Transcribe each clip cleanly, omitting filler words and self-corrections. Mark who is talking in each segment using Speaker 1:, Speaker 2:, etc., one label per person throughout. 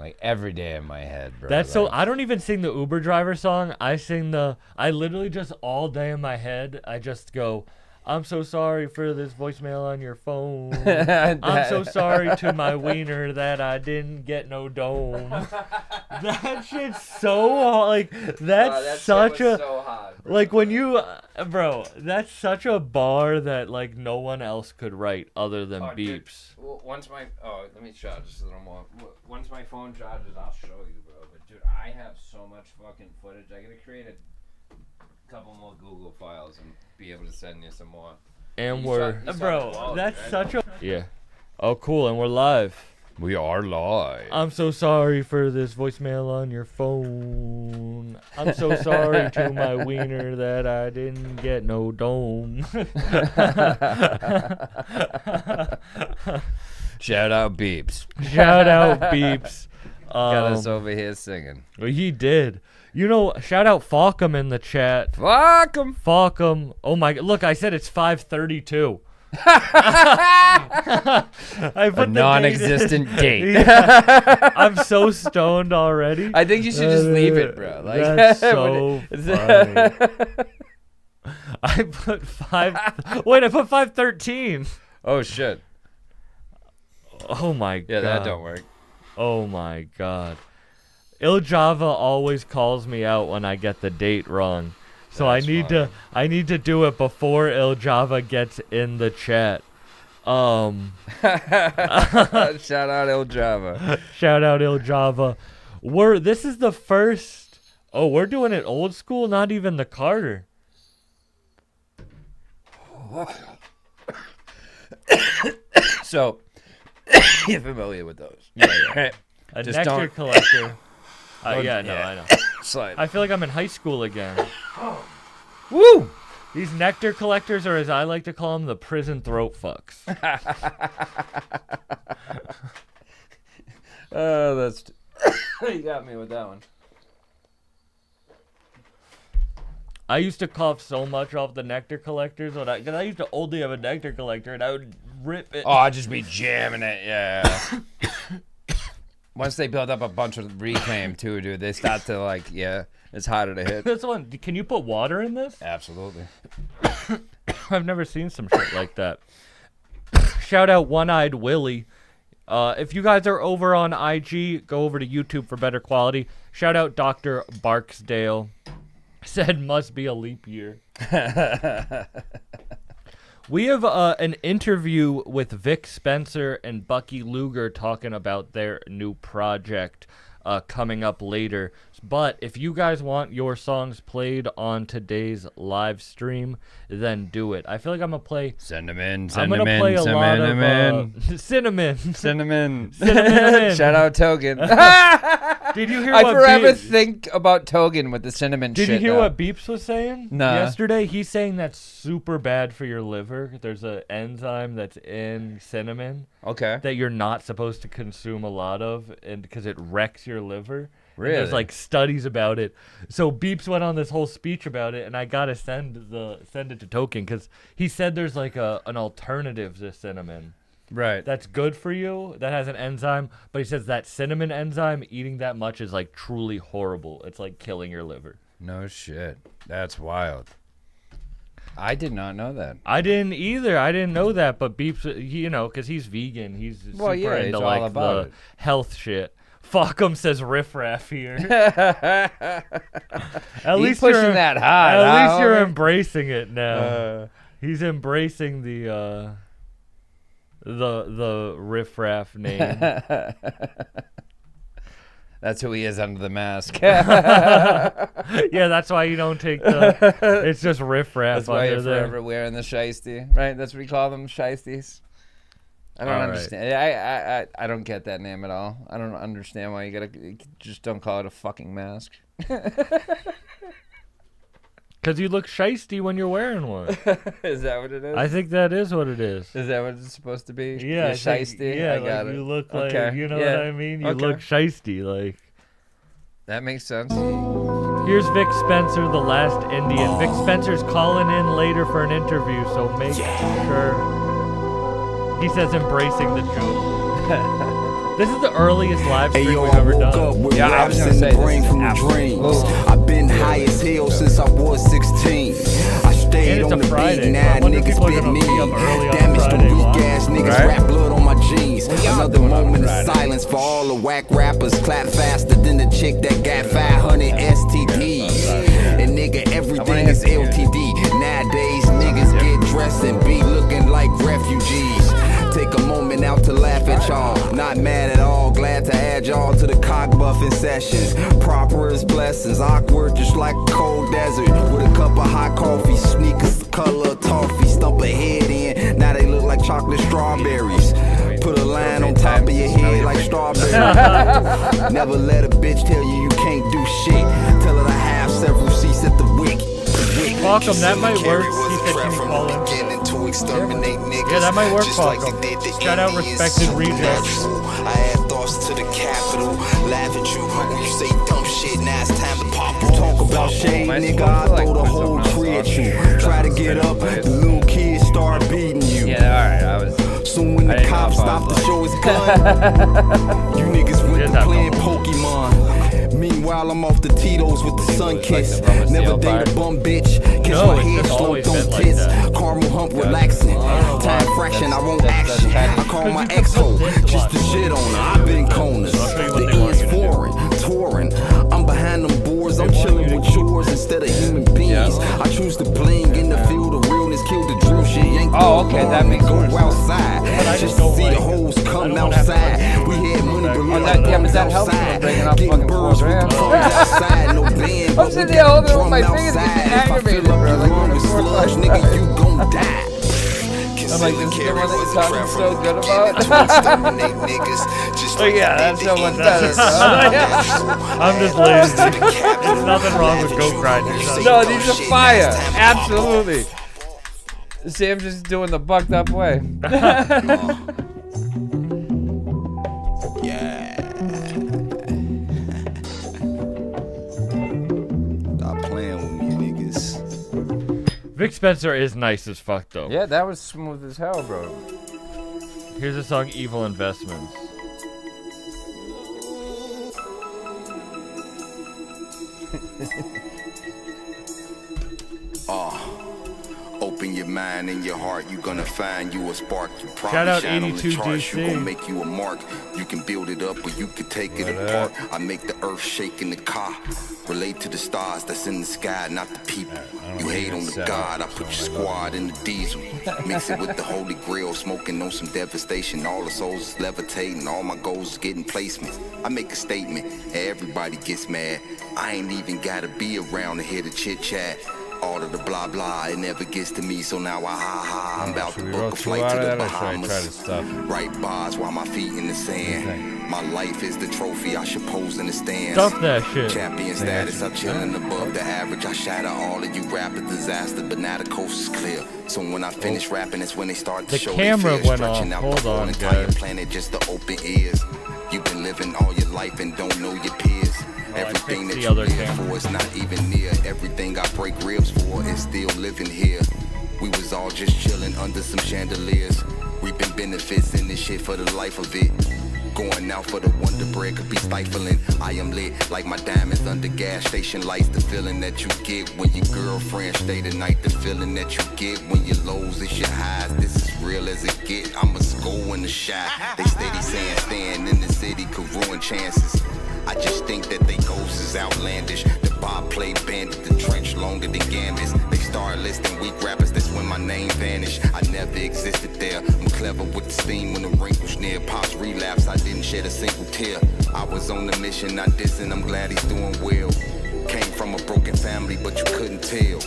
Speaker 1: like every day in my head, bro.
Speaker 2: That's so. I don't even sing the Uber driver song. I literally just all day in my head. I just go, I'm so sorry for this voicemail on your phone. I'm so sorry to my wiener that I didn't get no dome. That shit's so like that's such a
Speaker 1: so hot, bro.
Speaker 2: like when you bro. That's such a bar that like no one else could write other than Beeps.
Speaker 1: Dude, well, let me charge just a little more. Once my phone charges, I'll show you, bro. But dude, I have so much fucking footage. I gotta create a couple more Google files and be able to send you some more.
Speaker 2: And
Speaker 1: you
Speaker 2: we're
Speaker 1: saw
Speaker 2: bro.
Speaker 1: the quality,
Speaker 2: That's
Speaker 1: right?
Speaker 2: such a yeah. Oh, cool, and we're live.
Speaker 1: We are live.
Speaker 2: I'm so sorry for this voicemail on your phone. I'm so sorry to my wiener that I didn't get no dome.
Speaker 1: Shout out Beeps.
Speaker 2: Shout out Beeps.
Speaker 1: Got us over here singing.
Speaker 2: Well, he did. You know, shout out Falcom in the chat.
Speaker 1: Fuck 'em.
Speaker 2: Falcom. Oh my god. Look, I said it's 5:32. I put
Speaker 1: A non-existent date.
Speaker 2: Yeah. I'm so stoned already.
Speaker 1: I think you should just leave it, bro. Like,
Speaker 2: that's so funny. I put 5:13.
Speaker 1: Oh shit.
Speaker 2: Oh my god.
Speaker 1: Yeah, that don't work.
Speaker 2: Oh my god. Il Java always calls me out when I get the date wrong. So
Speaker 1: That's
Speaker 2: I need to do it before Il Java gets in the chat.
Speaker 1: Shout out Il Java.
Speaker 2: Shout out Il Java. This is the first. Oh, we're doing it old school, not even the Carter.
Speaker 1: So, you're familiar with those?
Speaker 2: Yeah. A
Speaker 1: Just
Speaker 2: nectar
Speaker 1: don't-
Speaker 2: collector.
Speaker 1: Don't-
Speaker 2: I
Speaker 1: yeah.
Speaker 2: know.
Speaker 1: Slide.
Speaker 2: I feel like I'm in high school again.
Speaker 1: Woo!
Speaker 2: These nectar collectors are, as I like to call them, the prison throat fucks.
Speaker 1: Oh, that's... You got me with that one.
Speaker 2: I used to cough so much off the nectar collectors because I used to only have a nectar collector and I would rip it.
Speaker 1: Oh, I'd just be jamming it, yeah. Once they build up a bunch of reclaim, too, dude, they start to, like, yeah, it's harder to hit.
Speaker 2: This one, can you put water in this?
Speaker 1: Absolutely.
Speaker 2: I've never seen some shit like that. Shout out One-Eyed Willie. If you guys are over on IG, go over to YouTube for better quality. Shout out Dr. Barksdale. Said must be a leap year. We have an interview with Vic Spencer and Bucky Luger talking about their new project coming up later. But if you guys want your songs played on today's live stream, then do it. I feel like I'm going to play...
Speaker 1: Send them in,
Speaker 2: I'm going to play a lot of... Cinnamon.
Speaker 1: Send them in.
Speaker 2: Cinnamon.
Speaker 1: Shout out Togan.
Speaker 2: Did you hear
Speaker 1: I
Speaker 2: what
Speaker 1: forever
Speaker 2: Beeps...
Speaker 1: think about Togan with the cinnamon
Speaker 2: Did
Speaker 1: shit.
Speaker 2: you hear
Speaker 1: now.
Speaker 2: what Beeps was saying
Speaker 1: Nah.
Speaker 2: yesterday? He's saying that's super bad for your liver. There's an enzyme that's in cinnamon
Speaker 1: Okay.
Speaker 2: that you're not supposed to consume a lot of, and because it wrecks your liver.
Speaker 1: Really?
Speaker 2: And there's like studies about it. So Beeps went on this whole speech about it, and I gotta send it to Token because he said there's like an alternative to cinnamon
Speaker 1: Right.
Speaker 2: that's good for you that has an enzyme, but he says that cinnamon enzyme, eating that much is like truly horrible. It's like killing your liver.
Speaker 1: No shit. That's wild. I did not know that.
Speaker 2: I didn't either. I didn't know that, but Beeps, because he's vegan, he's super
Speaker 1: Well, yeah, he's
Speaker 2: into
Speaker 1: all
Speaker 2: like
Speaker 1: about
Speaker 2: the
Speaker 1: it.
Speaker 2: health shit. Fuck him, says Riff Raff here. At
Speaker 1: He's
Speaker 2: least
Speaker 1: pushing
Speaker 2: you're,
Speaker 1: that hard.
Speaker 2: At least
Speaker 1: huh,
Speaker 2: you're
Speaker 1: homie?
Speaker 2: embracing it now. He's embracing the Riff Raff name.
Speaker 1: That's who he is under the mask.
Speaker 2: Yeah, that's why you don't take the. It's just Riff Raff
Speaker 1: That's why
Speaker 2: under
Speaker 1: you're
Speaker 2: there.
Speaker 1: forever wearing the shiesty, right? That's what we call them, shiesties. I don't
Speaker 2: All right.
Speaker 1: understand. I don't get that name at all. I don't understand why you just don't call it a fucking mask.
Speaker 2: Because you look shiesty when you're wearing one.
Speaker 1: Is that what it is?
Speaker 2: I think that is what it is.
Speaker 1: Is that what it's supposed to be?
Speaker 2: Yeah,
Speaker 1: You're
Speaker 2: I think-
Speaker 1: shiesty?
Speaker 2: yeah,
Speaker 1: I got
Speaker 2: like
Speaker 1: it.
Speaker 2: you look like,
Speaker 1: Okay,
Speaker 2: you know
Speaker 1: yeah.
Speaker 2: what I mean? You
Speaker 1: Okay.
Speaker 2: look shiesty, like.
Speaker 1: That makes sense.
Speaker 2: Here's Vic Spencer, the last Indian. Vic Spencer's calling in later for an interview, so make sure. He says embracing the joke. This is the earliest live stream
Speaker 3: Ayo,
Speaker 2: we've
Speaker 3: I
Speaker 2: ever
Speaker 3: woke
Speaker 2: done.
Speaker 3: up with
Speaker 4: Yeah, I
Speaker 3: raps
Speaker 4: was gonna
Speaker 3: in the
Speaker 4: say,
Speaker 3: brain
Speaker 4: this
Speaker 3: from
Speaker 4: is
Speaker 3: dreams. I've been high as hell since I was 16. I stayed
Speaker 2: And it's
Speaker 3: on
Speaker 2: a
Speaker 3: the
Speaker 2: Friday,
Speaker 3: beat,
Speaker 2: so I
Speaker 3: now
Speaker 2: wonder if
Speaker 3: niggas
Speaker 2: people are
Speaker 3: bit
Speaker 2: gonna
Speaker 3: me.
Speaker 2: be up early on
Speaker 3: Damage the
Speaker 2: Friday.
Speaker 3: weak ass niggas,
Speaker 4: Right?
Speaker 3: rap blood on my jeans.
Speaker 4: What y'all
Speaker 3: Another
Speaker 4: doing on
Speaker 3: moment of
Speaker 4: Friday?
Speaker 3: silence for all the whack rappers. Clap faster than the chick that got 500 STDs. And nigga, everything is LTD. Nowadays, niggas get dressed and be looking like refugees. Take a moment out to laugh at y'all. Not mad at all, glad to add y'all to the cock buffing sessions. Proper as blessings, awkward just like a cold desert. With a cup of hot coffee, sneakers the color of toffee. Stump a head in, now they look like chocolate strawberries. Put a line on top of your head like strawberries. Never let a bitch tell you can't do shit. Tell her to have several seats at the wick.
Speaker 2: Welcome, that might work. He said, can you call in? Yeah, that might work, Falcom. Shout out respected rejects.
Speaker 3: I add thoughts to the capital. Laugh at you when you say dumb shit. Now it's time to pop. You talk about shade, nigga. I throw the whole tree at you. Try to get up, the little kids start beating you.
Speaker 4: Yeah, all right.
Speaker 3: Soon when the cops stop the show is gun. You niggas went to playing Pokemon. Meanwhile, I'm off the Tito's with the sun kiss. Never date a bum bitch. Catch my head slumped on tits. Caramel hump relaxing. Time fraction, I want action. I call my ex-hoe just to shit on her. I've been corners. The end's foreign, touring. I'm behind them boards. I'm chilling with yours instead of human beings. I choose to bling in the field of realness. Kill the drill shit. Yank
Speaker 4: that makes
Speaker 3: go
Speaker 4: sense.
Speaker 3: outside. Just to see the hoes come outside. We had money, but we
Speaker 4: but that helps me bringing up fucking
Speaker 3: birds with the drums outside. No band,
Speaker 4: I'm sitting there holding it with my fingers, getting aggravated, bro. Like,
Speaker 3: wrong with slush, nigga, you gon' die.
Speaker 4: I'm like, this is the one that you're talking so good about? Oh yeah, that's so much better, bro.
Speaker 2: I'm just lazy. There's nothing wrong with goat grinders.
Speaker 4: No, these are fire. Absolutely. Sam's just doing the bucked up way.
Speaker 3: Yeah. Stop playing with me, niggas.
Speaker 2: Vic Spencer is nice as fuck, though.
Speaker 4: Yeah, that was smooth as hell, bro.
Speaker 2: Here's the song Evil Investments.
Speaker 3: Open your mind and your heart, you gonna find you a spark. You
Speaker 2: Shout
Speaker 3: probably
Speaker 2: out
Speaker 3: shine on the
Speaker 2: 82
Speaker 3: charts, you
Speaker 2: DC.
Speaker 3: gon' make you a mark. You can build it up or you can take it apart. I make the earth shake in the car. Relate to the stars that's in the sky, not the people. You hate on the God, I put your squad in the diesel. Mix it with the holy grail, smoking on some devastation. All the souls is levitating, all my goals is getting placements. I make a statement, everybody gets mad. I ain't even gotta be around to hear the chit chat. All of the blah blah, it never gets to me, so now I ha. I'm about to book a flight to the Bahamas. Right bars while my feet in the sand. My life is the trophy, I should pose in the stands.
Speaker 2: Stuff that shit.
Speaker 3: Champion status, I'm chilling above the average. I shatter all of you rappers, disaster, but now the coast is clear. So when I finish rapping, it's when they start to
Speaker 2: The
Speaker 3: show
Speaker 2: camera
Speaker 3: their fear,
Speaker 2: went
Speaker 3: stretching
Speaker 2: off.
Speaker 3: out
Speaker 2: Hold
Speaker 3: the whole
Speaker 2: on,
Speaker 3: entire
Speaker 2: guys.
Speaker 3: planet just to open ears. You've been living all your life and don't know your peers. Everything that
Speaker 2: the
Speaker 3: you
Speaker 2: other
Speaker 3: live
Speaker 2: camera.
Speaker 3: for is not even near. Everything I break ribs for is still living here. We was all just chilling under some chandeliers, reaping benefits in this shit for the life of it. Going out for the Wonder Bread could be stifling. I am lit like my diamonds under gas station lights. The feeling that you get when your girlfriend stay the night. The feeling that you get when your lows is your highs. This is real as it get. I'm a school in the shot. They steady saying staying in the city could ruin chances. I just think that they ghosts is outlandish. The Bob play bandit, the trench longer than Gambits. They start listing weak rappers, that's when my name vanished. I never existed there. I'm clever with the steam when the wrinkles near. Pops relapse, I didn't shed a single tear. I was on the mission, not dissing, I'm glad he's doing well. Came from a broken family, but you couldn't tell.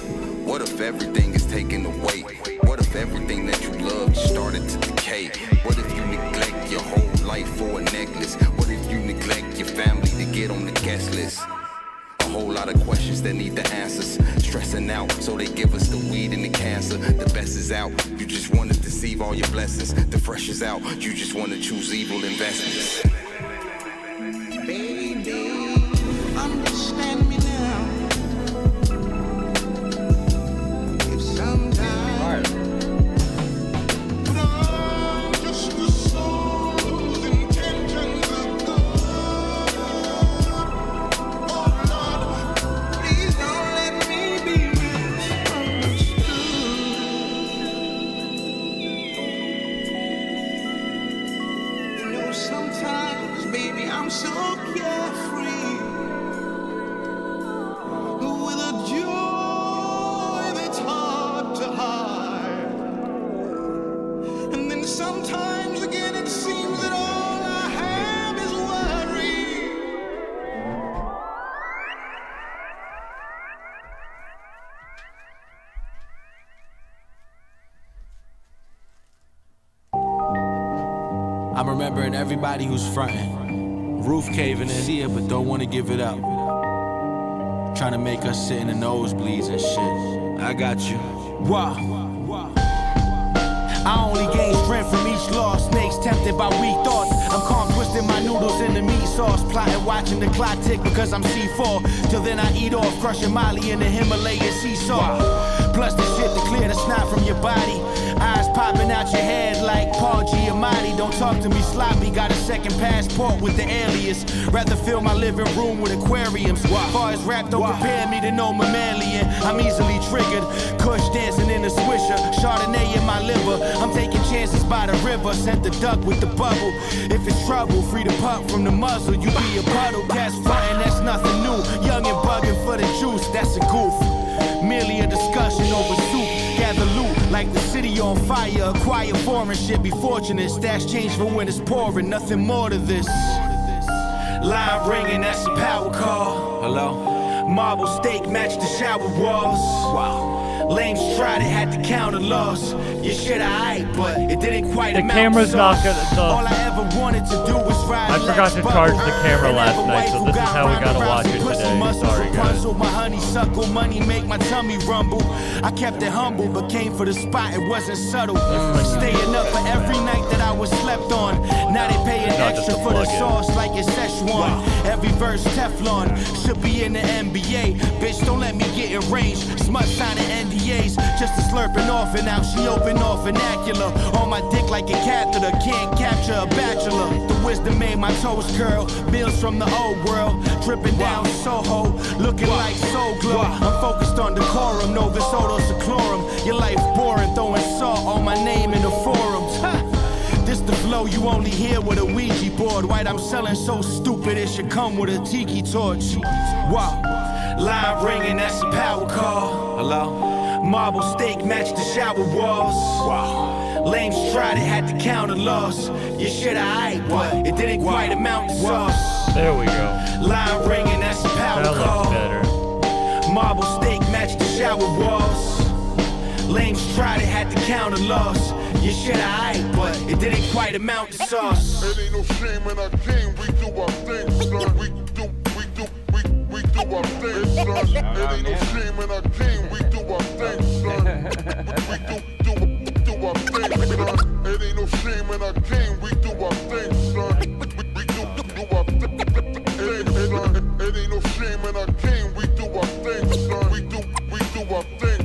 Speaker 3: What if everything is taken away? What if everything that you loved started to decay? What if you neglect your whole life for a necklace? What if you neglect your family to get on the guest list? A whole lot of questions that need the answers. Stressing out, so they give us the weed and the cancer. The best is out, you just want to deceive all your blessings. The fresh is out, you just want to choose evil investments.
Speaker 5: Baby, understand me now. If sometimes just the soul's intentions
Speaker 6: I'm remembering everybody who's frontin'. Roof caving in, see it, but don't wanna give it up. Trying to make us sit in the nosebleeds and shit. I got you. Wow. I only gain strength from each loss. Snakes tempted by weak thoughts. I'm calm twisting my noodles in the meat sauce. Plotting, watching the clock tick because I'm C4. Till then I eat off, crushing Molly in the Himalayan seesaw. Plus the shit to clear the snot from your body. Eyes popping out your head like Paul Giamatti. Don't talk to me sloppy. Got a second passport with the alias. Rather fill my living room with aquariums. Far as rap don't prepare me to know mammalian. I'm easily triggered. Kush dancing in a swisher. Chardonnay in my liver. I'm taking chances by the river. Sent the duck with the bubble. If it's trouble, free the pup from the muzzle. You be a puddle. Cast frontin', that's nothing new. Young and bugging for the juice, that's a goof. Merely a discussion over soup. Gather loot like the city on fire. Acquire foreign shit, be fortunate. Stash change for when it's pouring. Nothing more to this. Line ringing, that's a power call. Hello? Marble steak match the shower walls. Wow. Lames tried it, had to count a loss. Your shit alright, but it didn't quite
Speaker 2: The
Speaker 6: amount
Speaker 2: camera's
Speaker 6: to
Speaker 2: not
Speaker 6: sauce.
Speaker 2: gonna.
Speaker 6: All I ever wanted to do was ride.
Speaker 2: I forgot to charge the camera last night, so this is how we gotta watch it today. Sorry, guys.
Speaker 6: My honeysuckle money make my tummy rumble. I kept it humble, but came for the spot. It wasn't subtle. Staying up for every night that I was slept on. Now they paying
Speaker 2: Not just
Speaker 6: extra
Speaker 2: a
Speaker 6: for the
Speaker 2: plug-in.
Speaker 6: sauce like it's Szechuan. Every verse Teflon should be in the NBA. Bitch, don't let me get in range. Smut signing NDAs just to slurping off and out. She open off vernacular on my dick like a catheter. Can't capture a bachelor. The wisdom made my toes curl. Bills from the old world dripping down Soho, looking like soul glow. I'm focused on decorum, no Visodo Seclorum. Your life boring, throwing salt on my name in the forums. Ha! This the flow you only hear with a Ouija board. White I'm selling so stupid it should come with a tiki torch. Wow, line ringing, that's a power call. Hello? Marble steak match the shower walls. Wow. Lames tried it, had to count a loss. Your shit alright, but it didn't quite amount to sauce.
Speaker 2: There we go.
Speaker 6: Line ringing, that's a power
Speaker 2: That
Speaker 6: call.
Speaker 2: looks better.
Speaker 6: Marble steak match the shower walls. Lames tried it, had to count a loss. Your shit alright, but it didn't quite amount to sauce.
Speaker 7: It ain't no shame in our game, we do our thing, son. We do our thing, son. It ain't no shame in our game, we do our thing, son. We do our thing, son. It ain't no shame in our game, we do our thing, son. We do our thing, son. It ain't no shame in our game, we do our thing, son. We do our thing,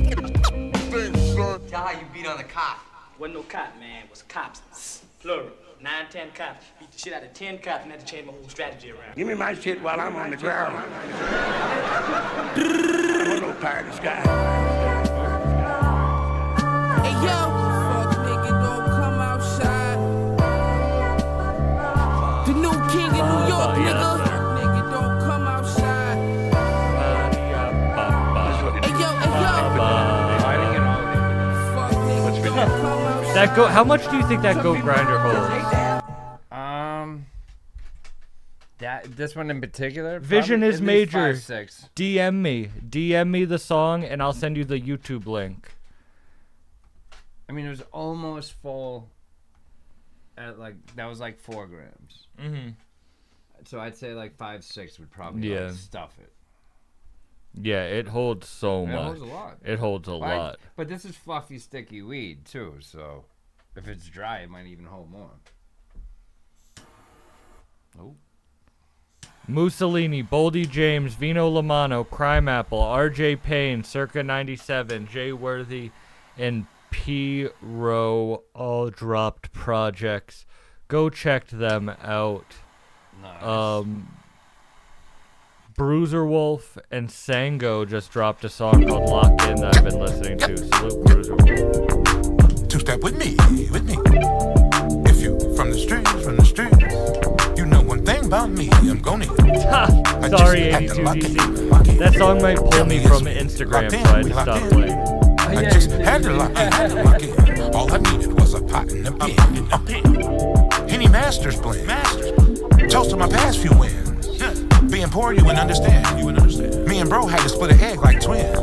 Speaker 7: son.
Speaker 8: Tell how you beat on the cop.
Speaker 9: Wasn't no cop, man. It was cops. Plural. 9, 10 cops. Beat the shit out of 10 cops and had to change my whole strategy around.
Speaker 10: Give me my shit while I'm on the ground. I'm no pie in the sky.
Speaker 5: Hey yo, fuck nigga, don't come outside. The new king in New York, nigga. Nigga, don't come outside. Hey yo, fuck nigga, don't come outside.
Speaker 2: That go. How much do you think that goat grinder holds?
Speaker 4: This one in particular.
Speaker 2: Vision
Speaker 4: probably
Speaker 2: is
Speaker 4: at least
Speaker 2: major.
Speaker 4: 5, 6.
Speaker 2: DM me the song, and I'll send you the YouTube link.
Speaker 1: I mean, it was almost full. At that was like 4 grams.
Speaker 2: Mm-hmm.
Speaker 1: So I'd say like 5, 6 would probably stuff it.
Speaker 2: Yeah, it holds so much.
Speaker 1: It holds a lot.
Speaker 2: It holds a lot.
Speaker 1: But this is fluffy, sticky weed too. So if it's dry, it might even hold more. Oh.
Speaker 2: Mussolini, Boldy James, Vino Lamano, Crime Apple, RJ Payne, Circa 97, Jay Worthy, and P. Rowe all dropped projects. Go check them out.
Speaker 1: Nice.
Speaker 2: Bruiser Wolf and Sango just dropped a song called Locked In that I've been listening to. Salute Bruiser Wolf.
Speaker 10: Two-step with me. If you from the streets, you know one thing about me, I'm gonna.
Speaker 2: Sorry, 82DC. That song might pull me from Instagram, so I had to stop playing.
Speaker 10: I just had to lock in. All I needed was a pot and a pen. Henny Masters blend. Toast to my past few wins. Being poor, you wouldn't understand. Me and bro had to split an egg like twins.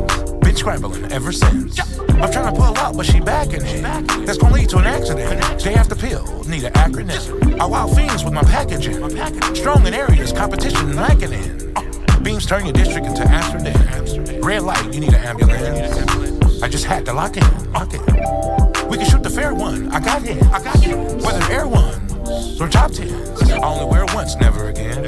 Speaker 10: been scrambling ever since. I'm trying to pull out, but she backing it. That's gonna lead to an accident. Day after pill, need an acronym. I wild fiends with my packaging. Strong in areas, competition lacking in. Beams turn your district into Amsterdam. Red light, you need an ambulance. I just had to lock in. We can shoot the fair one. I got him. Whether air ones or top tens. I only wear it once, never again.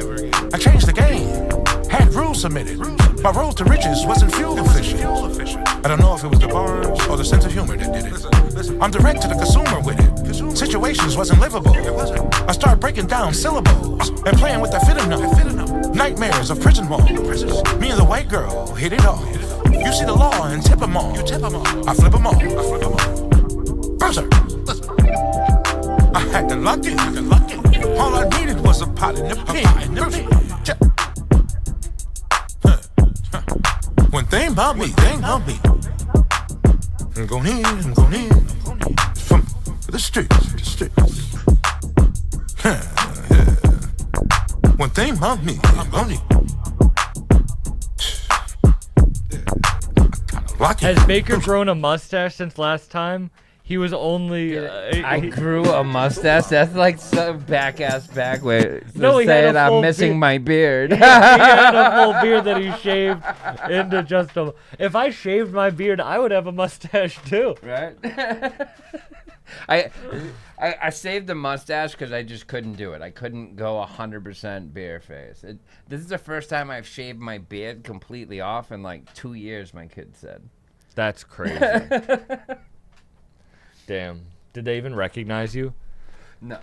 Speaker 10: I changed the game. Had rules submitted. My road to riches wasn't fuel efficient. I don't know if it was the bars or the sense of humor that did it. I'm direct to the consumer with it. Situations wasn't livable. I started breaking down syllables and playing with that fitting. Nightmares of prison walls. Me and the white girl hit it off. You see the law and tip them all. I flip them all. Berserk. I had to lock in. All I needed was a pot in the pen. One thing about me. I'm going in. From the streets. One thing about me.
Speaker 2: Has Baker grown a mustache since last time? He was only.
Speaker 4: I grew a mustache. That's like some back-ass back way.
Speaker 2: No, he had a full
Speaker 4: I'm missing my beard.
Speaker 2: He had a full beard that he shaved into just a. If I shaved my beard, I would have a mustache too.
Speaker 4: Right. I saved the mustache because I just couldn't do it. I couldn't go 100% bare face. This is the first time I've shaved my beard completely off in like 2 years, my kid said.
Speaker 2: That's crazy. Damn. Did they even recognize you?
Speaker 4: No.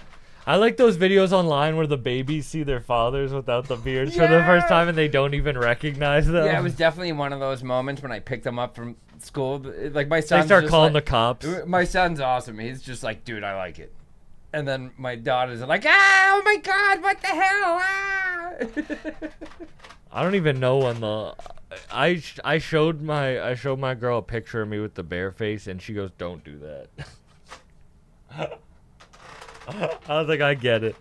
Speaker 2: I like those videos online where the babies see their fathers without the beards for the first time and they don't even recognize them.
Speaker 4: Yeah, it was definitely one of those moments when I picked them up from school. Like my son.
Speaker 2: They start calling the cops.
Speaker 4: My son's awesome. He's just like, dude, I like it. And then my daughters are like, oh my God, what the hell?
Speaker 2: I don't even know when the. I showed my girl a picture of me with the bare face and she goes, "Don't do that." I was like, I get it.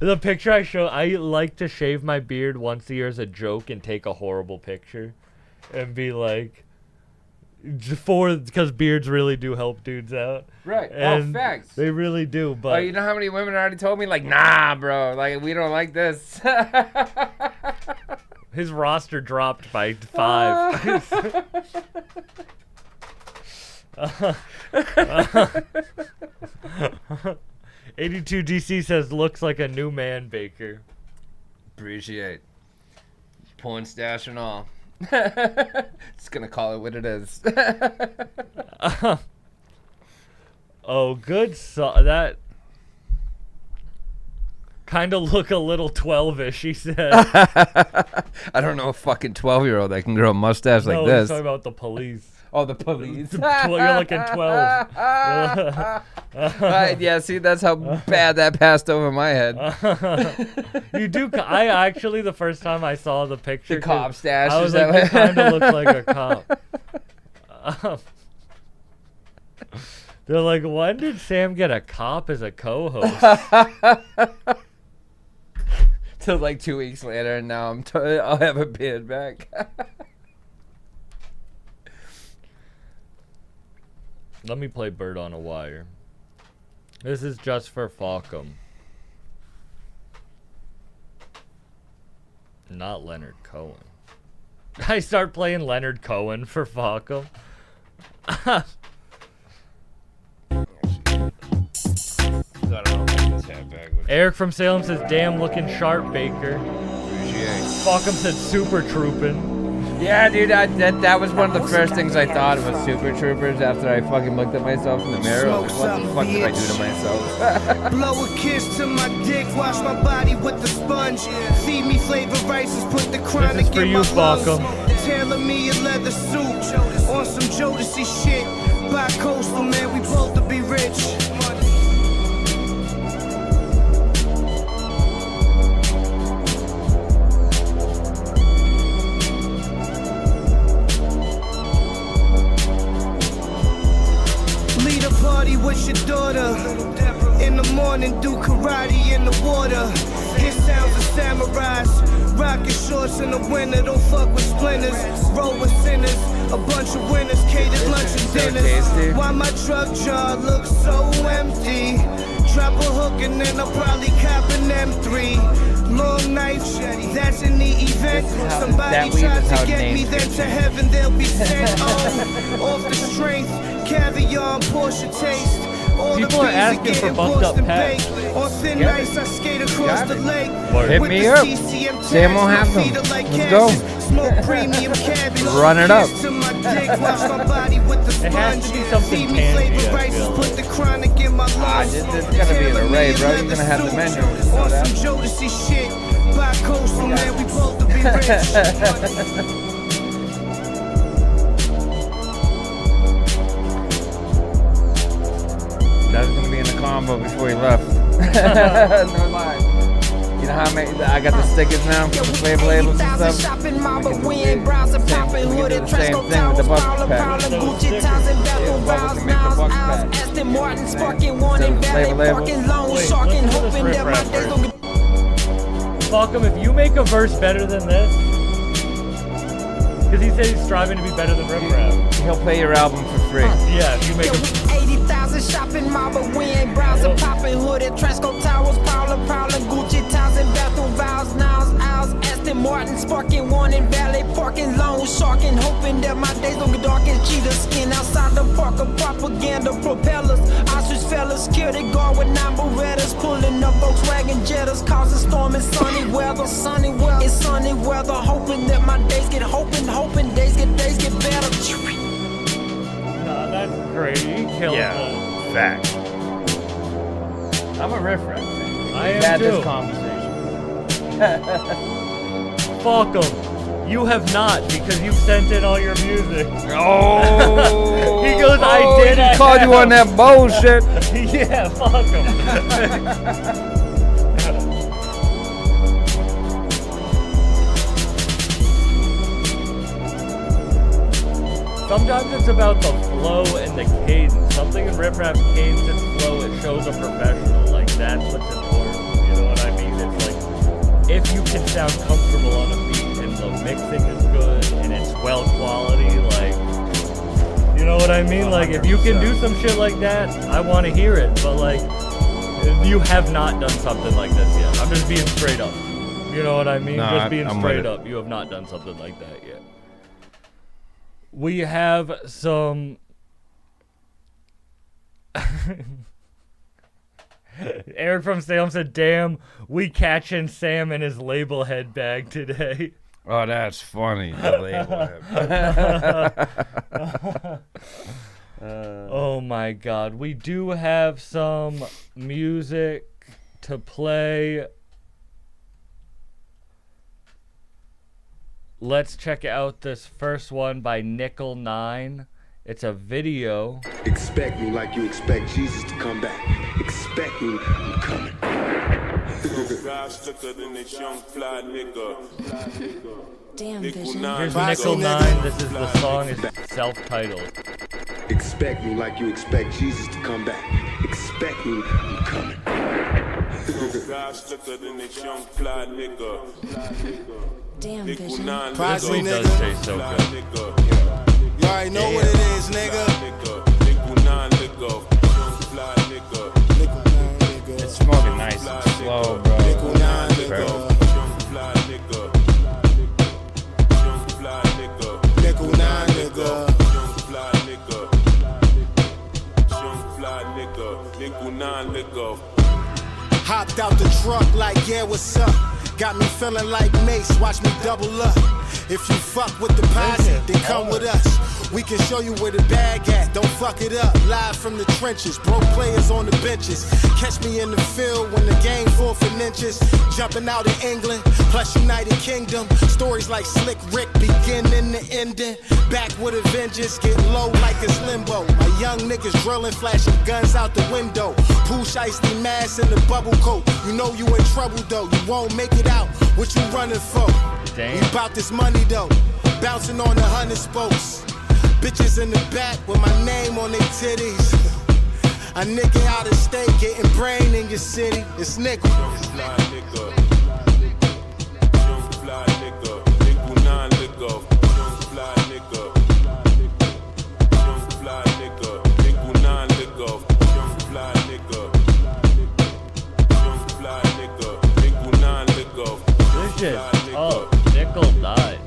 Speaker 2: The picture I like to shave my beard once a year as a joke and take a horrible picture and be like, because beards really do help dudes out.
Speaker 4: Right.
Speaker 2: And
Speaker 4: facts.
Speaker 2: They really do. But
Speaker 4: you know how many women already told me, like, nah, bro, like, we don't like this.
Speaker 2: His roster dropped by 5. 82 DC says looks like a new man, Baker.
Speaker 4: Appreciate. Porn stash and all. Just gonna call it what it is.
Speaker 2: Oh, good. That kind of look a little 12-ish, he said.
Speaker 4: I don't know a fucking 12-year-old that can grow a mustache like
Speaker 2: no,
Speaker 4: this.
Speaker 2: He's talking about the police.
Speaker 4: Oh, the police.
Speaker 2: You're looking 12.
Speaker 4: Yeah, see, that's how bad that passed over my head.
Speaker 2: You do. I actually, the first time I saw the picture,
Speaker 4: the cop stash.
Speaker 2: I was like, you kind of look like a cop. They're like, when did Sam get a cop as a co-host?
Speaker 4: Till like 2 weeks later, and now I'll have a beard back.
Speaker 2: Let me play Bird on a Wire. This is just for Falcom. Not Leonard Cohen. I start playing Leonard Cohen for Falcom. Eric from Salem says, damn looking sharp, Baker. Falcom said super trooping.
Speaker 4: Yeah, dude, that was one of the first things I thought was Super Troopers after I fucking looked at myself in the mirror. I was like, what the fuck did I do to myself?
Speaker 6: Blow a kiss to my dick, wash my body with the sponge. Feed me flavor rices, put the chronic in my lungs. Tailor me a leather suit on some Jodeci shit. Bi-coastal, man, we both to be rich. Party with your daughter. In the morning, do karate in the water. Hit sounds of samurais. Rockin' shorts
Speaker 8: once in a winter, don't fuck with splinters. Roll with sinners, a bunch of winners, catered lunch and dinners. Why my truck jar looks so empty? Drop a hook and then I'll probably cop an M3. Long knife, that's in the event. Somebody tries to get me, then to heaven they'll be sent. Off the strength, caviar and Porsche taste. All
Speaker 2: People are asking for bumped up packs.
Speaker 8: On thin ice, I skate across the lake.
Speaker 4: Hit me up. Sam will have them. Let's go.
Speaker 8: Smoke premium cabbage.
Speaker 4: Run it up.
Speaker 8: To my dick, wash my body with the
Speaker 2: It has to
Speaker 8: sponge.
Speaker 2: be something
Speaker 8: Feed me flavor
Speaker 2: tangy, I
Speaker 8: rice,
Speaker 2: feel.
Speaker 8: put the chronic in my lungs.
Speaker 4: It's gonna be an array, bro. You're gonna have the menu. Just know
Speaker 8: On
Speaker 4: that.
Speaker 8: some Jodeci shit. Bi-coastal, man, we both to be rich.
Speaker 4: That was gonna be in the combo before he left. No lie. You know how I got the stickers now for the flavor labels and stuff?
Speaker 5: Shopping mall, but we ain't browsing, popping hooded, Tresco Towers, Paula, Gucci, Townsend, Bethel, Rouse, Niles, Owls, Aston Martin, Sparking, Warning, Valley, Parking, Loan, Sharking, hoping that my days don't get.
Speaker 2: Fuck him, if you make a verse better than this, because he said he's striving to be better than Riff Raff.
Speaker 4: He'll play your album for free.
Speaker 2: Yeah, if you make a...
Speaker 5: 80,000 shopping mall, but we ain't browsing, popping hooded, Tresco Towers, Paula, Gucci, Townsend, Bethel, Rouse, Niles, Owls, Aston Martin, Sparking, Warning, Valley, Parking, Loan, Sharking, hoping that my days don't get dark as cheetah skin outside the park of propaganda propellers. Ostrich fellas, security guard with 9 Berettas, pulling up Volkswagen Jettas, causing storm in sunny weather, sunny weather, it's sunny weather, hoping that my days get hoping days get better.
Speaker 2: Nah, that's great. You killed it.
Speaker 4: Fact. I'm a Riff Raff fan.
Speaker 2: I am
Speaker 4: We've had
Speaker 2: too.
Speaker 4: this conversation.
Speaker 2: Fuck him. You have not, because you've sent in all your music.
Speaker 4: Oh.
Speaker 2: He goes, I did.
Speaker 4: He called you on that bullshit.
Speaker 2: Yeah, fuck him. Sometimes it's about the flow and the cadence. Something in Riff Raff's cadence and flow, it shows a professional. Like, that's what's important. You know what I mean? It's like, if you can sound comfortable on a beat and the mixing is good and it's well quality, like, you know what I mean? Like, if you can do some shit like that, I want to hear it. But, like, you have not done something like this yet. I'm just being straight up. You know what I mean?
Speaker 4: No,
Speaker 2: just being
Speaker 4: I'm
Speaker 2: straight up. You have not done something like that yet. We have some... Eric from Salem said, damn, we catching Sam in his label head bag today.
Speaker 4: Oh, that's funny. The label head.
Speaker 2: Oh my god. We do have some music to play. Let's check out this first one by Nickel 9. It's a video.
Speaker 11: Expect me like you expect Jesus to come back. Expect me, I'm coming.
Speaker 12: Damn, Vision.
Speaker 2: Here's Nickel 9. This is the song. It's self-titled.
Speaker 11: Expect me like you expect Jesus to come back. Expect me, I'm coming.
Speaker 12: Damn, Vision.
Speaker 2: This weed does taste so good.
Speaker 6: You already know what it is, nigga.
Speaker 4: It's smoking nice and slow, bro.
Speaker 6: Hopped out the truck like, yeah, what's up? Got me feeling like Mace, watch me double up. If you fuck with the posse, then come with us. We can show you where the bag at, don't fuck it up. Live from the trenches, broke players on the benches. Catch me in the field when the game 4th inches. Jumping out in England, plus United Kingdom. Stories like Slick Rick, beginning to ending. Back with a vengeance, get low like it's limbo. My young niggas drilling, flashing guns out the window. Pooh shiesty mask in the bubble coat. You know you in trouble though, you won't make it out. What you running for?
Speaker 2: Damn.
Speaker 6: We bout this money though, bouncing on 100 spokes. Bitches in the back with my name on their titties. A nigga out of state getting brain in your city. It's nickel.
Speaker 2: Nickel died.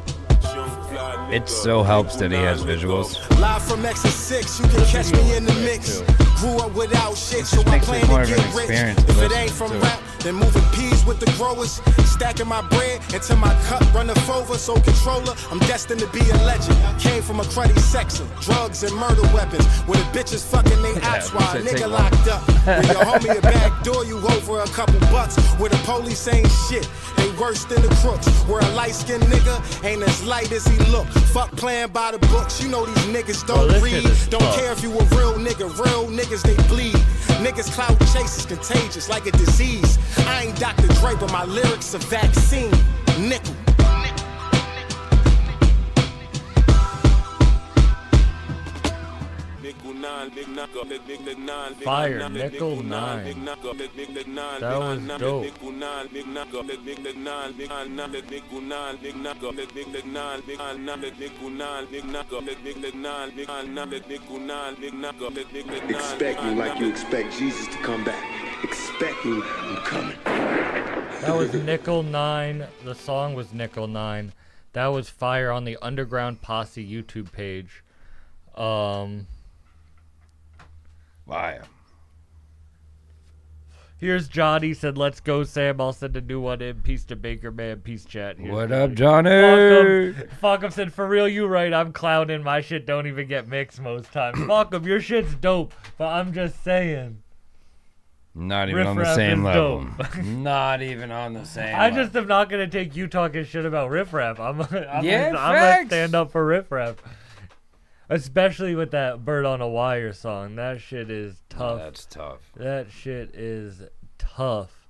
Speaker 4: It so helps that he has visuals.
Speaker 6: Live from Exit 6, you can catch me in the mix. Grew up without shit, so I plan to get rich. If it ain't from rap, then moving peas with the growers. Stacking my bread until my cup runneth over. So controller, I'm destined to be a legend. Came from a cruddy section, drugs and murder weapons. Where the bitches fucking they ops while a nigga locked up. When your homie a backdoor you over a couple bucks. Where the police ain't shit, they worse than the crooks. Where a light-skinned nigga ain't as light as he look. Fuck playing by the books, you know these niggas don't read. Don't care if you a real niggas they bleed. Niggas clout chase is contagious like a disease. I ain't Dr. Dre, but my lyrics a vaccine. Nickel.
Speaker 2: Fire, Nickel 9. That was dope.
Speaker 11: Expect me like you expect Jesus to come back. Expect me, I'm coming.
Speaker 2: That was Nickel 9. The song was Nickel 9. That was fire on the Underground Posse YouTube page.
Speaker 4: Fire.
Speaker 2: Here's Johnny said, "Let's go, Sam. I'll send a new one in. Peace to Baker Man. Peace, chat." Here's
Speaker 4: What up, Johnny?
Speaker 2: Fuck him said, "For real, you right. I'm clowning. My shit don't even get mixed most times." Fuck him. Your shit's dope, but I'm just saying.
Speaker 4: Not even
Speaker 2: Riff
Speaker 4: on the
Speaker 2: Raff
Speaker 4: same
Speaker 2: is
Speaker 4: level.
Speaker 2: dope.
Speaker 4: Not even on the same
Speaker 2: I
Speaker 4: level.
Speaker 2: just am not gonna take you talking shit about Riff Raff. I'm
Speaker 4: Yeah,
Speaker 2: gonna stand up for Riff Raff. Especially with that Bird on a Wire song. That shit is tough.
Speaker 4: That's tough.
Speaker 2: That shit is tough.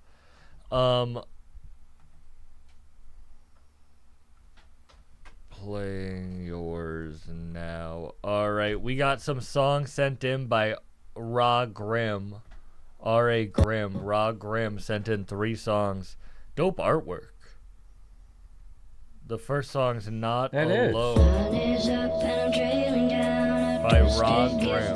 Speaker 2: Playing yours now. Alright, we got some songs sent in by Ra Grimm. R.A. Grimm. Ra Grimm sent in 3 songs. Dope artwork. The first song's Not Alone by Ra Grimm.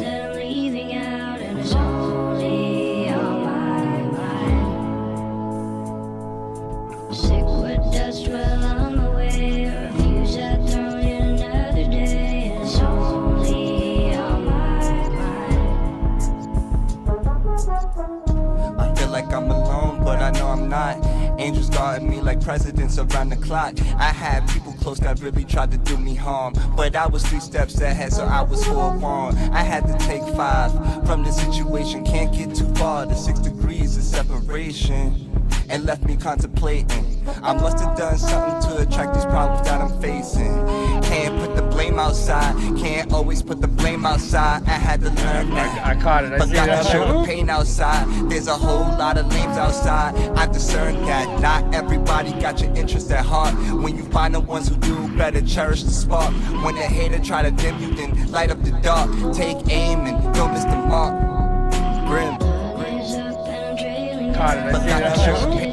Speaker 13: Sick with dust while on the way. Refuse I thrown in another day. And it's only on my mind.
Speaker 14: I feel like I'm alone, but I know I'm not. Angels guarding me like presidents around the clock. I had people close that really tried to do me harm, but I was 3 steps ahead, so I was forewarned. I had to take 5 from the situation. Can't get too far. The 6 degrees of separation. And left me contemplating. I must have done something to attract these problems that I'm facing. Can't put the blame outside. Can't always put the blame outside. I had to learn that.
Speaker 4: I caught it. I
Speaker 14: but
Speaker 4: see
Speaker 14: got
Speaker 4: that
Speaker 14: to show
Speaker 4: too.
Speaker 14: the pain outside. There's a whole lot of lames outside. I discern that not everybody got your interest at heart. When you find the ones who do, better cherish the spark. When a hater try to dim you, then light up the dark. Take aim and don't miss the mark. Grim.
Speaker 4: Caught it. I see that too.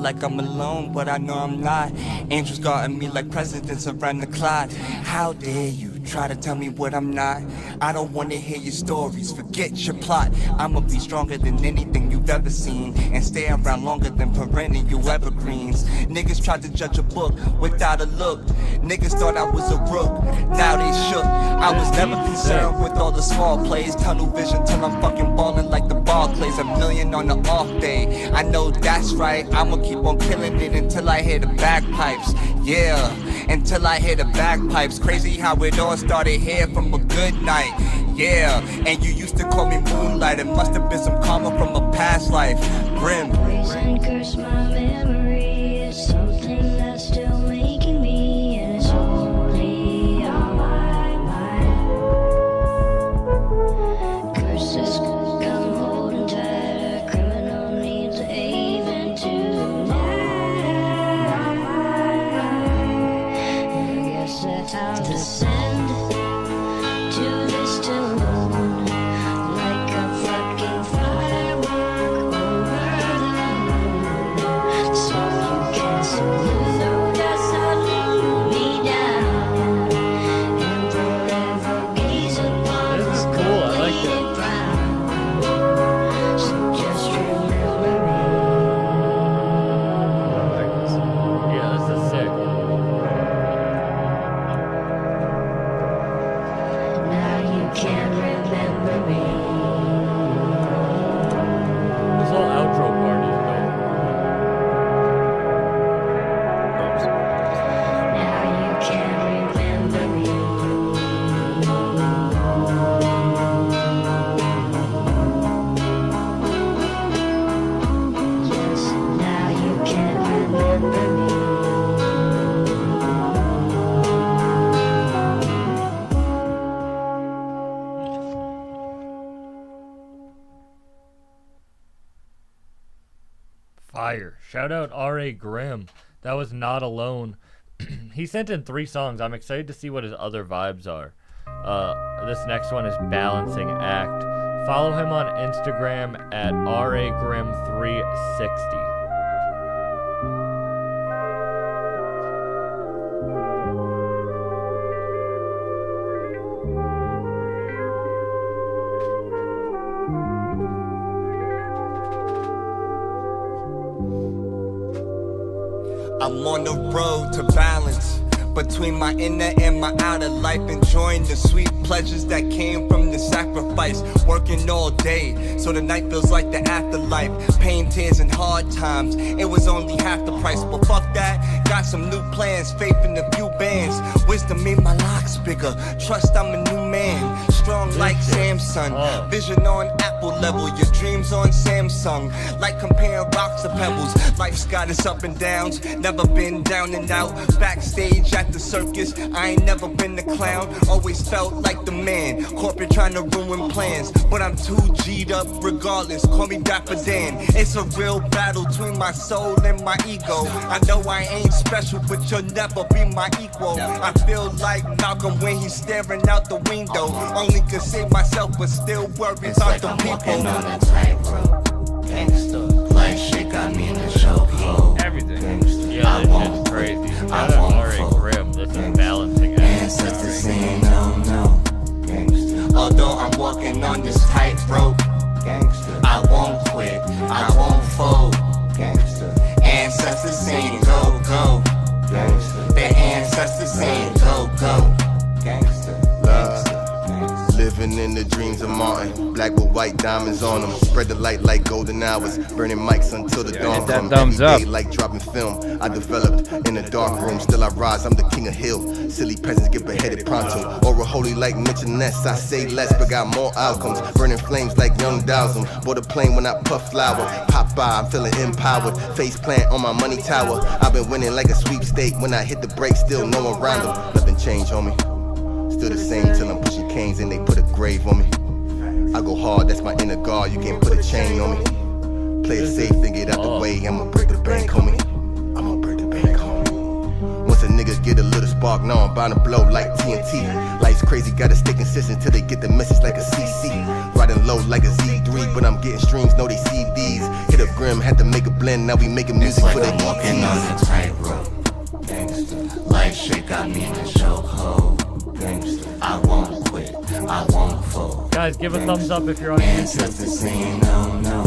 Speaker 14: Like I'm alone, but I know I'm not. Angels guarding me like presidents around the clock. How dare you try to tell me what I'm not? I don't wanna hear your stories, forget your plot. I'ma be stronger than anything you've ever seen, and stay around longer than perennial evergreens. Niggas tried to judge a book without a look. Niggas thought I was a rook, now they shook. I was never concerned with all the small plays. Tunnel vision till I'm fucking ballin' like the Barclays. $1 million on the off day, I know that's right. I'ma keep on killing it until I hear the bagpipes. Yeah, until I hear the bagpipes. Crazy how it all started here from a good night. Yeah, and you used to call me Moonlight. It must have been some karma from a past life. Grim.
Speaker 13: Poison curse my memory. It's something that's still making me, and it's only on my mind. Curses come holding tight. A criminal needs a haven tonight. I guess that's how to descend to this tune, like a fucking firework over the
Speaker 2: Fire. Shout out R.A. Grimm. That was Not Alone. He sent in 3 songs. I'm excited to see what his other vibes are. This next one is Balancing Act. Follow him on Instagram at RAGrim360.
Speaker 14: I'm on the road to balance between my inner and my outer life, enjoying the sweet pleasures that came from the sacrifice, working all day so the night feels like the afterlife. Pain, tears, and hard times, it was only half the price, but fuck that, got some new plans, faith in a few bands, wisdom made my locks bigger, trust I'm a new man, strong like Samsung, vision on Apple level, your dreams on Samsung, like comparing rocks to pebbles, life's got its up and downs, never been down and out, backstage at the circus, I ain't never been the clown, always felt like the man, corporate trying to ruin plans, but I'm too G'd up regardless, call me Dapper Dan, it's a real battle between my soul and my ego, I know I ain't special, but you'll never be my equal, I feel like Malcolm when he's staring out the window, only can save myself, but still worries about the people.
Speaker 15: Walking on a tightrope, gangster, like shit got me in the chokehold.
Speaker 2: Everything. Yeah, this shit's crazy. Shout out R.A. Grimm. This is Balancing Act.
Speaker 15: Ancestors saying no, no, gangster. Although I'm walking on this tightrope, gangster, I won't quit, I won't fold, gangster. Ancestors saying go, go, gangster. Their ancestors saying go, go, gangster.
Speaker 3: Living in the dreams of Martin, black with white diamonds on them. Spread the light like golden hours, burning mics until the dawn comes.
Speaker 4: Thumbs up.
Speaker 3: Like dropping film, I developed in a dark room. Still I rise, I'm the king of hill. Silly peasants get beheaded pronto. Or a holy like Mitchell Ness, I say less but got more outcomes. Burning flames like young Dowsum. Bought a plane when I puff flower. Pop by, I'm feeling empowered. Face plant on my money tower. I've been winning like a sweepstake. When I hit the brakes, still no one around them. Nothing changed, homie. Still the same till I'm pushing canes and they put a grave on me. I go hard, that's my inner guard, you can't put a chain on me. Play it safe, then get out the way, I'ma break the bank, homie. I'ma break the bank, homie. Once a nigga get a little spark, now I'm bound to blow like TNT. Life's crazy, gotta stay consistent till they get the message like a CC. Riding low like a Z3, but I'm getting streams, know they CDs. Hit up Grim, had to make a blend, now we making music
Speaker 15: like
Speaker 3: for the
Speaker 15: I'm walking on a tightrope, gangster. Like shit got me in the chokehold. I won't quit, I won't fold.
Speaker 2: Guys, give a thumbs up if you're on
Speaker 15: Ancestors saying no, no,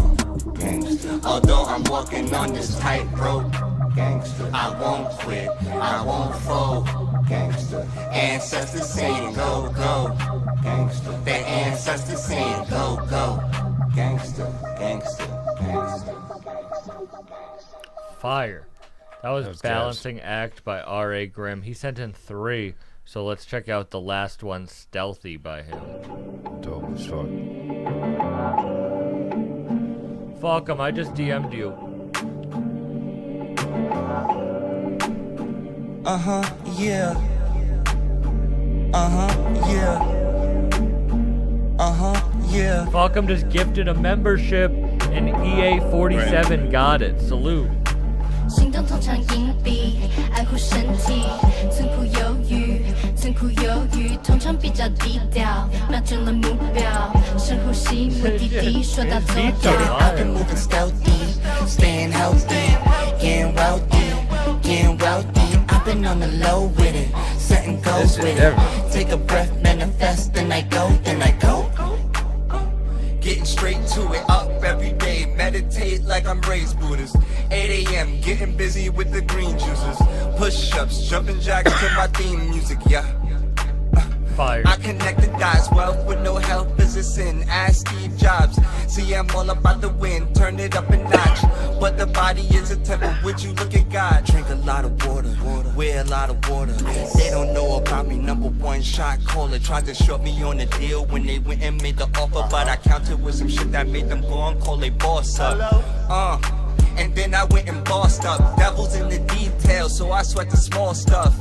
Speaker 15: gangster. Although I'm walking on this tightrope, gangster, I won't quit, I won't fold, gangster. Ancestors saying go, go, gangster. Their ancestors saying go, go, gangster, gangster, gangster.
Speaker 2: Fire. That was Balancing Act by R.A. Grimm. He sent in 3. So let's check out the last one, Stealthy by him.
Speaker 4: Dope as fuck.
Speaker 2: Fuck him, I just DM'd you.
Speaker 14: Yeah. Yeah. Yeah.
Speaker 2: Fuck him just gifted a membership and EA47 got it. Salute.
Speaker 13: 行动通常隐蔽，爱护身体，寸苦犹豫，寸苦犹豫，通常比较低调，瞄准了目标，深呼吸，目的地，说到做到。
Speaker 15: I've been moving stealthy, staying healthy, getting wealthy, getting wealthy. I've been on the low with it, setting goals with it. Take a breath, manifest, then I go, then I go.
Speaker 14: Getting straight to it, up every day, meditate like I'm raised Buddhist. 8 a.m., getting busy with the green juices. Push-ups, jumping jacks to my theme music, yeah.
Speaker 2: Fire.
Speaker 14: I connect the dots, wealth with no help is a sin. Ask Steve Jobs, see I'm all about the win, turn it up a notch. But the body is a temple, would you look at God? Drink a lot of water, wear a lot of water. They don't know about me, #1 shot caller. Tried to short me on the deal when they went and made the offer, but I counted with some shit that made them go and call they boss up. And then I went and bossed up. Devil's in the details, so I sweat the small stuff.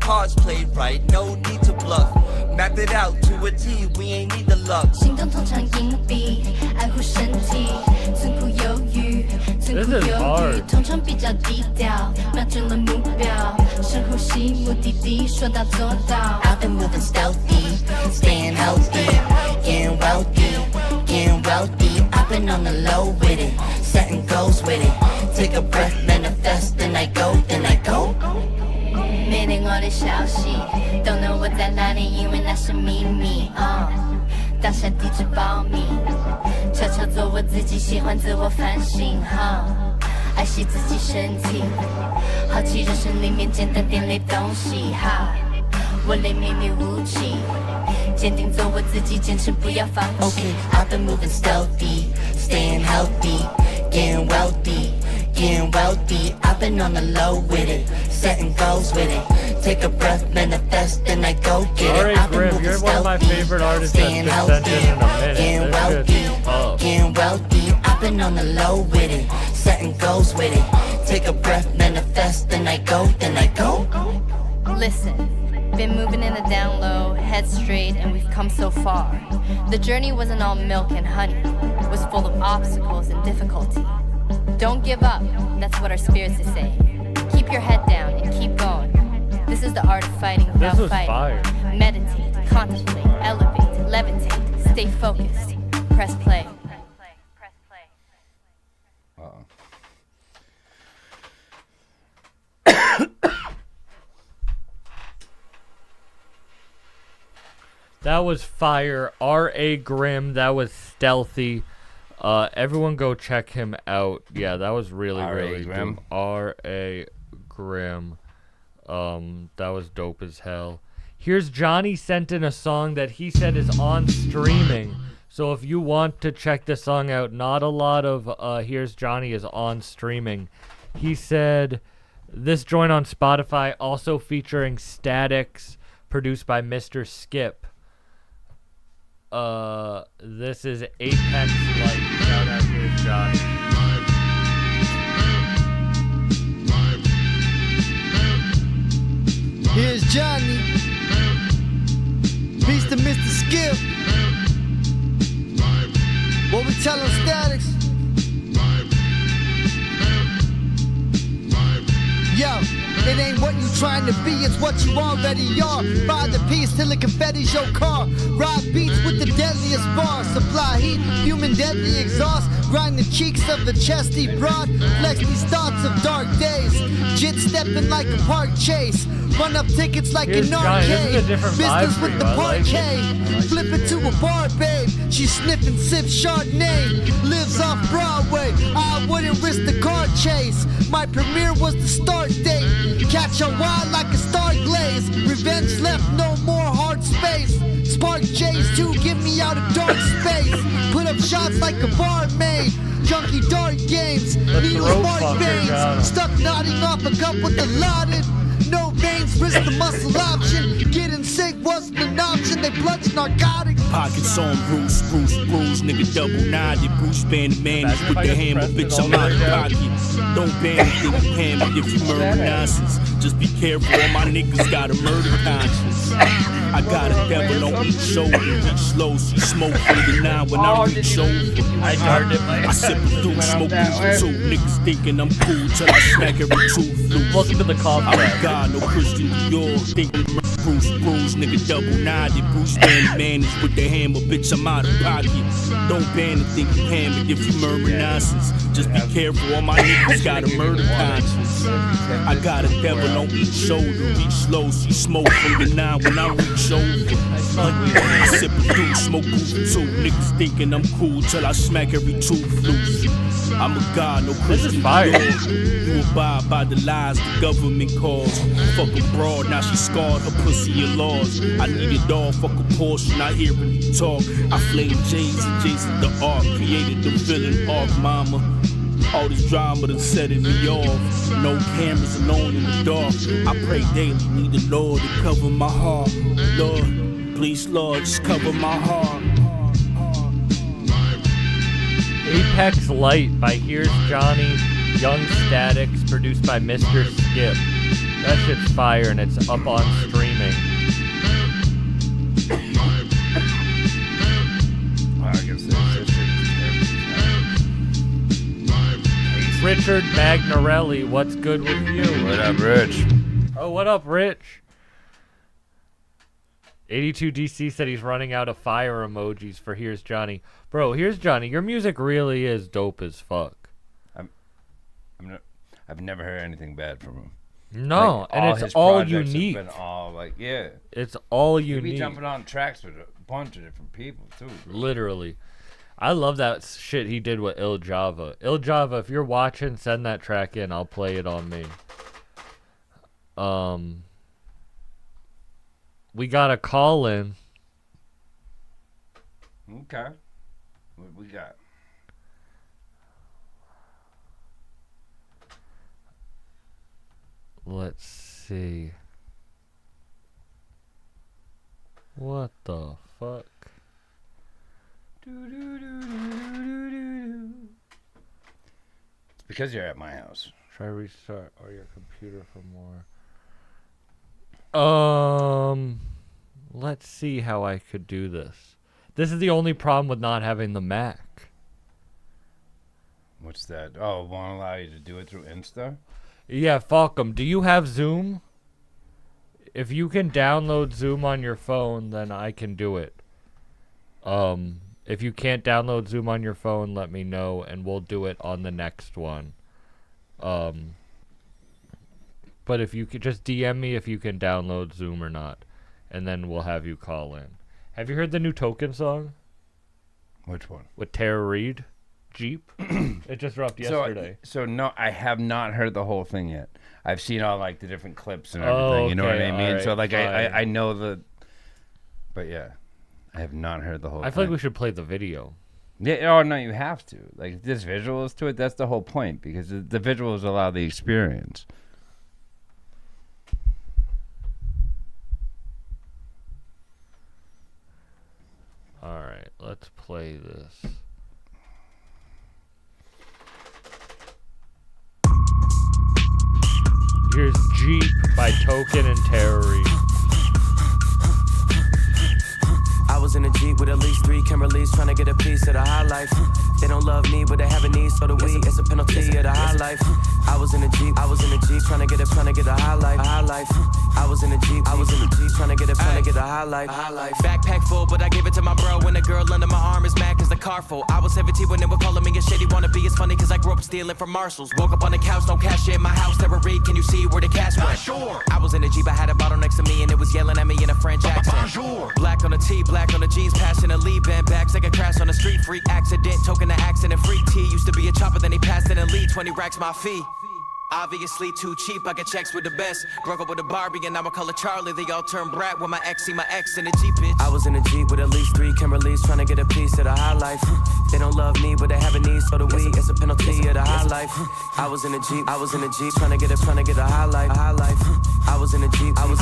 Speaker 14: Cards played right, no need to bluff. Mapped it out to a T, we ain't need the luck.
Speaker 13: 行动通常隐蔽，爱护身体，寸步犹豫，寸步犹豫，通常比较低调，瞄准了目标，深呼吸，目的地，说到做到。I've been moving stealthy, staying healthy, getting wealthy, getting wealthy. I've been on the low with it, setting goals with it. Take a breath, manifest, then I go, then I go. 没听我的消息，都能我在哪里，因为那是秘密。当下地址保密，悄悄做我自己，喜欢自我反省。爱惜自己身体，好奇人生里面简单点类东西。我类秘密武器，坚定做我自己，坚持不要放弃。Okay, I've been moving stealthy, staying healthy, getting wealthy. Getting wealthy, I've been on the low with it, setting goals with it. Take a breath, manifest, then I go get it. I've been moving stealthy, staying healthy, getting wealthy, getting wealthy. I've been on the low with it, setting goals with it. Take a breath, manifest, then I go, then I go. Listen, been moving in the down low, head straight, and we've come so far. The journey wasn't all milk and honey, it was full of obstacles and difficulty. Don't give up, that's what our spirits is saying. Keep your head down and keep going. This is the art of fighting without fighting. Fire. Meditate, contemplate, elevate, levitate, stay focused. Press play.
Speaker 2: That was fire. R.A. Grimm, that was stealthy. Everyone go check him out. Yeah, that was really
Speaker 4: Grimm.
Speaker 2: dope. R.A. Grimm. That was dope as hell. Here's Johnny sent in a song that he said is on streaming. So if you want to check the song out, not a lot of Here's Johnny is on streaming. He said this joint on Spotify, also featuring Statics, produced by Mr. Skip. This is Apex Light. Shout out, Here's Johnny.
Speaker 8: Here's Johnny. Peace to Mr. Skip. What we tell him, Statics? Yo, it ain't what you trying to be, it's what you already are. Buy the piece till it confetti's your car. Ride beats with the deadliest bars. Supply heat, human deadly exhaust. Grind the cheeks of the chesty broad. Flex these thoughts of dark days. Jit stepping like a park chase. Run up tickets like an arcade. Business with the parquet. Flip it to a bar, babe. She sniffing, sips Chardonnay. Lives off Broadway. I wouldn't risk the car chase. My premiere was the start date. Catch a wild like a star glaze. Revenge left no more hard space. Spark J's to get me out of dark space. Put up shots like a barmaid. Junkie dart games. Needle spark veins. Stuck nodding off a cup with a lauded. No veins, risk the muscle option. Getting sick wasn't an option. They bludgeon narcotics.
Speaker 6: Pockets on Bruce, nigga double-knotted. Bruce band managed with the hammer, bitch, I'm out of pocket. Don't ban anything you hammer if you murder nonsense. Just be careful, all my niggas got a murder conscience. I got a devil on each shoulder, reach slow, so you smoke from the 9 when I reach over. I sip through, smoke through 2. Niggas thinking I'm cool till I smack every tooth loose.
Speaker 2: Welcome to the complex.
Speaker 6: I'm a god, no Christian Dior. Thinking Bruce, nigga double-knotted. Bruce band managed with the hammer, bitch, I'm out of pocket. Don't ban and think you hammered if you murmur nonsense. Just be careful, all my niggas got a murder conscience. I got a devil on each shoulder, reach slow, so you smoke from the 9 when I reach over. I sip through, smoke too. Niggas thinking I'm cool till I smack every tooth loose. I'm a god, no Christian Dior. You abide by the lies the government calls. Fuck a broad, now she scarred, her pussy and laws. I need a dog, fuck a Porsche, not hearing you talk. I flame James and Jason the art, created the villain arc, mama. All this drama done setting me off. No cameras alone in the dark. I pray daily, need the Lord to cover my heart. Lord, please Lord, just cover my heart.
Speaker 2: Apex Light by Here's Johnny, Young Statics, produced by Mr. Skip. That shit's fire and it's up on streaming. Richard Magnarelli, what's good with you?
Speaker 4: What up, Rich?
Speaker 2: Oh, what up, Rich? 82DC said he's running out of fire emojis for Here's Johnny. Bro, Here's Johnny, your music really is dope as fuck.
Speaker 4: I've never heard anything bad from him.
Speaker 2: No,
Speaker 4: like,
Speaker 2: and
Speaker 4: his
Speaker 2: it's all
Speaker 4: projects have
Speaker 2: unique.
Speaker 4: been all like, yeah.
Speaker 2: It's all
Speaker 4: He
Speaker 2: unique.
Speaker 4: be jumping on tracks with a bunch of different people too. Bro.
Speaker 2: Literally. I love that shit he did with Il Java. Il Java, if you're watching, send that track in. I'll play it on me. We got a call in.
Speaker 4: Okay. What we got?
Speaker 2: Let's see. What the fuck?
Speaker 4: It's because you're at my house.
Speaker 2: Try restart or your computer for more. Let's see how I could do this. This is the only problem with not having the Mac.
Speaker 4: What's that? Oh, won't allow you to do it through Insta?
Speaker 2: Yeah, fuck 'em. Do you have Zoom? If you can download Zoom on your phone, then I can do it. If you can't download Zoom on your phone, let me know, and we'll do it on the next one. But if you could just DM me if you can download Zoom or not, and then we'll have you call in. Have you heard the new Token song?
Speaker 4: Which one?
Speaker 2: With Tara Reid? Jeep? It just dropped yesterday.
Speaker 4: So no, I have not heard the whole thing yet. I've seen all like the different clips and everything. You know what I mean?
Speaker 2: Right,
Speaker 4: so like
Speaker 2: fine.
Speaker 4: I know the, but yeah, I have not heard the whole.
Speaker 2: I feel like we should play the video.
Speaker 4: Yeah. Oh no, you have to. Like there's visuals to it. That's the whole point because the visuals allow the experience.
Speaker 2: All right, let's play this. Here's Jeep by Token and Terry.
Speaker 16: I was in a Jeep with at least 3 Kimberleys trying to get a piece of the high life. They don't love me, but they have a need, so the weed is a penalty of the high life. I was in a Jeep trying to get a high life. I was in a Jeep trying to get a high life. Backpack full, but I gave it to my bro when the girl under my arm is mad cause the car full. I was 17 when they were calling me a shady wannabe. It's funny cause I grew up stealing from Marshalls. Woke up on the couch, no cash in my house. Never read, can you see where the cash went? Sure. I was in a Jeep, I had a bottle next to me and it was yelling at me in a French accent. Bonjour. Black on the tee, black on the jeans, passionately bent backs like a crash on a street freak. Accident, token the accident, freak T. Used to be a chopper, then he passed it and lead 20 racks my fee. Obviously too cheap, I get checks with the best. Broke up with a Barbie and now I call her Charlie. They all turn brat when my ex see my ex in a Jeep, bitch. I was in a Jeep with at least 3 Kimberleys trying to get a piece of the high life. They don't love me, but they have a need, so the weed is a penalty of the high life. I was in a Jeep trying to get a high life. I was in a Jeep trying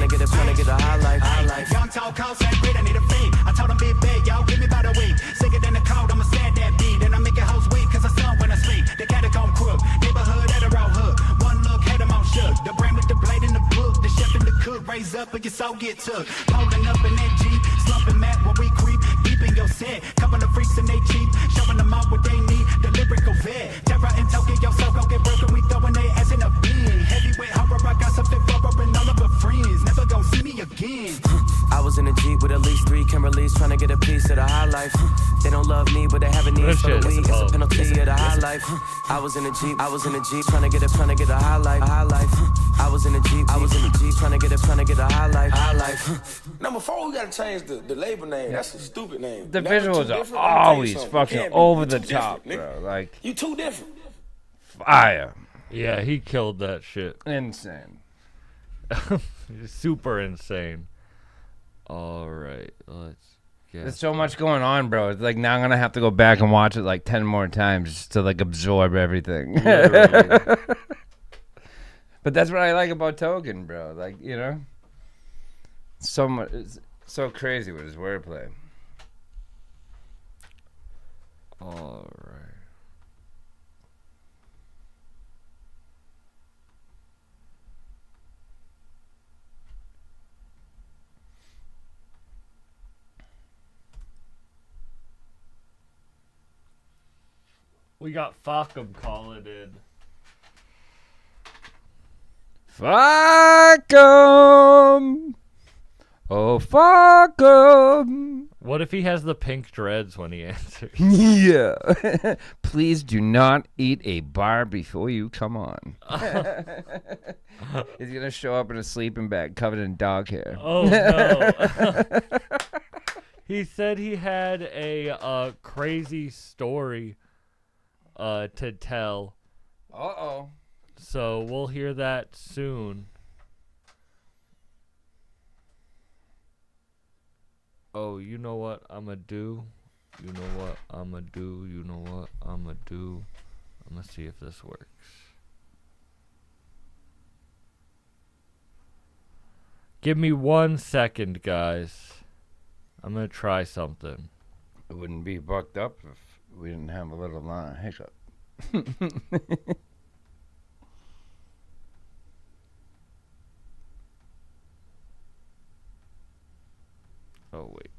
Speaker 16: to get a high life.
Speaker 17: Young tall cold, same grit, I need a feed. I told them big big, y'all give me about a week. Sicker than the cold, I'ma stand that beat. And I make it hoes weak, cause I son when I speak. The catacomb crook, neighborhood at a raw hook. One look, had them on shook. The brain with the blade in the book. The chef and the cook, raise up, but your soul get took. Holding up in that Jeep, slumping mad when we creep. Deep in your set, couple of freaks and they cheap. Showing them all what they need, the lyrical vet. Terror and Tokyo, so go get broken. We throwing their ass in a bin. Heavyweight horror, I got something for her and all of her friends. Never gon' see me again.
Speaker 16: I was in a Jeep with at least 3 Kimberleys trying to get a piece of the high life. They don't love me, but they have a need, so the weed is a penalty of the high life. I was in a Jeep trying to get a high life. I was in a Jeep trying to get a high life.
Speaker 18: Number 4, we gotta change the label name. That's a stupid name.
Speaker 4: The visuals are always fucking over the top, bro. Like
Speaker 18: you too different.
Speaker 4: Fire.
Speaker 2: Yeah, he killed that shit.
Speaker 4: Insane.
Speaker 2: Super insane. All right, let's get.
Speaker 4: There's so much going on, bro. It's like now I'm gonna have to go back and watch it like 10 more times just to like absorb everything. But that's what I like about Token, bro. Like, you know, so much, it's so crazy with his wordplay.
Speaker 2: All right. We got Facum calling in.
Speaker 4: Facum! Oh, Facum!
Speaker 2: What if he has the pink dreads when he answers?
Speaker 4: Yeah. Please do not eat a bar before you come on. He's going to show up in a sleeping bag covered in dog hair.
Speaker 2: Oh, no. He said he had a crazy story to tell.
Speaker 4: Uh-oh.
Speaker 2: So we'll hear that soon. Oh, you know what I'ma do? You know what I'ma do? You know what I'ma do? I'm gonna see if this works. Give me 1 second, guys. I'm gonna try something.
Speaker 4: It wouldn't be bucked up if we didn't have a little hiccup.
Speaker 2: Oh, wait.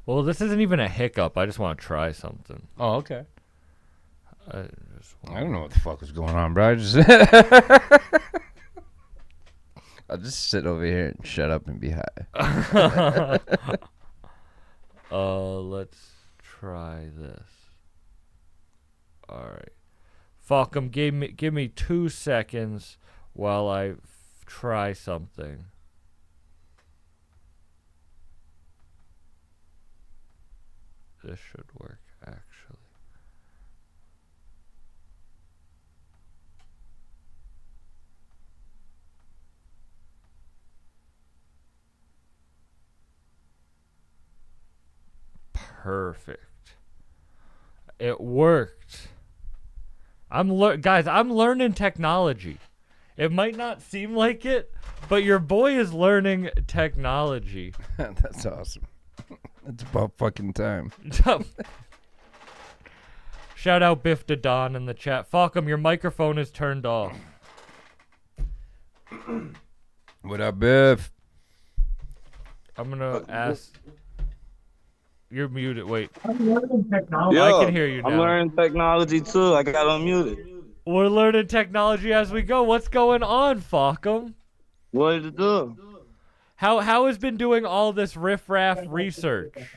Speaker 2: Well, this isn't even a hiccup. I just want to try something.
Speaker 4: Oh, okay.
Speaker 2: I
Speaker 4: don't know what the fuck was going on, bro. I'll just sit over here and shut up and be high.
Speaker 2: Let's try this. All right. Fuck 'em. Give me 2 seconds while I try something. This should work, actually. Perfect. It worked. Guys, I'm learning technology. It might not seem like it, but your boy is learning technology.
Speaker 4: That's awesome. It's about fucking time.
Speaker 2: Shout out Biff to Don in the chat. Fuck him, your microphone is turned off.
Speaker 4: What up, Biff?
Speaker 2: I'm gonna ask. You're muted. Wait.
Speaker 19: I'm learning technology.
Speaker 2: I can hear you now.
Speaker 19: I'm learning technology too. I got unmuted.
Speaker 2: We're learning technology as we go. What's going on, Facum?
Speaker 19: What did it do?
Speaker 2: How has been doing all this riff-raff research?
Speaker 19: It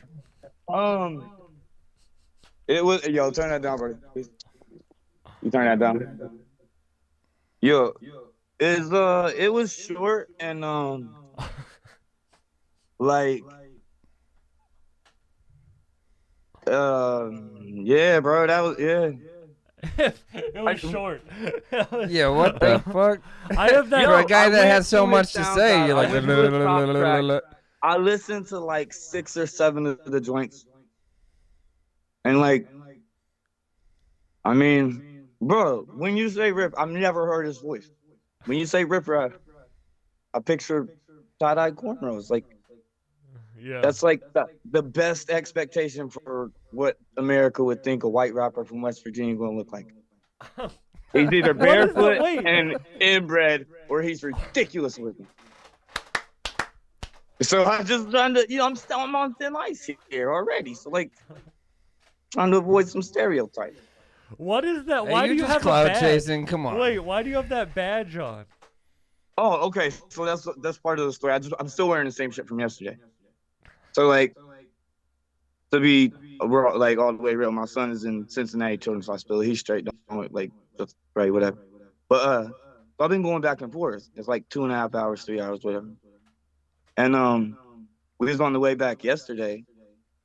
Speaker 19: was turn that down, buddy. Please. You turn that down. It was short and yeah, bro, that was
Speaker 2: It was short.
Speaker 4: Yeah, what the fuck?
Speaker 2: I have that.
Speaker 4: For a guy that has so much to say, you're like.
Speaker 19: I listened to like 6 or 7 of the joints, and I mean, bro, when you say Riff, I've never heard his voice. When you say Riff Raff, I picture tie-dye cornrows.
Speaker 2: Yeah.
Speaker 19: That's like the best expectation for what America would think a white rapper from West Virginia going to look like. He's either barefoot and inbred, or he's ridiculous looking. So I'm just trying to, I'm on thin ice here already. So trying to avoid some stereotypes.
Speaker 2: What is that?
Speaker 4: Hey,
Speaker 2: Why do you have
Speaker 4: cloud
Speaker 2: a badge?
Speaker 4: chasing? Come on.
Speaker 2: Wait, why do you have that badge on?
Speaker 19: Oh, okay. So that's part of the story. I'm still wearing the same shit from yesterday. So to be all the way real, my son is in Cincinnati Children's Hospital. He's straight down, just right, whatever. But I've been going back and forth. It's 2.5 hours, 3 hours, whatever. And we was on the way back yesterday.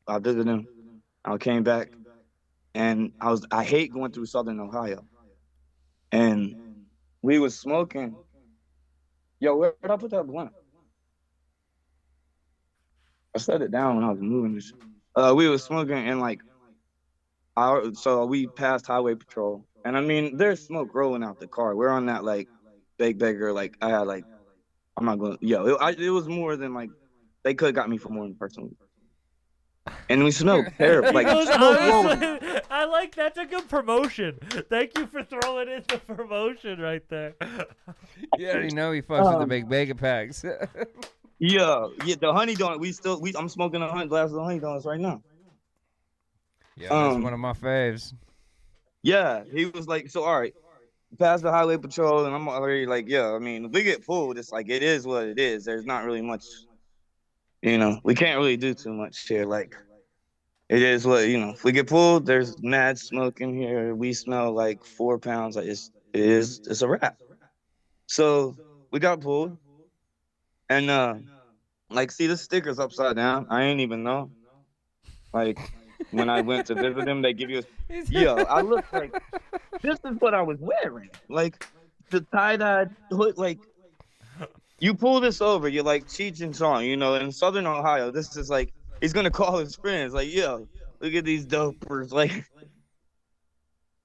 Speaker 19: I visited him. I came back, and I hate going through Southern Ohio. And we was smoking. Yo, where'd I put that blunt? I set it down when I was moving this. We was smoking and so we passed highway patrol, and I mean there's smoke rolling out the car. We're on that big beggar. I had I'm not gonna. It was more than they could have got me for more than personally. And we smoked terrible.
Speaker 2: I like that's a good promotion. Thank you for throwing in the promotion right there.
Speaker 4: You already know he fucks with the big mega packs.
Speaker 19: Yeah, the honey donut. I'm smoking a glass of honey donuts right now.
Speaker 4: Yeah, that's one of my faves.
Speaker 19: Yeah, he was like, so all right, past the highway patrol, and I'm already like, yeah. I mean, if we get pulled, it's like it is what it is. There's not really much, we can't really do too much here. Like, it is what If we get pulled, there's mad smoke in here. We smell like 4 pounds. Like it's a wrap. So we got pulled, and like, see, the sticker's upside down. I ain't even know. Like, when I went to visit them, they give you I look like this is what I was wearing. Like the tie-dye hood, like you pull this over, you're like Cheech and Chong, in Southern Ohio. This is like he's gonna call his friends, like, yo, look at these dopers. Like,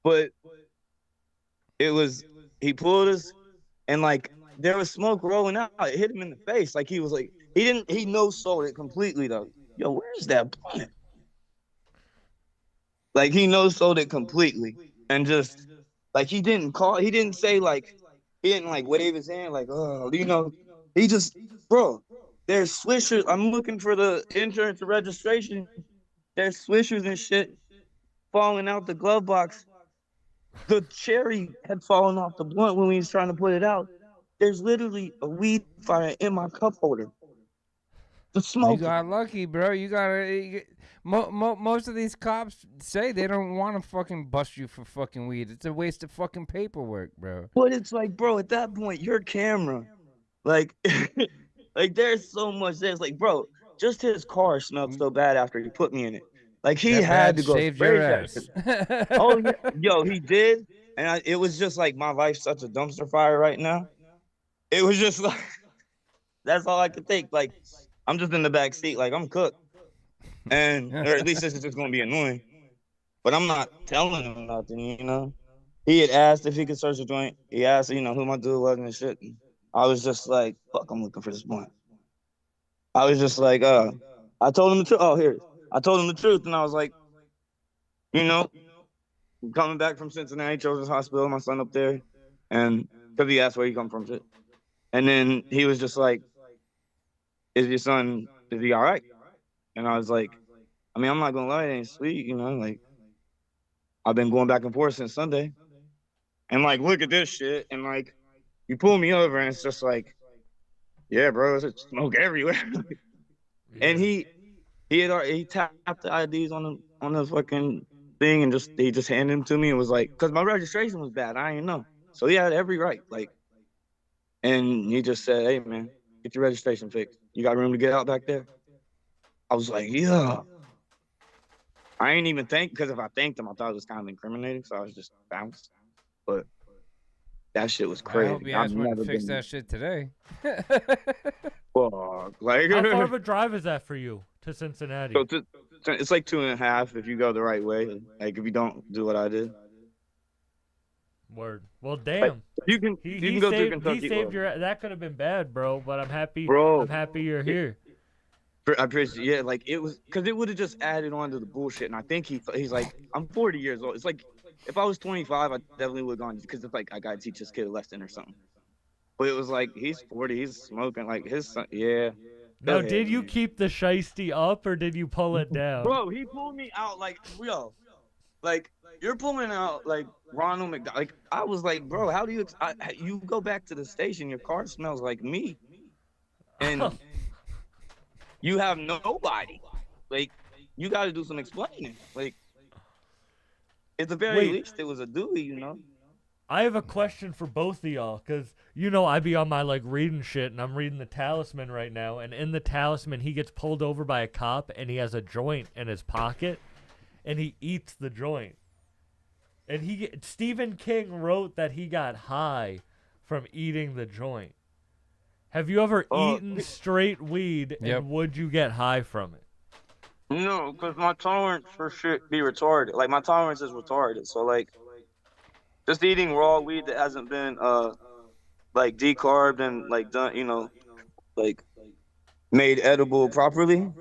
Speaker 19: but he pulled us, and like there was smoke rolling out. It hit him in the face. Like he was like he no-sold it completely though. Yo, where's that blunt? Like, he no-sold it completely, and just like he didn't say, like, he didn't like wave his hand like, oh, he just, bro, there's swishers. I'm looking for the insurance and registration. There's swishers and shit falling out the glove box. The cherry had fallen off the blunt when we was trying to put it out. There's literally a weed fire in my cup holder. The smoke.
Speaker 4: You got lucky, bro. You gotta. Most of these cops say they don't want to fucking bust you for fucking weed. It's a waste of fucking paperwork, bro.
Speaker 19: But it's like, bro, at that point, your camera, like, like there's so much. There's like, bro, just his car smelled so bad after he put me in it. Like, he had to go
Speaker 4: saved your ass.
Speaker 19: Oh yeah, yo, he did, and it was just like, my life's such a dumpster fire right now. It was just like, that's all I could think. Like, I'm just in the back seat, like, I'm cooked. And, or at least this is just going to be annoying. But I'm not telling him nothing, He had asked if he could search the joint. He asked, who my dude was and shit. And I was just like, fuck, I'm looking for this blunt. I was just like, I told him the truth. Oh, here. I told him the truth. And I was like, coming back from Cincinnati Children's Hospital, my son up there. And because he asked where he come from, shit. And then he was just like, is he all right? And I was like, I mean, I'm not gonna lie, it ain't sweet, like, I've been going back and forth since Sunday. And like, look at this shit. And like, you pull me over and it's just like, yeah, bro, there's smoke everywhere. And he tapped the IDs on the fucking thing, and he just handed them to me and was like, because my registration was bad, I didn't know. So he had every right, like, and he just said, hey man, get your registration fixed. You got room to get out back there? I was like, yeah. I ain't even because if I thanked him, I thought it was kind of incriminating, so I was just bounced. But that shit was crazy.
Speaker 4: I hope you guys want to fix that shit today.
Speaker 19: Fuck, like,
Speaker 2: how far of a drive is that for you to Cincinnati?
Speaker 19: So it's like 2.5 if you go the right way. Like, if you don't do what I did.
Speaker 2: Word. Well, damn.
Speaker 19: Like, you can go through Kentucky.
Speaker 2: He saved your. That could have been bad, bro. But I'm happy.
Speaker 19: Bro,
Speaker 2: I'm happy you're here.
Speaker 19: I appreciate, yeah, like, it was, because it would have just added on to the bullshit. And I think he's like, I'm 40 years old. It's like, if I was 25, I definitely would have gone, because it's like, I got to teach this kid a lesson or something. But it was like, he's 40, he's smoking, like, his son, yeah.
Speaker 2: Now, did you keep the shiesty up, or did you pull it down?
Speaker 19: Bro, he pulled me out, like, yo, like, you're pulling out, like, Ronald McDonald. Like, I was like, bro, how do you go back to the station, your car smells like me. And you have nobody. Like, you got to do some explaining. Like, at the very least, it was a Dewey,
Speaker 2: I have a question for both of y'all, because, I be on my, like, reading shit, and I'm reading the Talisman right now, and in the Talisman, he gets pulled over by a cop, and he has a joint in his pocket, and he eats the joint. And Stephen King wrote that he got high from eating the joint. Have you ever eaten straight weed, and would you get high from it?
Speaker 19: No, because my tolerance for shit be retarded. Like, my tolerance is retarded. So, like, just eating raw weed that hasn't been, like, decarbed and, like, done, like, made edible properly,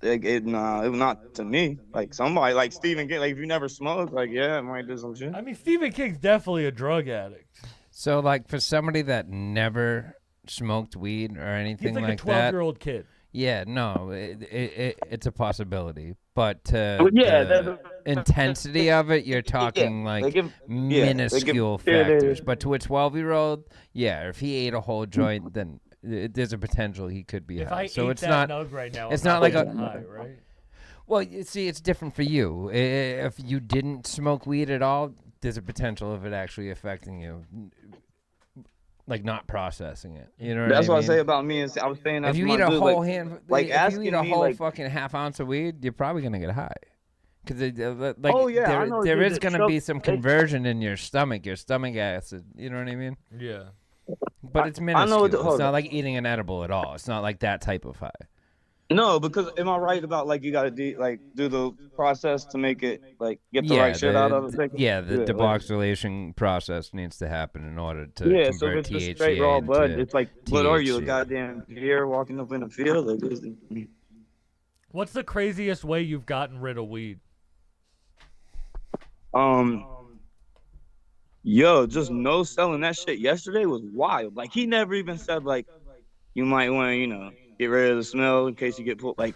Speaker 19: like, it not to me. Like, somebody, like Stephen King, like, if you never smoked, like, yeah, it might do some shit.
Speaker 2: I mean, Stephen King's definitely a drug addict.
Speaker 4: So, like, for somebody that never smoked weed or anything
Speaker 2: like
Speaker 4: that.
Speaker 2: He's like a 12-year-old kid.
Speaker 4: Yeah, no, it's a possibility. But
Speaker 19: yeah,
Speaker 4: the intensity of it, you're talking minuscule factors. But to a 12-year-old, yeah, if he ate a whole joint, then there's a potential he could be
Speaker 2: If
Speaker 4: high.
Speaker 2: I
Speaker 4: So
Speaker 2: ate
Speaker 4: it's
Speaker 2: that
Speaker 4: not.
Speaker 2: nug right now,
Speaker 4: It's
Speaker 2: I'm
Speaker 4: not like a
Speaker 2: high, right?
Speaker 4: Well, you see, it's different for you. If you didn't smoke weed at all, there's a potential of it actually affecting you, like not processing it. You know
Speaker 19: That's
Speaker 4: what
Speaker 19: what I say about me. I was saying that
Speaker 4: if
Speaker 19: to
Speaker 4: you
Speaker 19: my
Speaker 4: eat a
Speaker 19: dude,
Speaker 4: whole
Speaker 19: like,
Speaker 4: hand,
Speaker 19: like
Speaker 4: if you eat a
Speaker 19: asking me,
Speaker 4: whole
Speaker 19: like,
Speaker 4: fucking half ounce of weed, you're probably gonna get high. Because
Speaker 19: Oh, yeah, I know,
Speaker 4: there
Speaker 19: dude,
Speaker 4: is
Speaker 19: that
Speaker 4: gonna
Speaker 19: choke-
Speaker 4: be some conversion in your stomach acid. You know what I mean?
Speaker 2: Yeah.
Speaker 4: But it's
Speaker 19: I
Speaker 4: minuscule.
Speaker 19: know
Speaker 4: It's
Speaker 19: hold
Speaker 4: not
Speaker 19: on.
Speaker 4: like eating an edible at all. It's not like that type of high.
Speaker 19: No, because am I right about like you gotta do the process to make it like get the right shit out of it?
Speaker 4: The decarboxylation process needs to happen in order to
Speaker 19: so if
Speaker 4: convert
Speaker 19: it's just
Speaker 4: THCA
Speaker 19: straight raw bud,
Speaker 4: into
Speaker 19: it's like, what are you, a
Speaker 4: THC.
Speaker 19: goddamn deer walking up in a field? Like,
Speaker 2: What's the craziest way you've gotten rid of weed?
Speaker 19: Yo, just no selling that shit yesterday was wild. Like, he never even said like, you might want to, get rid of the smell in case you get pulled. Like,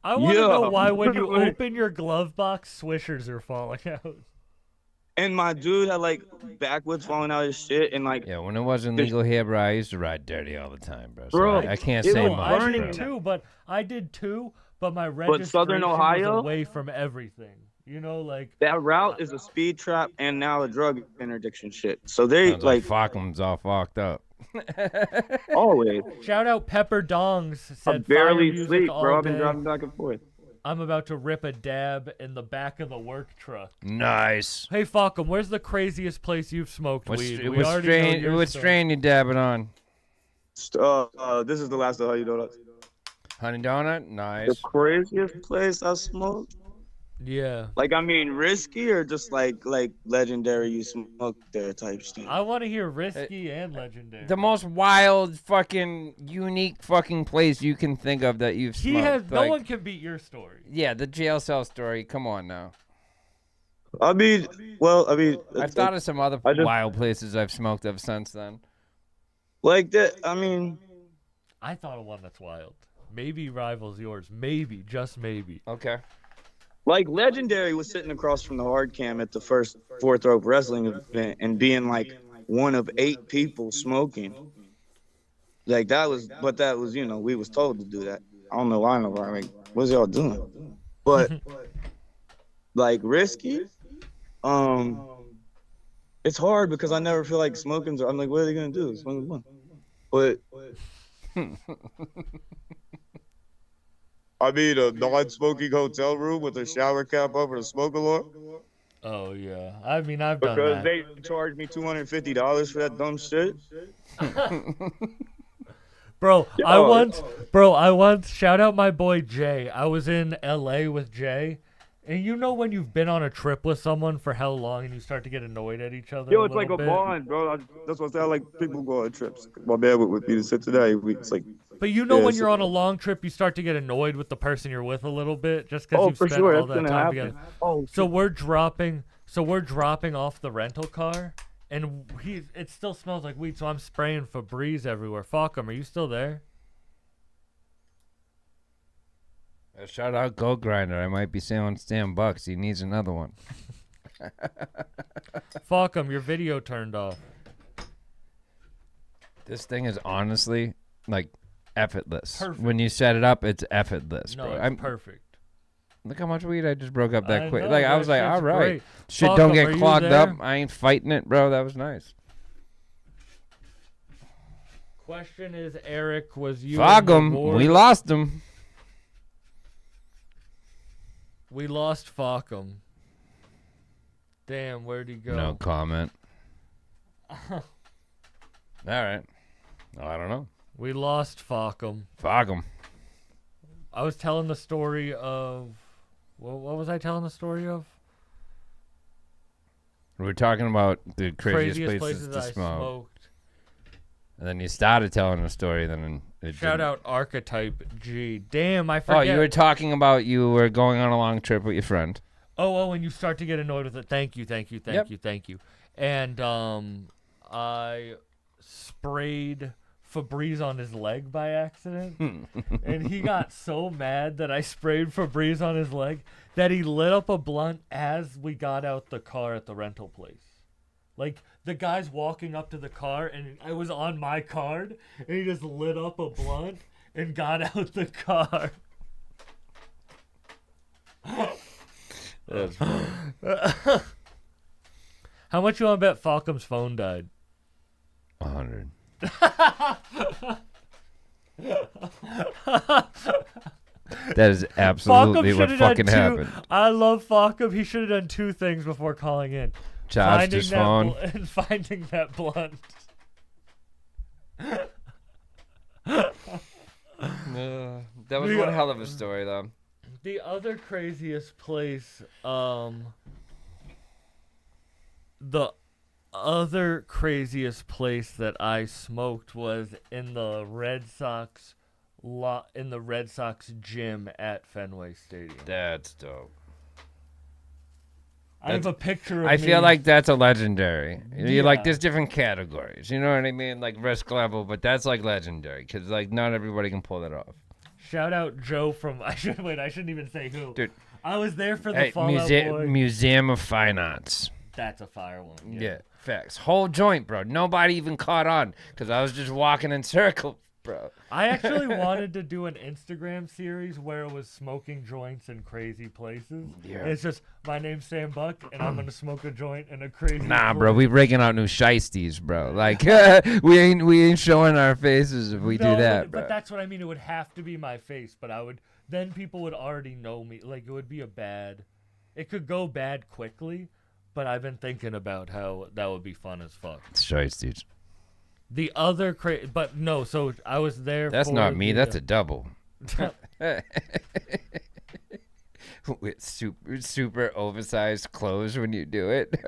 Speaker 2: I want to know why when you open your glove box, swishers are falling out.
Speaker 19: And my dude had like backwoods falling out of his shit, and like,
Speaker 4: Yeah, when it wasn't legal here, bro, I used to ride dirty all the time, bro. So
Speaker 19: Bro,
Speaker 4: I can't
Speaker 19: it
Speaker 4: say
Speaker 19: was
Speaker 4: much.
Speaker 19: burning
Speaker 4: bro.
Speaker 2: I did too, but my registration
Speaker 19: Southern Ohio?
Speaker 2: was away from everything. Like
Speaker 19: that route is a speed trap and now a drug interdiction shit. So they
Speaker 4: Sounds
Speaker 19: like
Speaker 4: Falkland's all fucked up.
Speaker 19: always.
Speaker 2: Shout out Pepper Dongs
Speaker 19: I
Speaker 2: said
Speaker 19: barely
Speaker 2: fire music
Speaker 19: sleep,
Speaker 2: all
Speaker 19: bro. I've been
Speaker 2: day.
Speaker 19: driving back and forth.
Speaker 2: I'm about to rip a dab in the back of the work truck.
Speaker 4: Nice.
Speaker 2: Hey, Falcom, where's the craziest place you've smoked weed? We already know your
Speaker 4: What
Speaker 2: story.
Speaker 4: strain you dabbing on?
Speaker 19: This is the last of Honey Donuts.
Speaker 4: Honey Donut? Nice.
Speaker 19: The craziest place I smoked?
Speaker 2: Yeah.
Speaker 19: Like, I mean, risky or just like legendary you smoke there type stuff?
Speaker 2: I want to hear risky and legendary.
Speaker 4: The most wild, fucking, unique fucking place you can think of that you've smoked.
Speaker 2: No one can beat your story.
Speaker 4: Yeah, the jail cell story. Come on now.
Speaker 19: I mean,
Speaker 4: I've thought of some other wild places I've smoked of since then.
Speaker 19: Like that, I mean.
Speaker 2: I thought of one that's wild. Maybe rivals yours. Maybe, just maybe.
Speaker 4: Okay.
Speaker 19: Like, Legendary was sitting across from the hard cam at the first Fourth Rope Wrestling event and being like one of 8 people smoking. Like, that was, we was told to do that. I don't know why nobody, like, what's y'all doing? But, like, risky, it's hard because I never feel like smoking. I'm like, what are they going to do? Smoke one. But, I mean, a non-smoking hotel room with a shower cap over the smoke alarm.
Speaker 2: Oh, yeah. I mean, I've done
Speaker 19: Because
Speaker 2: that.
Speaker 19: they charged me $250 for that dumb shit.
Speaker 2: Bro, I once, shout out my boy Jay. I was in LA with Jay. And you know when you've been on a trip with someone for how long and you start to get annoyed at each other?
Speaker 19: Yo, it's like a bond, bro. That's what I say. I like people go on trips. My man went with me to Cincinnati. It's like.
Speaker 2: But you know when you're on a long trip, you start to get annoyed with the person you're with a little bit, just because you've spent all that time together.
Speaker 19: Oh,
Speaker 2: so we're dropping off the rental car, and it still smells like weed. So I'm spraying Febreze everywhere. Fuck him. Are you still there?
Speaker 4: Shout out Gold Grinder. I might be selling Stan Bucks. He needs another one.
Speaker 2: Fuck him. Your video turned off.
Speaker 4: This thing is honestly like effortless.
Speaker 2: Perfect.
Speaker 4: When you set it up, it's effortless,
Speaker 2: No,
Speaker 4: bro.
Speaker 2: it's perfect.
Speaker 4: Look how much weed I just broke up that quick.
Speaker 2: know,
Speaker 4: Like I
Speaker 2: that
Speaker 4: was like,
Speaker 2: shit's
Speaker 4: all right,
Speaker 2: great.
Speaker 4: shit,
Speaker 2: Fuck
Speaker 4: don't
Speaker 2: 'em,
Speaker 4: get
Speaker 2: are you
Speaker 4: clogged
Speaker 2: there?
Speaker 4: up. I ain't fighting it, bro. That was nice.
Speaker 2: Question is, Eric, was you?
Speaker 4: Fog
Speaker 2: in the
Speaker 4: him.
Speaker 2: war?
Speaker 4: We lost him.
Speaker 2: We lost Falcom. Damn, where'd he go?
Speaker 4: No comment. All right. Well, I don't know.
Speaker 2: We lost Falcom.
Speaker 4: Falcom.
Speaker 2: I was telling the story of... What was I telling the story of?
Speaker 4: We were talking about the craziest
Speaker 2: places
Speaker 4: to
Speaker 2: I
Speaker 4: smoke.
Speaker 2: smoked.
Speaker 4: And then you started telling a story, then it
Speaker 2: Shout
Speaker 4: didn't.
Speaker 2: out Archetype G. Damn, I forget.
Speaker 4: Oh, you were talking about you were going on a long trip with your friend.
Speaker 2: Oh, and you start to get annoyed with it. Thank you. And I sprayed Febreze on his leg by accident. And he got so mad that I sprayed Febreze on his leg that he lit up a blunt as we got out the car at the rental place. Like, the guy's walking up to the car, and I was on my card, and he just lit up a blunt and got out the car.
Speaker 4: That's funny.
Speaker 2: How much you want to bet Falcom's phone died?
Speaker 4: 100. That is absolutely what fucking happened.
Speaker 2: I love Falcom. He should have done 2 things before calling in.
Speaker 4: Charged his phone.
Speaker 2: And finding that blunt.
Speaker 4: That was one hell of a story, though.
Speaker 2: The other craziest place, the other craziest place that I smoked was in the Red Sox gym at Fenway Stadium.
Speaker 4: That's dope.
Speaker 2: I have a picture of
Speaker 4: I
Speaker 2: me.
Speaker 4: feel like that's a legendary. You like,
Speaker 2: Yeah.
Speaker 4: there's different categories. You know what I mean? Like risk level, but that's like legendary because like not everybody can pull that off.
Speaker 2: Shout out Joe from I shouldn't even say who.
Speaker 4: Dude,
Speaker 2: I was there for the Fallout Boy.
Speaker 4: Museum of Fine Arts.
Speaker 2: That's a fire one.
Speaker 4: Yeah, facts. Whole joint, bro. Nobody even caught on because I was just walking in circles, bro.
Speaker 2: I actually wanted to do an Instagram series where it was smoking joints in crazy places.
Speaker 4: Yeah.
Speaker 2: It's just, my name's Sam Buck, and I'm going to smoke a joint in a crazy
Speaker 4: Nah,
Speaker 2: place.
Speaker 4: bro, we breaking out new shiesties, bro. Like we ain't showing our faces if we do that, bro.
Speaker 2: But that's what I mean. It would have to be my face, but then people would already know me. Like, it would be it could go bad quickly, but I've been thinking about how that would be fun as fuck.
Speaker 4: Shiesties.
Speaker 2: The other but no, so I was there.
Speaker 4: That's not me. That's a double. With super oversized clothes when you do it.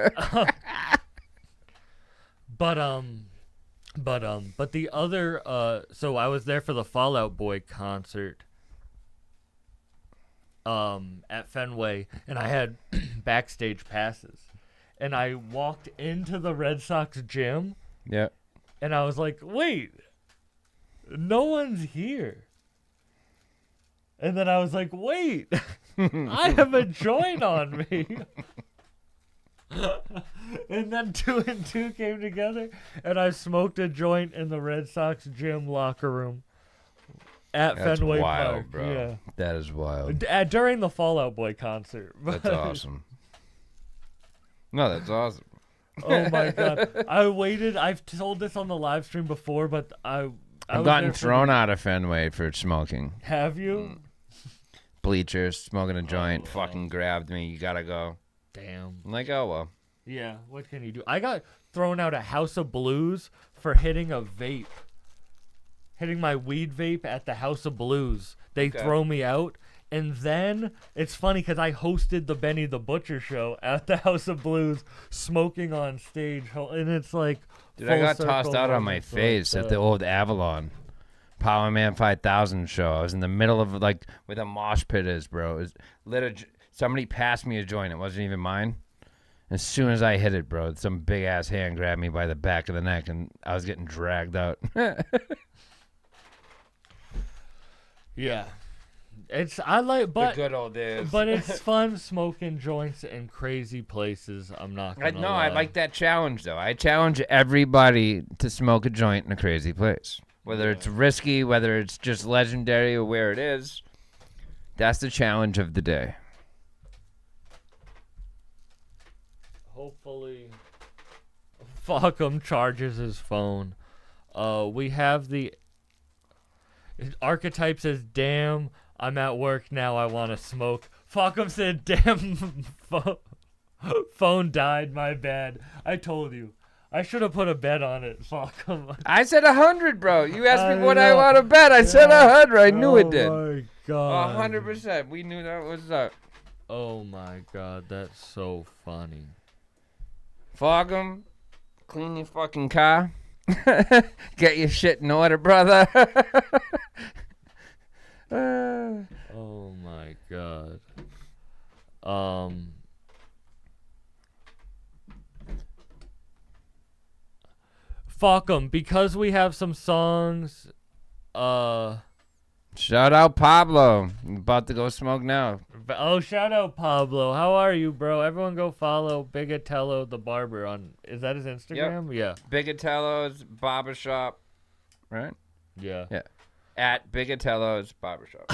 Speaker 2: But the other so I was there for the Fallout Boy concert at Fenway, and I had backstage passes, and I walked into the Red Sox gym.
Speaker 4: Yeah.
Speaker 2: And I was like, wait, no one's here. And then I was like, wait, I have a joint on me. And then 2 and 2 came together, and I smoked a joint in the Red Sox gym locker room at Fenway
Speaker 4: wild,
Speaker 2: Park.
Speaker 4: bro.
Speaker 2: Yeah.
Speaker 4: That is wild.
Speaker 2: During the Fallout Boy concert.
Speaker 4: That's awesome. No, that's awesome.
Speaker 2: Oh my god! I waited. I've told this on the live stream before, but I've
Speaker 4: gotten thrown out of Fenway for smoking.
Speaker 2: Have you?
Speaker 4: Bleachers, smoking a joint, fucking grabbed me. You gotta go.
Speaker 2: Damn.
Speaker 4: I'm like, oh well.
Speaker 2: Yeah. What can you do? I got thrown out of House of Blues for hitting a vape, hitting my weed vape at the House of Blues. They throw me out. And then, it's funny because I hosted the Benny the Butcher show at the House of Blues, smoking on stage. And it's like,
Speaker 4: dude, I got tossed out on my face at the old Avalon Power Man 5000 show. I was in the middle of, like, where the mosh pit is, bro. It was somebody passed me a joint. It wasn't even mine. As soon as I hit it, bro, some big-ass hand grabbed me by the back of the neck, and I was getting dragged out.
Speaker 2: Yeah.
Speaker 4: The good old days.
Speaker 2: But it's fun smoking joints in crazy places. I'm not gonna lie.
Speaker 4: I like that challenge though. I challenge everybody to smoke a joint in a crazy place. Whether it's risky, whether it's just legendary or where it is. That's the challenge of the day.
Speaker 2: Hopefully Fuckum charges his phone. We have the Archetype says, damn, I'm at work now, I want to smoke. Fuckum said, damn, phone died, my bad. I told you. I should have put a bet on it, Fuckum.
Speaker 4: I said 100, bro. You asked me what I want to bet. I said 100. I knew it did.
Speaker 2: Oh, my God.
Speaker 4: 100%. We knew that was up.
Speaker 2: Oh, my God. That's so funny.
Speaker 4: Fuckum, clean your fucking car. Get your shit in order, brother.
Speaker 2: Oh my god. fuck them because we have some songs.
Speaker 4: Shout out Pablo. I'm about to go smoke now.
Speaker 2: Oh, shout out Pablo. How are you, bro? Everyone go follow Bigatello the barber on. Is that his Instagram?
Speaker 4: Yep.
Speaker 2: Yeah.
Speaker 4: Bigatello's Barbershop, right?
Speaker 2: Yeah.
Speaker 4: Yeah. At Bigatello's Barbershop.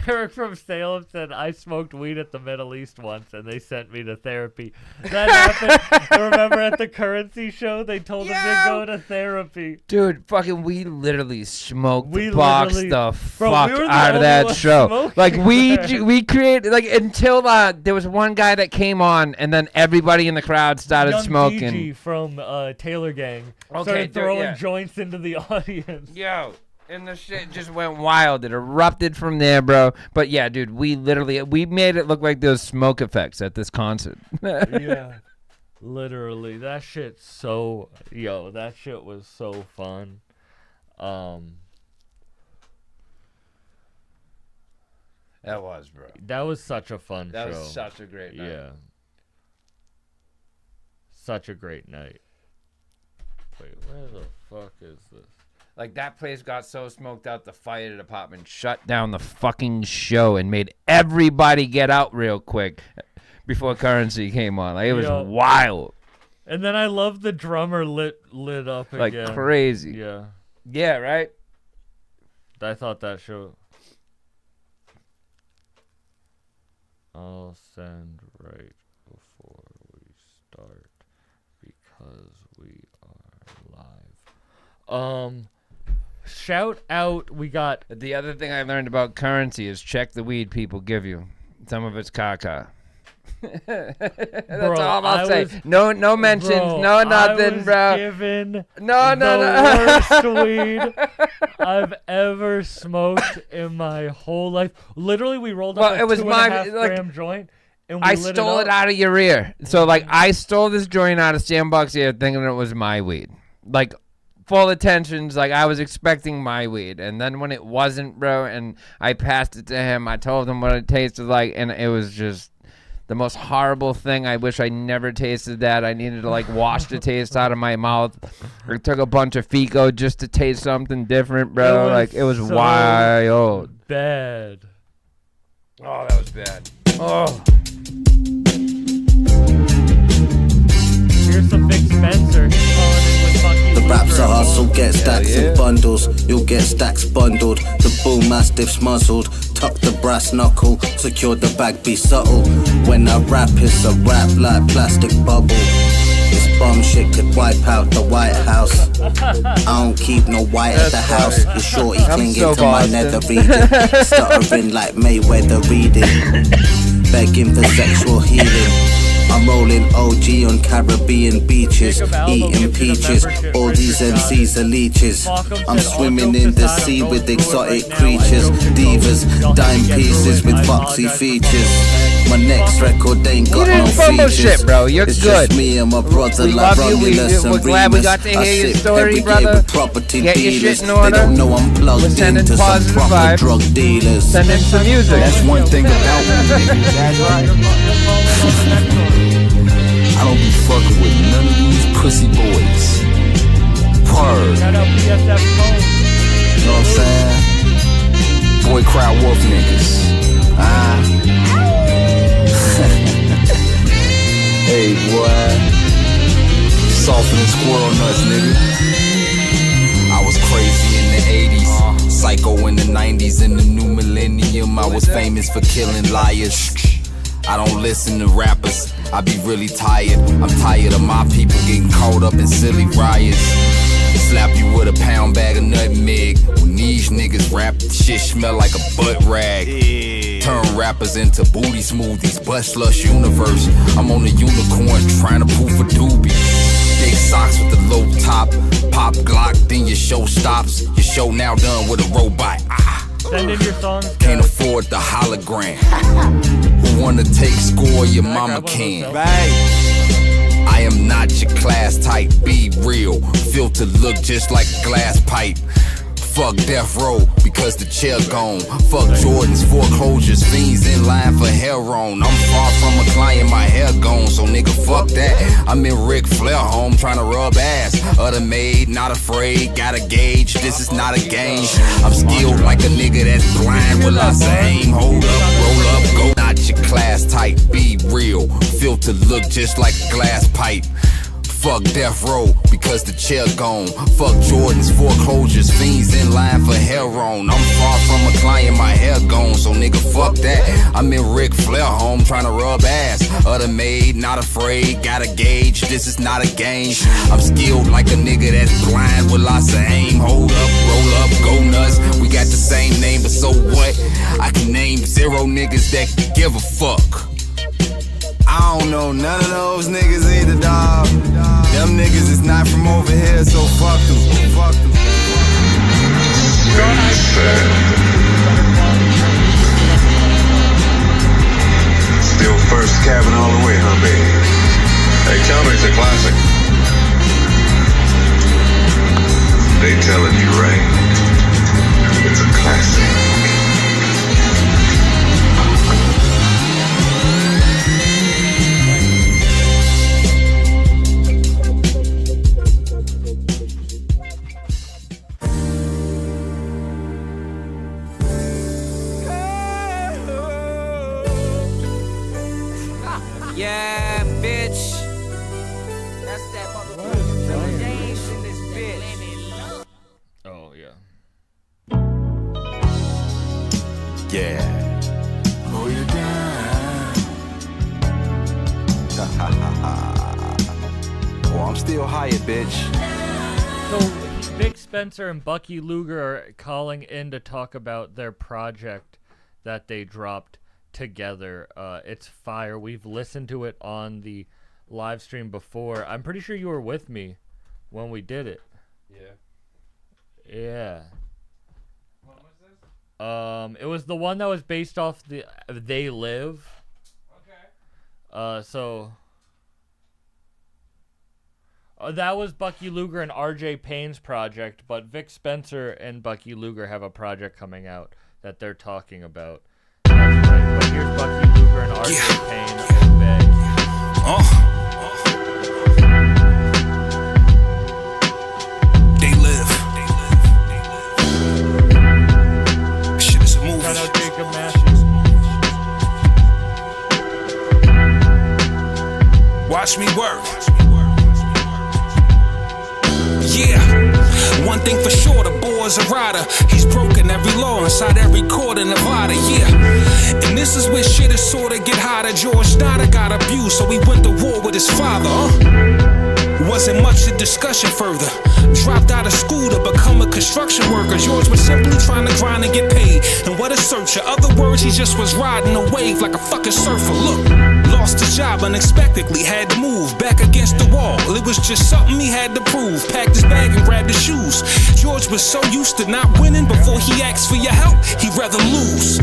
Speaker 2: Eric from Salem said, I smoked weed at the Middle East once, and they sent me to therapy. That happened. Remember at the Currency show, they told him to go to therapy.
Speaker 4: Dude, fucking, we literally smoked
Speaker 2: We
Speaker 4: box
Speaker 2: literally-
Speaker 4: the
Speaker 2: Bro,
Speaker 4: fuck
Speaker 2: we were the
Speaker 4: out of
Speaker 2: only
Speaker 4: that
Speaker 2: ones
Speaker 4: show.
Speaker 2: smoking
Speaker 4: Like, we
Speaker 2: there.
Speaker 4: created, like, until there was one guy that came on, and then everybody in the crowd started
Speaker 2: Young
Speaker 4: smoking.
Speaker 2: Gigi from Taylor Gang
Speaker 4: Okay,
Speaker 2: started
Speaker 4: dude,
Speaker 2: throwing
Speaker 4: yeah.
Speaker 2: joints into the audience.
Speaker 4: Yo. And the shit just went wild. It erupted from there, bro. But yeah, dude, we made it look like there was smoke effects at this concert.
Speaker 2: Yeah. Literally. That shit that shit was so fun.
Speaker 4: That was, bro.
Speaker 2: That was such a fun show.
Speaker 4: That was such a great night.
Speaker 2: Yeah. Such a great night. Wait, where the fuck is this?
Speaker 4: Like, that place got so smoked out, the fire department shut down the fucking show and made everybody get out real quick before Currency came on. Like, it was wild.
Speaker 2: And then I love the drummer lit up
Speaker 4: Like
Speaker 2: again.
Speaker 4: crazy.
Speaker 2: Yeah.
Speaker 4: Yeah, right?
Speaker 2: I thought that show... I'll send right before we start because we are live. Shout out, we got...
Speaker 4: The other thing I learned about Currency is check the weed people give you. Some of it's caca. That's
Speaker 2: Bro,
Speaker 4: all I'll say.
Speaker 2: was-
Speaker 4: No mentions,
Speaker 2: Bro,
Speaker 4: no nothing,
Speaker 2: I was
Speaker 4: bro.
Speaker 2: given
Speaker 4: No.
Speaker 2: the worst weed I've ever smoked in my whole life. Literally, we rolled up a 2.5 gram joint, and we
Speaker 4: I
Speaker 2: lit
Speaker 4: stole it
Speaker 2: up.
Speaker 4: out of your ear. So, like, I stole this joint out of Sandbox's ear thinking it was my weed. Like, full attentions, like, I was expecting my weed. And then when it wasn't, bro, and I passed it to him, I told him what it tasted like, and it was just the most horrible thing. I wish I never tasted that. I needed to, like, wash the taste out of my mouth. I took a bunch of Fico just to taste something different, bro. It was
Speaker 2: so
Speaker 4: wild.
Speaker 2: Bad.
Speaker 4: Oh, that was bad. Oh.
Speaker 2: Here's some Vic Spencer. He's calling in with Bucky.
Speaker 20: The raps are hustle, get stacks in bundles. You'll get stacks bundled. The bull mastiff's muzzled. Tuck the brass knuckle, secure the bag, be subtle. When I rap, it's a rap like plastic bubble. This bum shit could wipe out the White House. I don't keep no white at the house. Your shorty clinging to my nether reading. Stuttering like Mayweather reading. Begging for sexual healing. I'm rolling OG on Caribbean beaches, eating peaches. All these MCs are leeches. I'm swimming in the sea with exotic creatures, divas, dime pieces with foxy features. My next record ain't got no features.
Speaker 4: Shit, bro. You're
Speaker 20: it's
Speaker 4: good.
Speaker 20: just me and my brother,
Speaker 4: We
Speaker 20: like
Speaker 4: love you.
Speaker 20: Romulus and
Speaker 4: We're glad we
Speaker 20: Remus.
Speaker 4: got to hear
Speaker 20: I
Speaker 4: your
Speaker 20: sip
Speaker 4: story,
Speaker 20: every day
Speaker 4: brother.
Speaker 20: with property
Speaker 4: Get your
Speaker 20: dealers.
Speaker 4: shit in order.
Speaker 20: They don't know I'm
Speaker 4: We're
Speaker 20: plugged
Speaker 4: sending
Speaker 20: into some
Speaker 4: positive
Speaker 20: proper
Speaker 4: vibes.
Speaker 20: drug dealers.
Speaker 4: Send in some music.
Speaker 20: That's one thing about me, nigga. That's right. I don't be fucking with none of these pussy boys. Word.
Speaker 2: Shout out PSF Cole.
Speaker 20: You know what I'm saying? Boy crowd wolf niggas. Hey boy. Soften the squirrel nuts, nigga.
Speaker 3: I was crazy in the 80s, psycho in the 90s. In the new millennium, I was famous for killing liars. I don't listen to rappers, I be really tired. I'm tired of my people getting caught up in silly riots. Slap you with a pound bag of nutmeg. When these niggas rap, the shit smell like a butt rag. Turn rappers into booty smoothies, butt slush universe. I'm on the unicorn trying to prove a doobie. Big socks with the low top, pop Glock, then your show stops. Your show now done with a robot.
Speaker 2: Send in your songs.
Speaker 3: Can't afford the hologram. Who wanna take score? Your mama can. I am not your class type. Be real. Filter look just like a glass pipe. Fuck death row because the chair gone. Fuck Jordan's foreclosures, fiends in line for heroin. I'm far from a client, my hair gone, so nigga fuck that. I'm in Ric Flair home trying to rub ass. Other maid, not afraid, got a gauge, this is not a game. I'm skilled like a nigga that's blind with lots of aim. Hold up, roll up, go. Not your class type, be real. Filter look just like a glass pipe. Fuck death row because the chair gone. Fuck Jordan's foreclosures, fiends in line for heroin. I'm far from a client, my hair gone, so nigga fuck that. I'm in Ric Flair home trying to rub ass. Other maid, not afraid, got a gauge, this is not a game. I'm skilled like a nigga that's blind with lots of aim. Hold up, roll up, go nuts. We got the same name, but so what? I can name 0 niggas that can give a fuck. I don't know none of those niggas either, dawg. Them niggas is not from over here, so fuck them. Fuck them.
Speaker 21: Still first cabin all the way, huh, baby? Hey, tell me it's a classic. They telling you right. It's a classic.
Speaker 5: Yeah, bitch. That's that motherfucking dance in this bitch.
Speaker 2: Oh, yeah.
Speaker 3: Yeah.
Speaker 10: Hold you down.
Speaker 3: Well, I'm still hired, bitch.
Speaker 2: So, Vic Spencer and Bucky Luger are calling in to talk about their project that they dropped together. It's fire. We've listened to it on the live stream before. I'm pretty sure you were with me when we did it. Yeah.
Speaker 1: What was this?
Speaker 2: It was the one that was based off the They Live. Okay. That was Bucky Luger and RJ Payne's project, but Vic Spencer and Bucky Luger have a project coming out that they're talking about. That's right. But here's Bucky Luger and RJ Payne.
Speaker 10: They live. Shit is a movie.
Speaker 2: Shout out Jacob Matthews.
Speaker 10: Watch me work. Yeah, one thing for sure, the boy's a rider. He's broken every law inside every court in Nevada, yeah. And this is where shit is sorta get hotter. George Snyder got abused, so he went to war with his father, Wasn't much of discussion further. Dropped out of school to become a construction worker. George was simply trying to grind and get paid. And what a searcher. Other words, he just was riding a wave like a fucking surfer. Look, lost his job unexpectedly, had to move back against the wall. It was just something he had to prove. Packed his bag and grabbed his shoes. George was so used to not winning, before he asked for your help, he'd rather lose.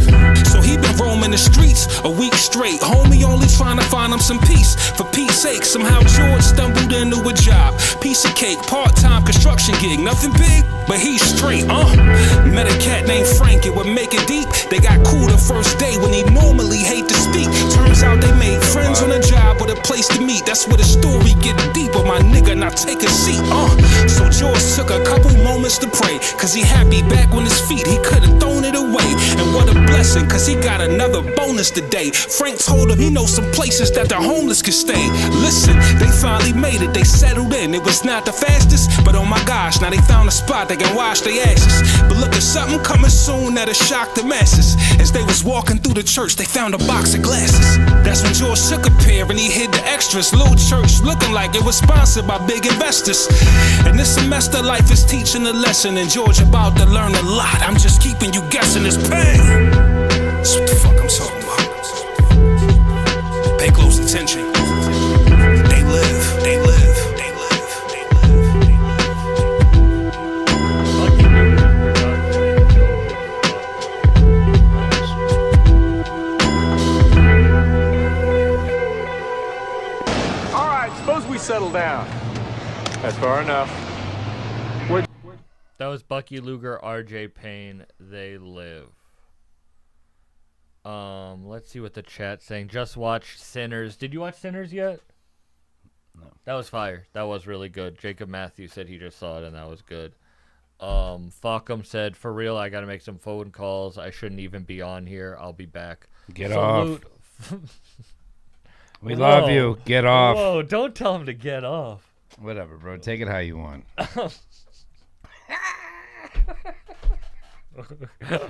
Speaker 10: So he been roaming the streets a week straight. Homie only trying to find him some peace. For Pete's sake, somehow George stumbled into a job. Piece of cake, part-time construction gig. Nothing big, but he's straight, Met a cat named Frank, it would make it deep. They got cool the first day when he normally hate to speak. Turns out they made friends on a job with a place to meet. That's where the story get deeper, my nigga, now take a seat, So George took a couple moments to pray, cause he happy back on his feet. He could've thrown it away, and what a blessing, cause he got another bonus today. Frank told him he knows some places that the homeless can stay. Listen, they finally made it, they settled in. It was not the fastest, but oh my gosh, now they found a spot they can wash their ashes. But look at something coming soon that'll shock the masses. As they was walking through the church, they found a box of glasses. That's when George took a pair and he hid the extras. Little church looking like it was sponsored by big investors. And this semester life is teaching a lesson, and George about to learn a lot. I'm just keeping you guessing, it's pain. That's what the fuck I'm talking about. Pay close attention. They live, they live, they live, they live, they
Speaker 22: All right, suppose we settle down. That's far enough.
Speaker 2: That was Bucky, Luger, RJ Payne. They live. Let's see what the chat's saying. Just watched Sinners. Did you watch Sinners yet?
Speaker 4: No.
Speaker 2: That was fire. That was really good. Jacob Matthews said he just saw it and that was good. Falcom said, for real, I gotta make some phone calls. I shouldn't even be on here. I'll be back.
Speaker 4: Get
Speaker 2: Salute.
Speaker 4: off. We love you. Get off.
Speaker 2: Whoa, don't tell him to get off.
Speaker 4: Whatever, bro. Take it how you want.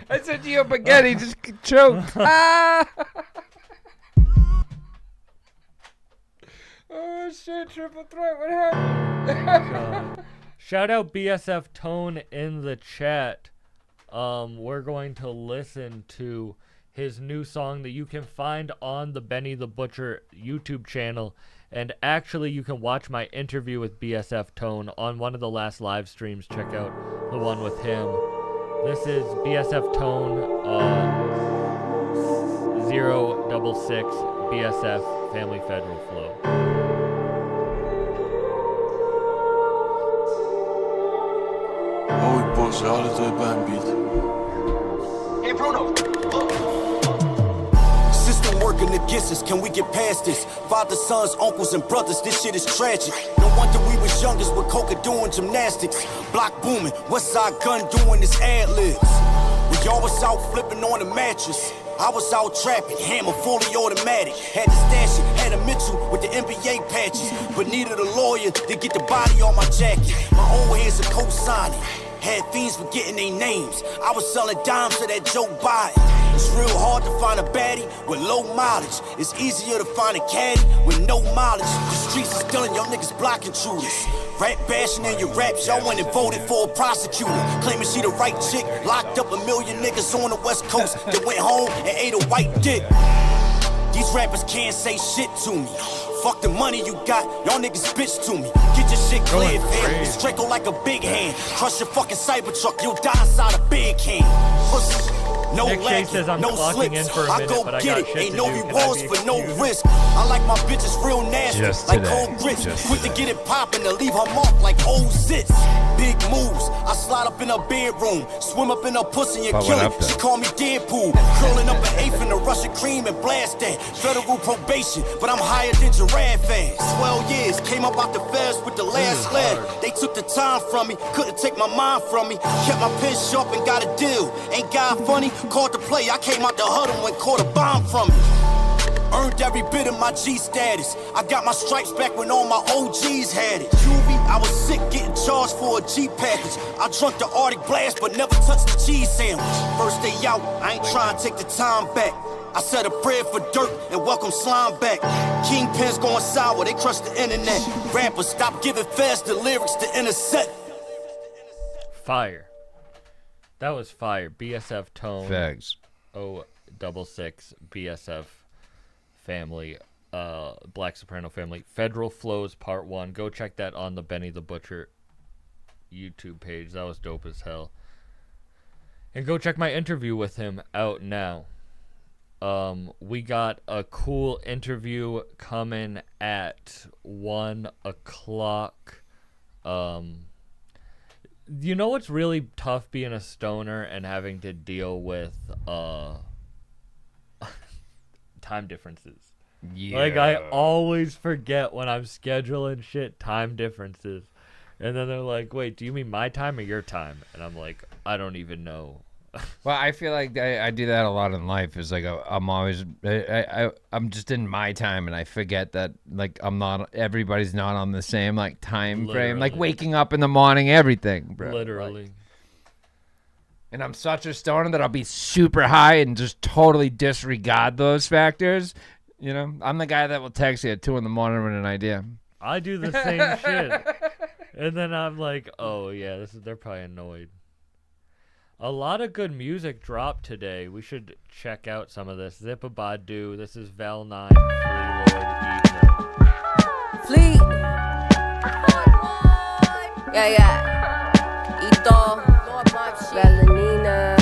Speaker 4: I said to you, spaghetti just choked. Oh shit! Triple threat. What happened?
Speaker 2: Shout out BSF Tone in the chat. We're going to listen to his new song that you can find on the Benny the Butcher YouTube channel. And actually, you can watch my interview with BSF Tone on one of the last live streams. Check out the one with him. This is BSF Tone 066 BSF Family Federal Flow.
Speaker 7: Oj Boże, ale to jest bambit.
Speaker 8: Hey Bruno.
Speaker 6: System working against us, can we get past this? Father, sons, uncles, and brothers, this shit is tragic. No wonder we was youngest with coca doing gymnastics. Block booming, what's our gun doing this ad-libs? We always out flipping on the mattress. I was out trapping, hammer fully automatic. Had to stash it, had a Mitchell with the NBA patches. But needed a lawyer to get the body on my jacket. My old heads are co-signing. Had fiends for getting their names. I was selling dimes to that Joe Biden. It's real hard to find a baddie with low mileage. It's easier to find a caddy with no mileage. The streets is done, y'all niggas block intruders. Rap bashing in your raps, y'all went and voted for a prosecutor. Claiming she the right chick, locked up 1 million niggas on the West Coast that went home and ate a white dick. These rappers can't say shit to me. Fuck the money you got, y'all niggas bitch to me. Get your shit cleared, fam. It's Draco like a big hand. Crush your fucking Cybertruck, you'll die inside a big can. Pussy. No lacking, no slips. I go get it, ain't no rewards for no risk. I like my bitches real nasty, like cold grits. Quick to get it poppin' to leave her mark like old zits. Big moves, I slide up in her bedroom, swim up in her pussy and kill it. She call me Deadpool, curling up an eighth in the Russian cream and blast that. Federal probation, but I'm higher than giraffe ass. 12 years, came up out the feds with the last sled. They took the time from me, couldn't take my mind from me. Kept my pen sharp and got a deal. Ain't God funny? Called to play, I came out the huddle and caught a bomb from me. Earned every bit of my G status. I got my stripes back when all my OGs had it. Juvie, I was sick getting charged for a G package. I drunk the Arctic Blast but never touched the cheese sandwich. First day out, I ain't trying to take the time back. I said a prayer for dirt and welcome slime back. Kingpins going sour, they crush the internet. Rappers stop giving fast the lyrics to intercept.
Speaker 2: Fire. That was fire. BSF Tone.
Speaker 4: Fags.
Speaker 2: 066 BSF Family. Black Soprano Family. Federal Flows Part 1. Go check that on the Benny the Butcher YouTube page. That was dope as hell. And go check my interview with him out now. We got a cool interview coming at 1 o'clock. You know what's really tough being a stoner and having to deal with time differences?
Speaker 4: Yeah.
Speaker 2: Like, I always forget when I'm scheduling shit, time differences. And then they're like, wait, do you mean my time or your time? And I'm like, I don't even know.
Speaker 4: Well, I feel like I do that a lot in life. Is like I'm always I'm just in my time, and I forget that like everybody's not on the same like time frame. Like waking up in the morning, everything, bro.
Speaker 2: Literally.
Speaker 4: Like, and I'm such a stoner that I'll be super high and just totally disregard those factors. You know, I'm the guy that will text you at 2 a.m. with an idea.
Speaker 2: I do the same shit, and then I'm like, oh yeah, they're probably annoyed. A lot of good music dropped today. We should check out some of this. Zip-a-Badu. This is Val 9,
Speaker 22: Flea. Yeah. Ito. Valenina.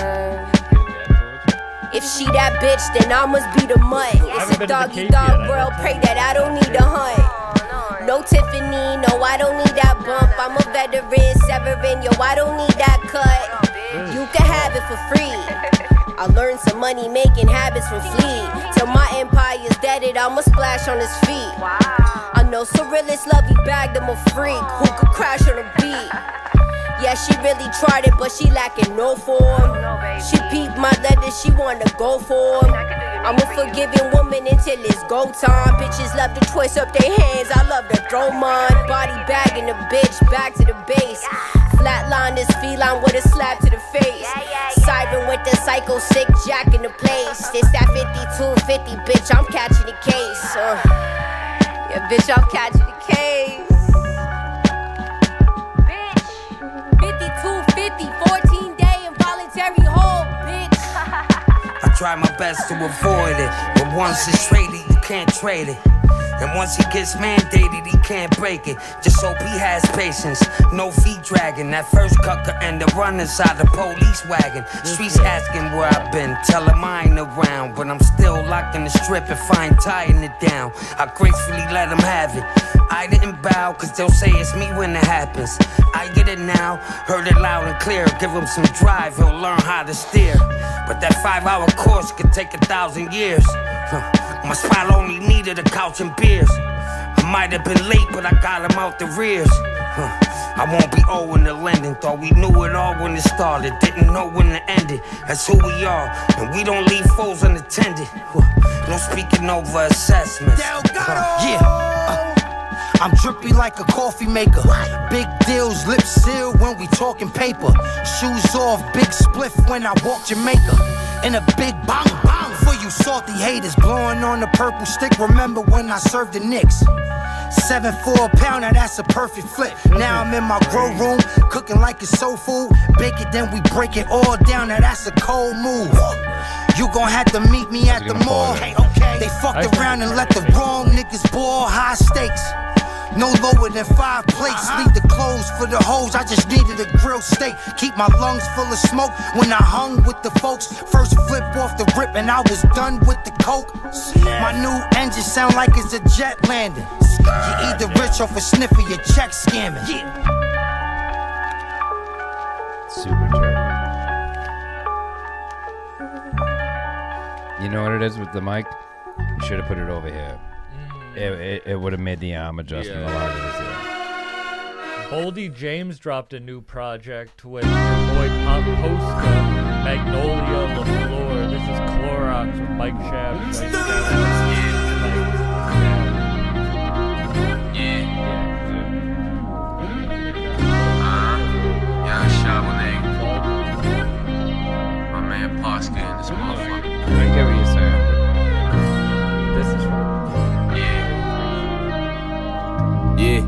Speaker 22: If she that bitch, then I must be the mutt. It's a doggy dog world. Pray that I don't need a hunt. No Tiffany, no, I don't need that bump. I'm a veteran, severing, yo, I don't need that cut. You can have it for free. I learned some money making habits from Flea. Till my empire's deaded, I'ma splash on his feet. I know Cyrilus love he bagged him a freak who could crash on a beat. Yeah, she really tried it, but she lacking no form. She peeped my letters, she wanna go for 'em. I'm a forgiving woman until it's go time. Bitches love to twist up their hands, I love to throw mine. Body bagging the bitch, back to the base. Flatline this feline with a slap to the face. Siren with the psycho sick jack in the place. It's that 5250, bitch, I'm catching the case. Yeah, bitch, I'm catching the case. Bitch, 5250, 14-day involuntary hold, bitch.
Speaker 9: I try my best to avoid it, but once it's traded, you can't trade it. And once he gets mandated, he can't break it. Just hope he has patience, no feet dragging. That first cut could end up running inside the police wagon. Streets asking where I've been, tell him I ain't around. But I'm still locked in the strip and fine tying it down. I gracefully let him have it. I didn't bow, cause they'll say it's me when it happens. I get it now, heard it loud and clear. Give him some drive, he'll learn how to steer. But that 5-hour course could take 1,000 years. My spot only needed a couch and beers. I might have been late, but I got him out the rears. I won't be owing the lending. Thought we knew it all when it started. Didn't know when to end it. That's who we are, and we don't leave foes unattended. No speaking over assessments.
Speaker 6: I'm drippy like a coffee maker. Big deals, lips sealed when we talking paper. Shoes off, big spliff when I walk Jamaica. In a big bang bang for you salty haters. Blowing on the purple stick, remember when I served the Knicks. 7 for a pound, now that's a perfect flip. Now I'm in my grow room, cooking like it's soul food. Bake it, then we break it all down, now that's a cold move. You gon' have to meet me at the mall. They fucked around and let the wrong niggas ball high stakes. No lower than 5 plates, leave the clothes for the hoes. I just needed a grilled steak. Keep my lungs full of smoke when I hung with the folks. First flip off the rip and I was done with the coke. My new engine sound like it's a jet landing. You either rich or for sniffing your check scamming.
Speaker 4: Super jerk. You know what it is with the mic? You should have put it over here. It would have made the arm adjustment a lot easier.
Speaker 2: Boldy James dropped a new project with your boy Pop Posca, Magnolia LaFleur. This is Clorox with Mike Shaft.
Speaker 12: Young Charbonnet. My man Posca in this motherfucker.
Speaker 4: I get what you're saying. This is fun.
Speaker 12: Yeah,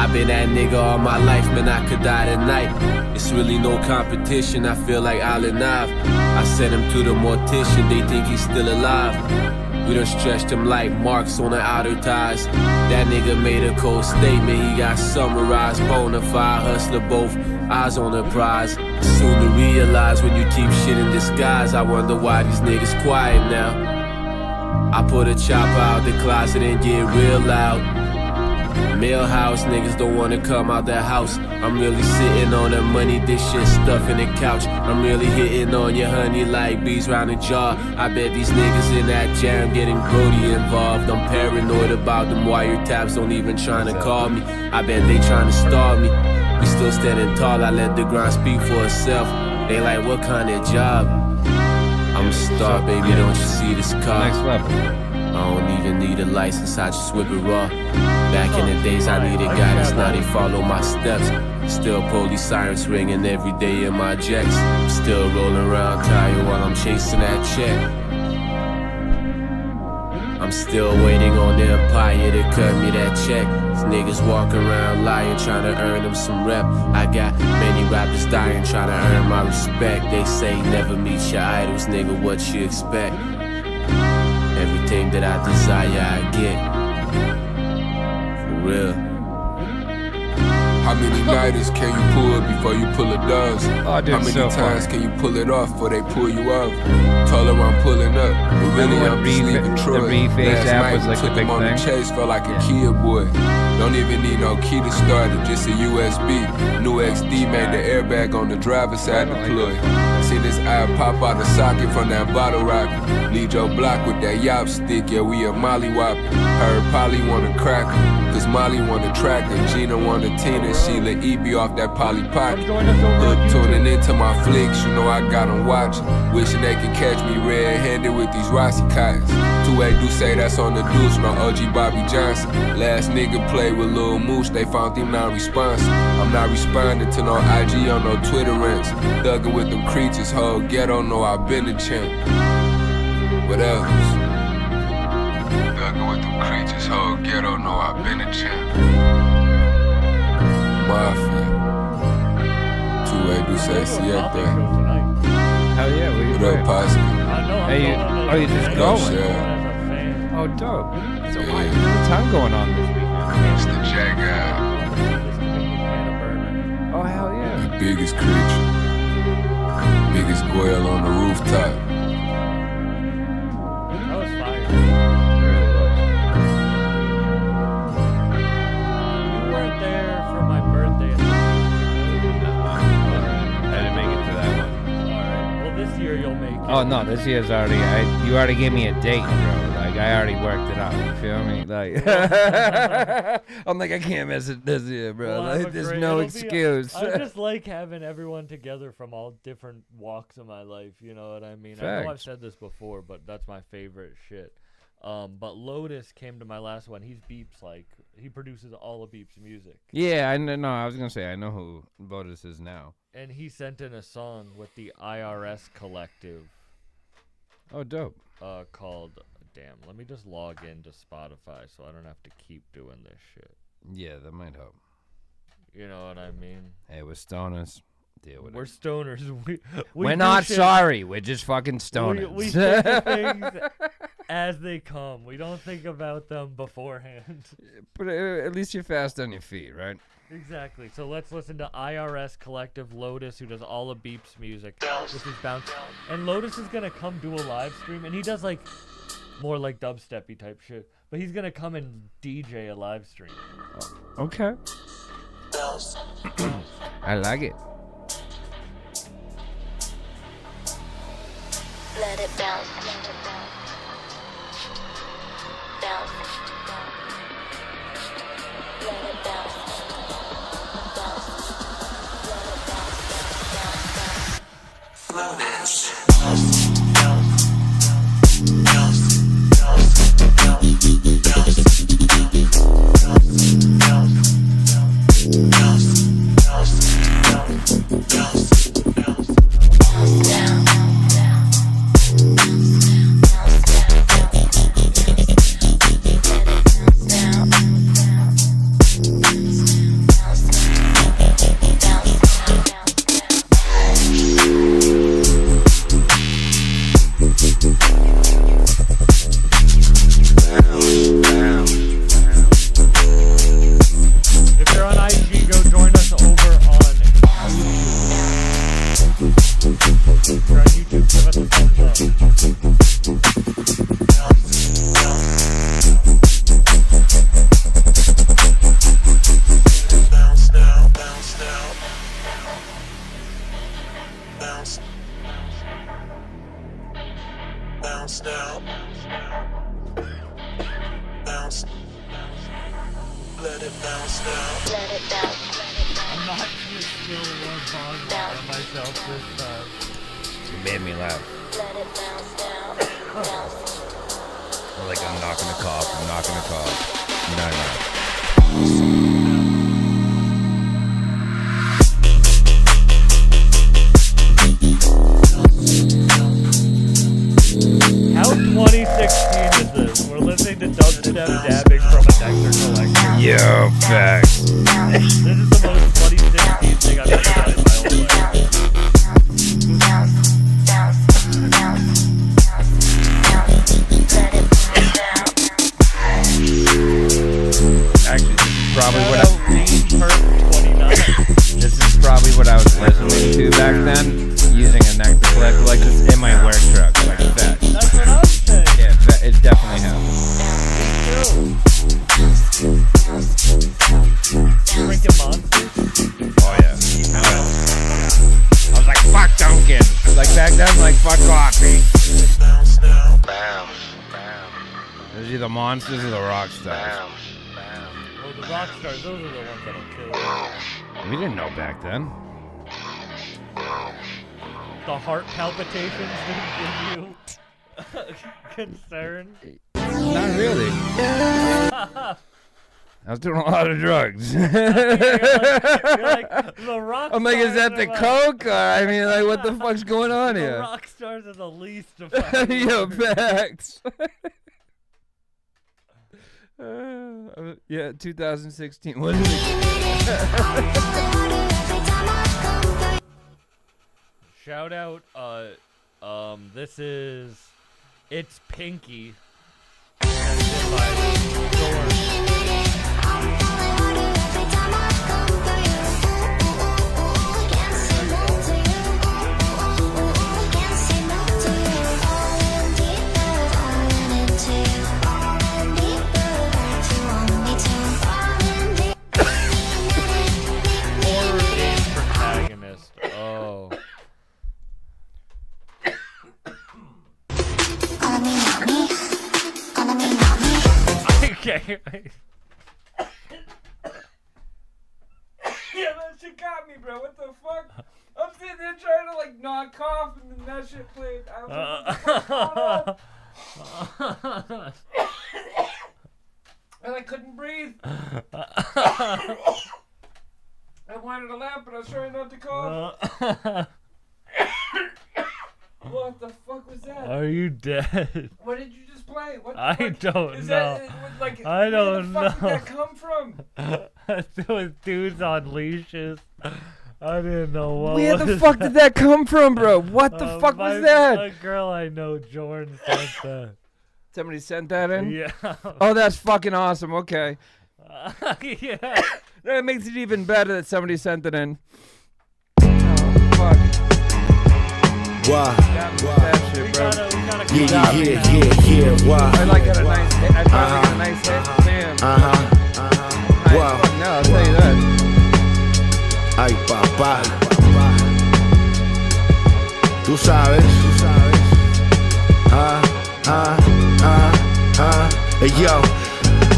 Speaker 12: I've been that nigga all my life, man, I could die tonight. It's really no competition, I feel like Allen Ive. I sent him to the mortician, they think he's still alive. We done stretched him like marks on the outer ties. That nigga made a cold statement, he got summarized. Bonafide hustler, both eyes on the prize. Soon to realize when you keep shit in disguise. I wonder why these niggas quiet now. I put a chopper out the closet and get real loud. Millhouse niggas don't wanna come out the house. I'm really sitting on the money, this shit stuffing the couch. I'm really hitting on your honey like bees round the jar. I bet these niggas in that jam getting Brody involved. I'm paranoid about them wiretaps, don't even tryna call me. I bet they tryna starve me. We still standing tall, I let the grind speak for itself. They like, what kind of job? I'm a star, baby, don't you see this car?
Speaker 4: Next level.
Speaker 12: I don't even need a license, I just whip it raw. Back in the days I needed guidance, now they follow my steps. Still police sirens ringing every day in my jets. Still rolling around tired while I'm chasing that check. I'm still waiting on the empire to cut me that check. These niggas walking around lying, trying to earn them some rep. I got many rappers dying, trying to earn my respect. They say never meet your idols, nigga, what you expect? Everything that I desire, I get. For real.
Speaker 23: How many lighters can you pull before you pull a dozen?
Speaker 4: Oh, dude,
Speaker 23: how many
Speaker 4: so
Speaker 23: times
Speaker 4: fun.
Speaker 23: can you pull it off before they pull you off? Told her I'm pulling up, but really I'm just leaving Troy.
Speaker 4: The reface
Speaker 23: Last
Speaker 4: app
Speaker 23: night
Speaker 4: was like
Speaker 23: took
Speaker 4: the big
Speaker 23: him on the
Speaker 4: thing.
Speaker 23: chase, felt like a kid boy. Don't even need no key to start it, just a USB. New XD made the airbag on the driver's side deploy. See this eye pop out the socket from that bottle rocket. Lead your block with that yop stick, yeah, we a molly whopping. Heard Polly want a cracker, cause Molly want a tracker. Gina want a Tina, Sheila E be off that Polly pocket. Hood tuning into my flicks, you know I got them watching. Wishing they could catch me red-handed with these Rossi cottons. 2A do say that's on the deuce, no OG Bobby Johnson. Last nigga played with Lil Moose, they found him non-responsive. I'm not responding to no IG on no Twitter rants. Thuggin' with them creatures, whole ghetto know I been a champ. What else? Thuggin' with them creatures, whole ghetto know I been a champ. Mafia. 2A do say siete.
Speaker 4: Hell yeah,
Speaker 23: what up, Posse?
Speaker 4: You just going? Oh, dope. So there's a ton going on this weekend.
Speaker 23: It's the Jack guy.
Speaker 4: Oh, hell yeah.
Speaker 23: The biggest creature. Biggest goyle on the rooftop.
Speaker 2: That was fire. You weren't there for my birthday.
Speaker 4: I didn't make it to that one.
Speaker 2: Alright. Well, this year you'll make it.
Speaker 4: Oh, no, this year's already... you already gave me a date, bro. Like, I already worked it out. You feel me? Like, I'm like, I can't miss it this year, bro.
Speaker 2: Well,
Speaker 4: like, there's no excuse.
Speaker 2: I just like having everyone together from all different walks of my life. You know what I mean? I know I've
Speaker 4: Facts.
Speaker 2: said this before, but that's my favorite shit. But Lotus came to my last one. He's Beeps, like, he produces all of Beeps' music.
Speaker 4: Yeah, I know. I was gonna say I know who Lotus is now.
Speaker 2: And he sent in a song with the IRS Collective.
Speaker 4: Oh, dope.
Speaker 2: Called, damn, let me just log into Spotify so I don't have to keep doing this shit.
Speaker 4: Yeah, that might help.
Speaker 2: You know what I mean?
Speaker 4: Hey, we're stoners. Deal with
Speaker 2: We're
Speaker 4: it.
Speaker 2: stoners.
Speaker 4: We're
Speaker 2: do
Speaker 4: not
Speaker 2: shit.
Speaker 4: sorry. We're just fucking stoners.
Speaker 2: We think of things as they come. We don't think about them beforehand.
Speaker 4: But at least you're fast on your feet, right?
Speaker 2: Exactly. So let's listen to IRS Collective Lotus, who does all of Beeps' music. This is Bounce. And Lotus is going to come do a live stream, and he does like more like dubsteppy type shit. But he's going to come and DJ a live stream.
Speaker 4: Okay. I like it.
Speaker 13: Let it bounce. Bounce. Let it bounce.
Speaker 2: If you're on IG, go join us over on YouTube. If you're on YouTube, give us a thumbs
Speaker 6: Bounce now, bounce now. Bounce. Bounce now. Bounce. Let it bounce now.
Speaker 13: Let it bounce.
Speaker 2: I'm not just still one song by myself this time.
Speaker 4: You made me laugh.
Speaker 13: Let it bounce down. Bounce.
Speaker 4: Like I'm not gonna cough. I'm not gonna cough. No.
Speaker 2: How 2016 is this? We're listening to dubstep dabbing from a Nectar collection.
Speaker 4: Yo, facts.
Speaker 2: This is the most 2016 thing I've ever done in my whole life.
Speaker 4: Actually, this is probably this is probably what I was listening to back then, using a Nectar collector, like just in my work truck, like that.
Speaker 2: That's what I'm saying.
Speaker 4: Yeah, it definitely helps.
Speaker 2: Me too.
Speaker 4: Like back then, like fuck coffee. Is he the monsters or the rock stars?
Speaker 2: Well, the rock stars, those are the ones that'll kill you.
Speaker 4: We didn't know back then.
Speaker 2: The heart palpitations didn't give you concern?
Speaker 4: Not really. I was doing a lot of drugs.
Speaker 2: you're like, the rock
Speaker 4: I'm like, is that the coke? Or, I mean, like, what the fuck's going on
Speaker 2: the
Speaker 4: here?
Speaker 2: The rock stars are the least of
Speaker 4: Yo, facts. Yeah, 2016. What is it?
Speaker 2: Shout out, this is It's Pinky. Oh. Okay.
Speaker 1: Yeah, that shit got me, bro. What the fuck? I'm sitting there trying to like not cough, and then that shit played. I was like, what the fuck going on? And I couldn't breathe. I wanted to laugh, but I was trying not to cough. What the fuck was that?
Speaker 2: Are you dead?
Speaker 1: What did you just play? What the
Speaker 2: I
Speaker 1: fuck?
Speaker 2: don't
Speaker 1: Is
Speaker 2: know.
Speaker 1: That, like,
Speaker 2: I don't know.
Speaker 1: Where the fuck did that come from?
Speaker 2: Those dudes on leaches. I didn't know what
Speaker 4: Where
Speaker 2: was
Speaker 4: the fuck
Speaker 2: that.
Speaker 4: did that come from, bro? What the fuck was that?
Speaker 2: A girl I know, Jordan, sent that.
Speaker 4: Somebody sent that in?
Speaker 2: Yeah.
Speaker 4: Oh, that's fucking awesome. Okay.
Speaker 2: Yeah.
Speaker 4: That makes it even better that somebody sent it in. Oh, fuck.
Speaker 6: Wow.
Speaker 4: That shit, bro.
Speaker 6: Yeah. Wow.
Speaker 4: I like got a nice hit. I finally got a nice hit. Damn.
Speaker 6: Wow.
Speaker 4: Fuck no, I'll tell you that.
Speaker 6: Ay, papá. Tú sabes. Hey, yo.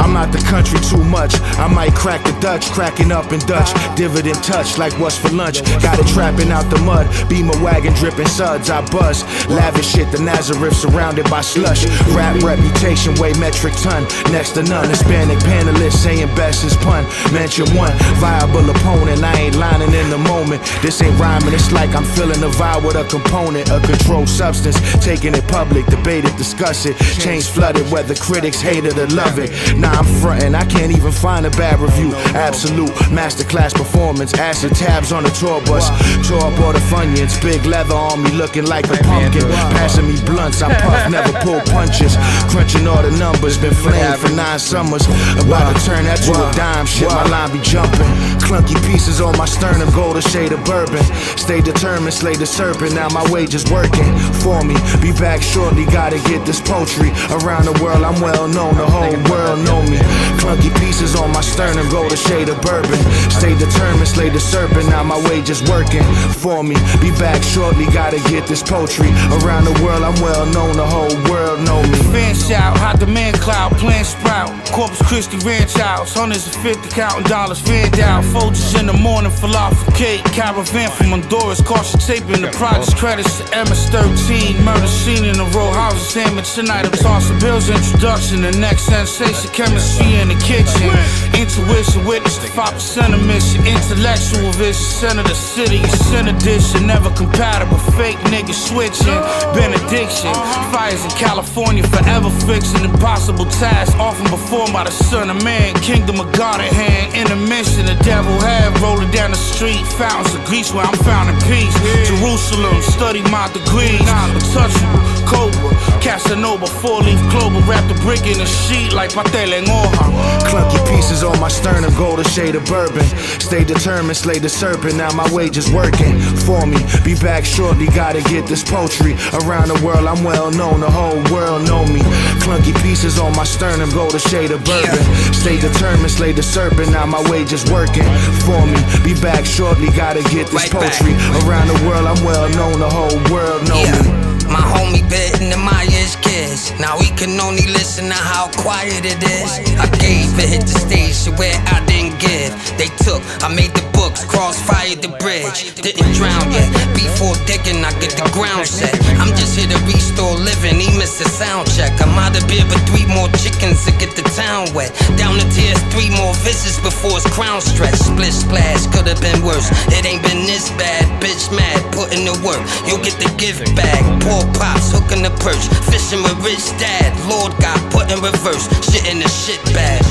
Speaker 6: I'm out the country too much. I might crack the Dutch, cracking up in Dutch. Dividend touch like what's for lunch. Got it trapping out the mud. Beamer wagon dripping suds. I buzz. Lavish shit, the Nazareth surrounded by slush. Rap reputation, weigh metric ton. Next to none. Hispanic panelists saying best is pun. Mention one viable opponent. I ain't lining in the moment. This ain't rhyming. It's like I'm filling a vial with a component. A controlled substance. Taking it public. Debate it, discuss it. Change flooded. Whether critics hate it or love it. Nah, I'm frontin', I can't even find a bad review. Absolute masterclass performance. Acid tabs on the tour bus. Tore up all the Funyuns. Big leather on me looking like a pumpkin. Passing me blunts, I puff, never pull punches. Crunching all the numbers, been flamed for 9 summers. About to turn that to a dime, shit, my line be jumping. Clunky pieces on my sternum, gold a shade of bourbon. Stay determined, slay the serpent, now my wage is working for me. Be back shortly, gotta get this poultry. Around the world, I'm well known, the whole world know me. Clunky pieces on my sternum, gold a shade of bourbon. Stay determined, slay the serpent, now my wage is working for me. Be back shortly, gotta get this poultry. Around the world, I'm well known, the whole world know me.
Speaker 11: Fan shout, hot demand cloud, plant sprout. Corpus Christi ranch house, hundreds of 50 counting dollars, fanned out. Folgers in the morning, falafel cake. Caravan from Honduras, caution tape in the projects. Credits to MS-13, murder scene in the row houses. Sandwich tonight, I'm tossing bills. Introduction, the next sensation, chemistry in the kitchen. Intuition, witness the 5% of mission. Intellectual vision, center the city, center edition. Never compatible, fake niggas switching. Benediction, fires in California, forever fixing impossible tasks. Often performed by the son of man. Kingdom of God at hand, intermission. The devil had rolling down the street. Fountains of Greece where I'm found in peace. Jerusalem, study my degrees. Untouchable, Cobra, Casanova, 4-leaf clover. Wrap the brick in a sheet like patel en hoja.
Speaker 6: Clunky pieces on my sternum, gold a shade of bourbon. Stay determined, slay the serpent, now my wage is working for me. Be back shortly, gotta get this poetry. Around the world, I'm well known, the whole world know me. Clunky pieces on my sternum, gold a shade of bourbon. Stay determined, slay the serpent, now my wage is working for me. Be back shortly, gotta get this poetry. Around the world, I'm well known, the whole world know me.
Speaker 9: My homie betting in my ears kiss. Now he can only listen to how quiet it is. I gave it, hit the stage to where I didn't give. They took, I made the books, crossfired the bridge. Didn't drown yet, before digging I get the ground set. I'm just here to restore living, he missed the sound check. I'm out of beer but 3 more chickens to get the town wet. Down the tears, 3 more visits before his crown stretch. Split splash, could've been worse. It ain't been this bad, bitch mad, put in the work. You'll get the gift bag, poor pops, hooking the perch. Fishing with rich dad, Lord God put in reverse. Shit in the shit bag.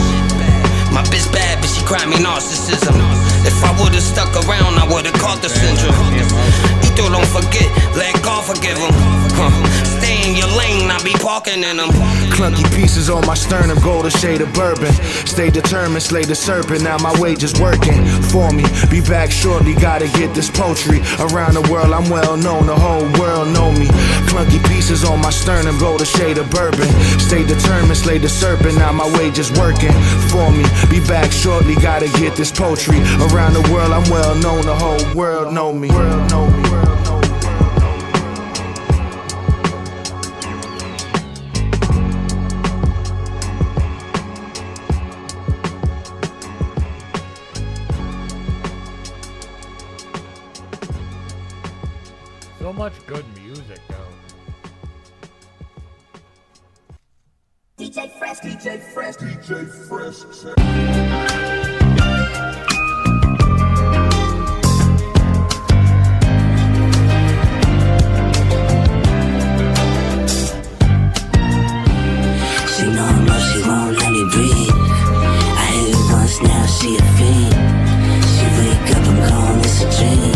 Speaker 9: My bitch bad, but she cried me narcissism. If I would've stuck around, I would've caught the syndrome. Ito don't forget, let God forgive him. Stay in your lane, I be parking in them.
Speaker 6: Clunky pieces on my sternum, gold a shade of bourbon. Stay determined, slay the serpent, now my wage is working for me. Be back shortly, gotta get this poetry. Around the world, I'm well known, the whole world know me. Clunky pieces on my sternum, gold a shade of bourbon. Stay determined, slay the serpent, now my wage is working for me. Be back shortly, gotta get this poetry. Around the world, I'm well known, the whole world know me.
Speaker 2: So much good music, though.
Speaker 14: DJ Fresh, DJ Fresh, DJ Fresh.
Speaker 15: She know how much she won't let me breathe. I hit it once, now she a fiend. She wake up, I'm gone, it's a dream.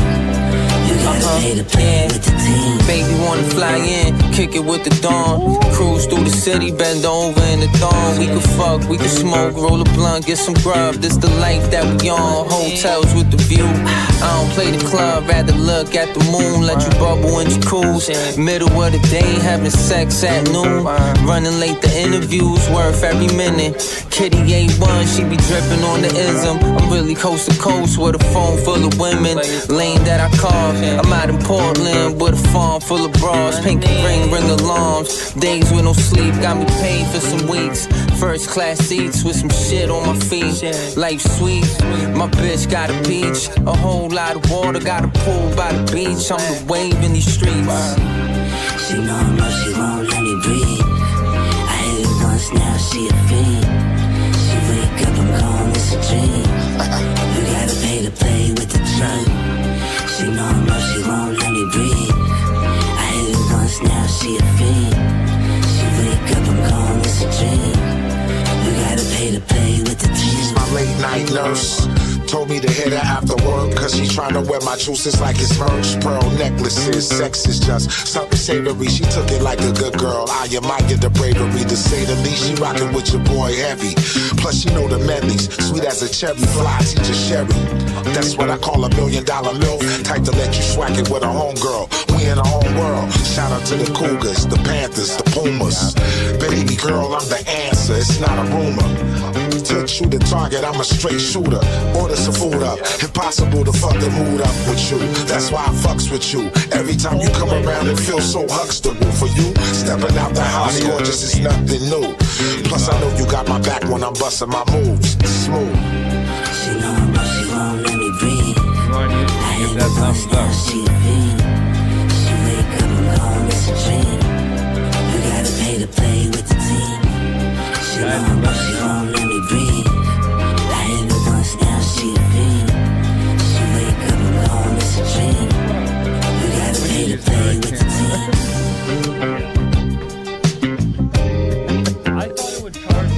Speaker 15: You gotta pay to play with the team.
Speaker 17: Baby wanna fly in, kick it with the dawn. Cruise through the city, bend over in the thong. We could fuck, we could smoke, roll a blunt, get some grub. This the life that we on, hotels with the view. I don't play the club, rather look at the moon. Let you bubble in jacuzzi. Middle of the day, having sex at noon. Running late, the interviews worth every minute. Kitty A1, she be dripping on the ism. I'm really coast to coast with a phone full of women. Lane that I call, I'm out in Portland with a farm full of bras. Pinky ring alarms. Days with no sleep, got me paid for some weeks. First class seats with some shit on my feet. Life sweet, my bitch got a beach. A whole lot of water, got a pool by the beach. I'm the wave in these streets.
Speaker 15: She know how much she won't let me breathe. I hit it once, now she a fiend. She wake up, I'm gone, it's a dream. You gotta pay to play with the team. She know how much she won't let me breathe. I hit it once, now she a fiend. She wake up, I'm gone, it's a dream. You gotta pay to play with the team.
Speaker 10: She's my late night nurse. Told me to hit her after work, cause she's trying to wear my juices like it's merch. Pearl necklaces, sex is just something savory. She took it like a good girl. I admire the bravery, to say the least. She rockin' with your boy heavy. Plus she know the medleys, sweet as a cherry, fly teacher Sherry. That's what I call $1 million meal. Type to let you swag it with a homegirl. We in our own world. Shout out to the Cougars, the Panthers, the Pumas. Baby girl, I'm the answer, it's not a rumor. To shoot a target, I'm a straight shooter. Order some food up, impossible to fuck the mood up with you. That's why I fucks with you. Every time you come around, it feels so huxtable. For you, stepping out the house, gorgeous is nothing new. Plus I know you got my back when I'm busting my moves. Smooth.
Speaker 15: She know how much she won't let me breathe. I hit it once, now she a fiend. She wake up, I'm gone, it's a dream. You gotta pay to play with the team. She know how much she won't let me breathe. I hit it once, now she a fiend. She wake up, I'm gone, it's a dream. You gotta pay to play with the team.
Speaker 2: I thought it would charge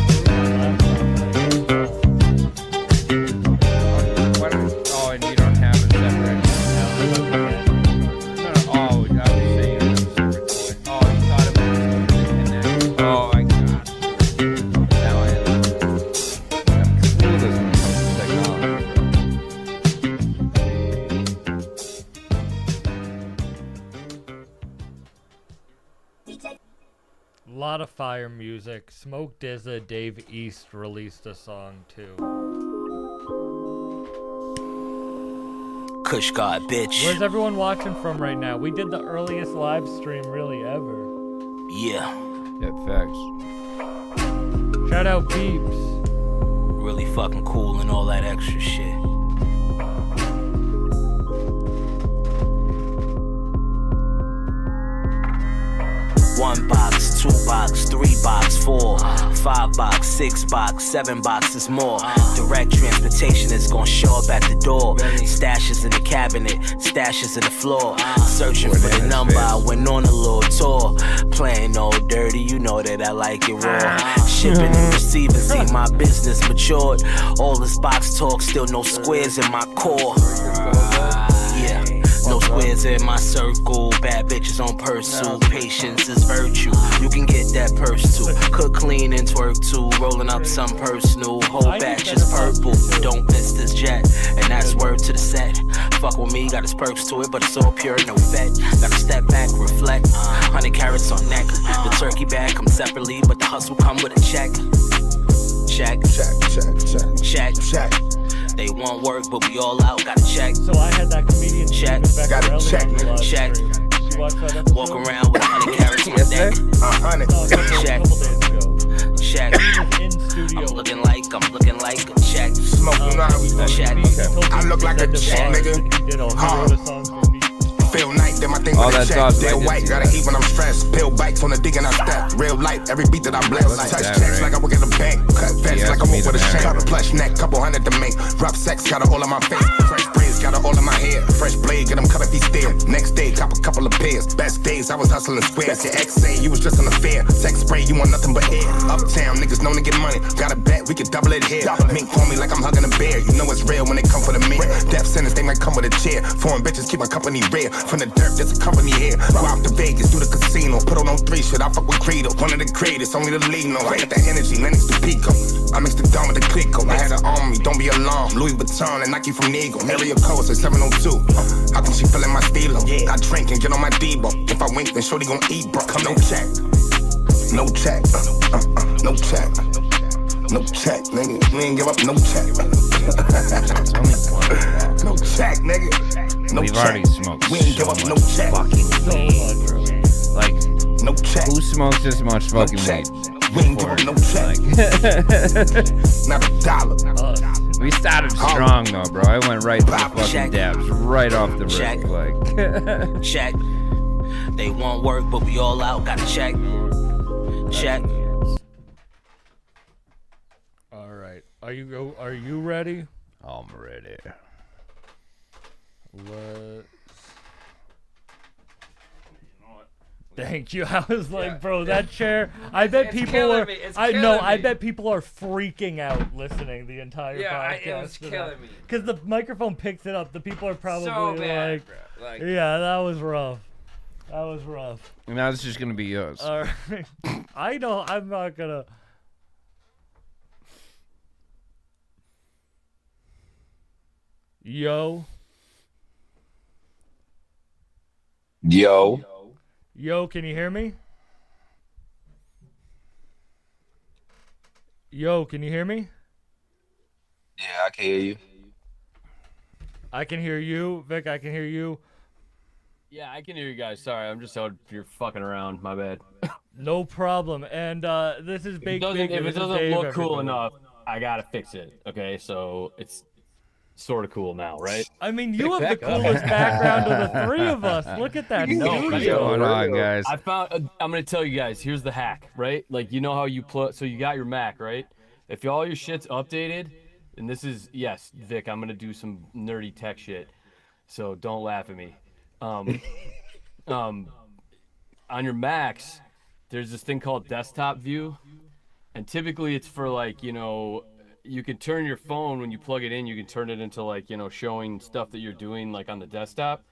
Speaker 4: Oh, and you don't have a separate. Oh, I was saying you have a separate coin. Oh, you thought it was connected. Oh, I got it. Now I understand. I'm clueless when it comes to technology, bro.
Speaker 2: A lot of fire music. Smoke Dizza, Dave East released a song too.
Speaker 6: Kush God, bitch.
Speaker 2: Where's everyone watching from right now? We did the earliest live stream really ever.
Speaker 6: Yeah.
Speaker 4: Yeah, facts.
Speaker 2: Shout out Peeps.
Speaker 6: Really fucking cool and all that extra shit. One box, 2 box, 3 box, 4, 5 box, 6 box, 7 boxes more. Direct transportation is gonna show up at the door. Stashes in the cabinet, stashes in the floor. Searching for the number, I went on a little tour. Playing old dirty, you know that I like it raw. Shipping and receiving, see my business matured. All this box talk, still no squares in my core. Yeah. No squares in my circle, bad bitches on pursuit. Patience is virtue, you can get that purse too. Cook, clean, and twerk too. Rolling up some personal, whole batch is purple. Don't miss this jet, and that's word to the set. Fuck with me, got his perks to it, but it's all pure, no fat. Gotta step back, reflect. 100 carats on neck. The turkey bag comes separately, but the hustle come with a check. Check, check, check, check. They want work, but we all out, gotta check.
Speaker 2: So I had that comedian
Speaker 6: check, gotta check, check. Walk around with 100 carats on my neck. 100, check, check. I'm looking like a check. Smoke, you know how we check. I look like a check, nigga. Feel night, then my thing with a check. Deal white, gotta eat when I'm stressed. Pill bites on the dick and I step. Real life, every beat that I bless. Touch checks like I work at a bank. Cut vets like I walk with a shank. Cut a plush neck, couple hundred to make. Rough sex, got a hole in my face. Fresh braids, got a hole in my hair. Fresh blade, get them cut if he stare. Next day, cop a couple of pairs. Best days, I was hustling squares. Your ex say you was just an affair. Sex spray, you want nothing but air. Uptown, niggas known to get money. Got a bet, we could double it here. Mink on me like I'm hugging a bear. You know it's real when they come for the mirror. Death sentence, they might come with a chair. Foreign bitches keep my company rare. From the dirt, there's a company here. Go out to Vegas, do the casino. Put on 3 shit, I fuck with Credo. One of the greatest, only the lead know. I got the energy, Lennox to Pico. I mixed the dawn with the Clico. I had an army, don't be alarmed. Louis Vuitton and Nike from Nego. Area code says 702. How come she feeling my stilo? I drink and get on my Debo. If I wink, then shorty gon' eat, bro. Come no check. No check. No check. No check, nigga. We ain't give up no check. No check, nigga. No
Speaker 4: We've
Speaker 6: check.
Speaker 4: already smoked.
Speaker 6: We ain't give up no check.
Speaker 4: Like,
Speaker 6: no check.
Speaker 4: Who smokes this much fucking weed?
Speaker 6: We ain't give up no check. Not a dollar.
Speaker 4: We started strong though, bro. I went right to the fucking dabs, right off the
Speaker 6: check.
Speaker 4: rip. Like,
Speaker 6: check. They want work, but we all out. Gotta check. Check.
Speaker 2: All right. Are you ready?
Speaker 4: I'm ready.
Speaker 2: Thank you. I was like, bro, that chair. I bet people are. I bet people are freaking out listening the entire podcast.
Speaker 1: Yeah, it was killing me.
Speaker 2: Because the microphone picks it up. The people are probably
Speaker 1: So bad,
Speaker 2: like,
Speaker 1: bro. Like,
Speaker 2: yeah, that was rough. That was rough.
Speaker 4: Now it's just gonna be yours.
Speaker 2: All right. I know. I'm not gonna. Yo. Yo, can you hear me? Yo, can you hear me?
Speaker 21: Yeah, I can hear you.
Speaker 2: I can hear you. Vic, I can hear you.
Speaker 16: Yeah, I can hear you guys. Sorry, I'm just out here fucking around. My bad.
Speaker 2: No problem. And this is Big Big.
Speaker 16: If it doesn't
Speaker 2: Dave,
Speaker 16: look cool
Speaker 2: everybody.
Speaker 16: enough, I gotta fix it. Okay, so it's sort of cool now, right?
Speaker 2: I mean, you have the coolest background of the three of us. Look at that studio.
Speaker 4: What's going on, guys?
Speaker 16: I found. I'm gonna tell you guys. Here's the hack, right? Like, you know how you plug. So you got your Mac, right? If all your shit's updated, and this is yes, Vic. I'm gonna do some nerdy tech shit, so don't laugh at me. On your Macs, there's this thing called desktop view, and typically it's for like, you know, you can turn your phone when you plug it in, you can turn it into like, you know, showing stuff that you're doing like on the desktop.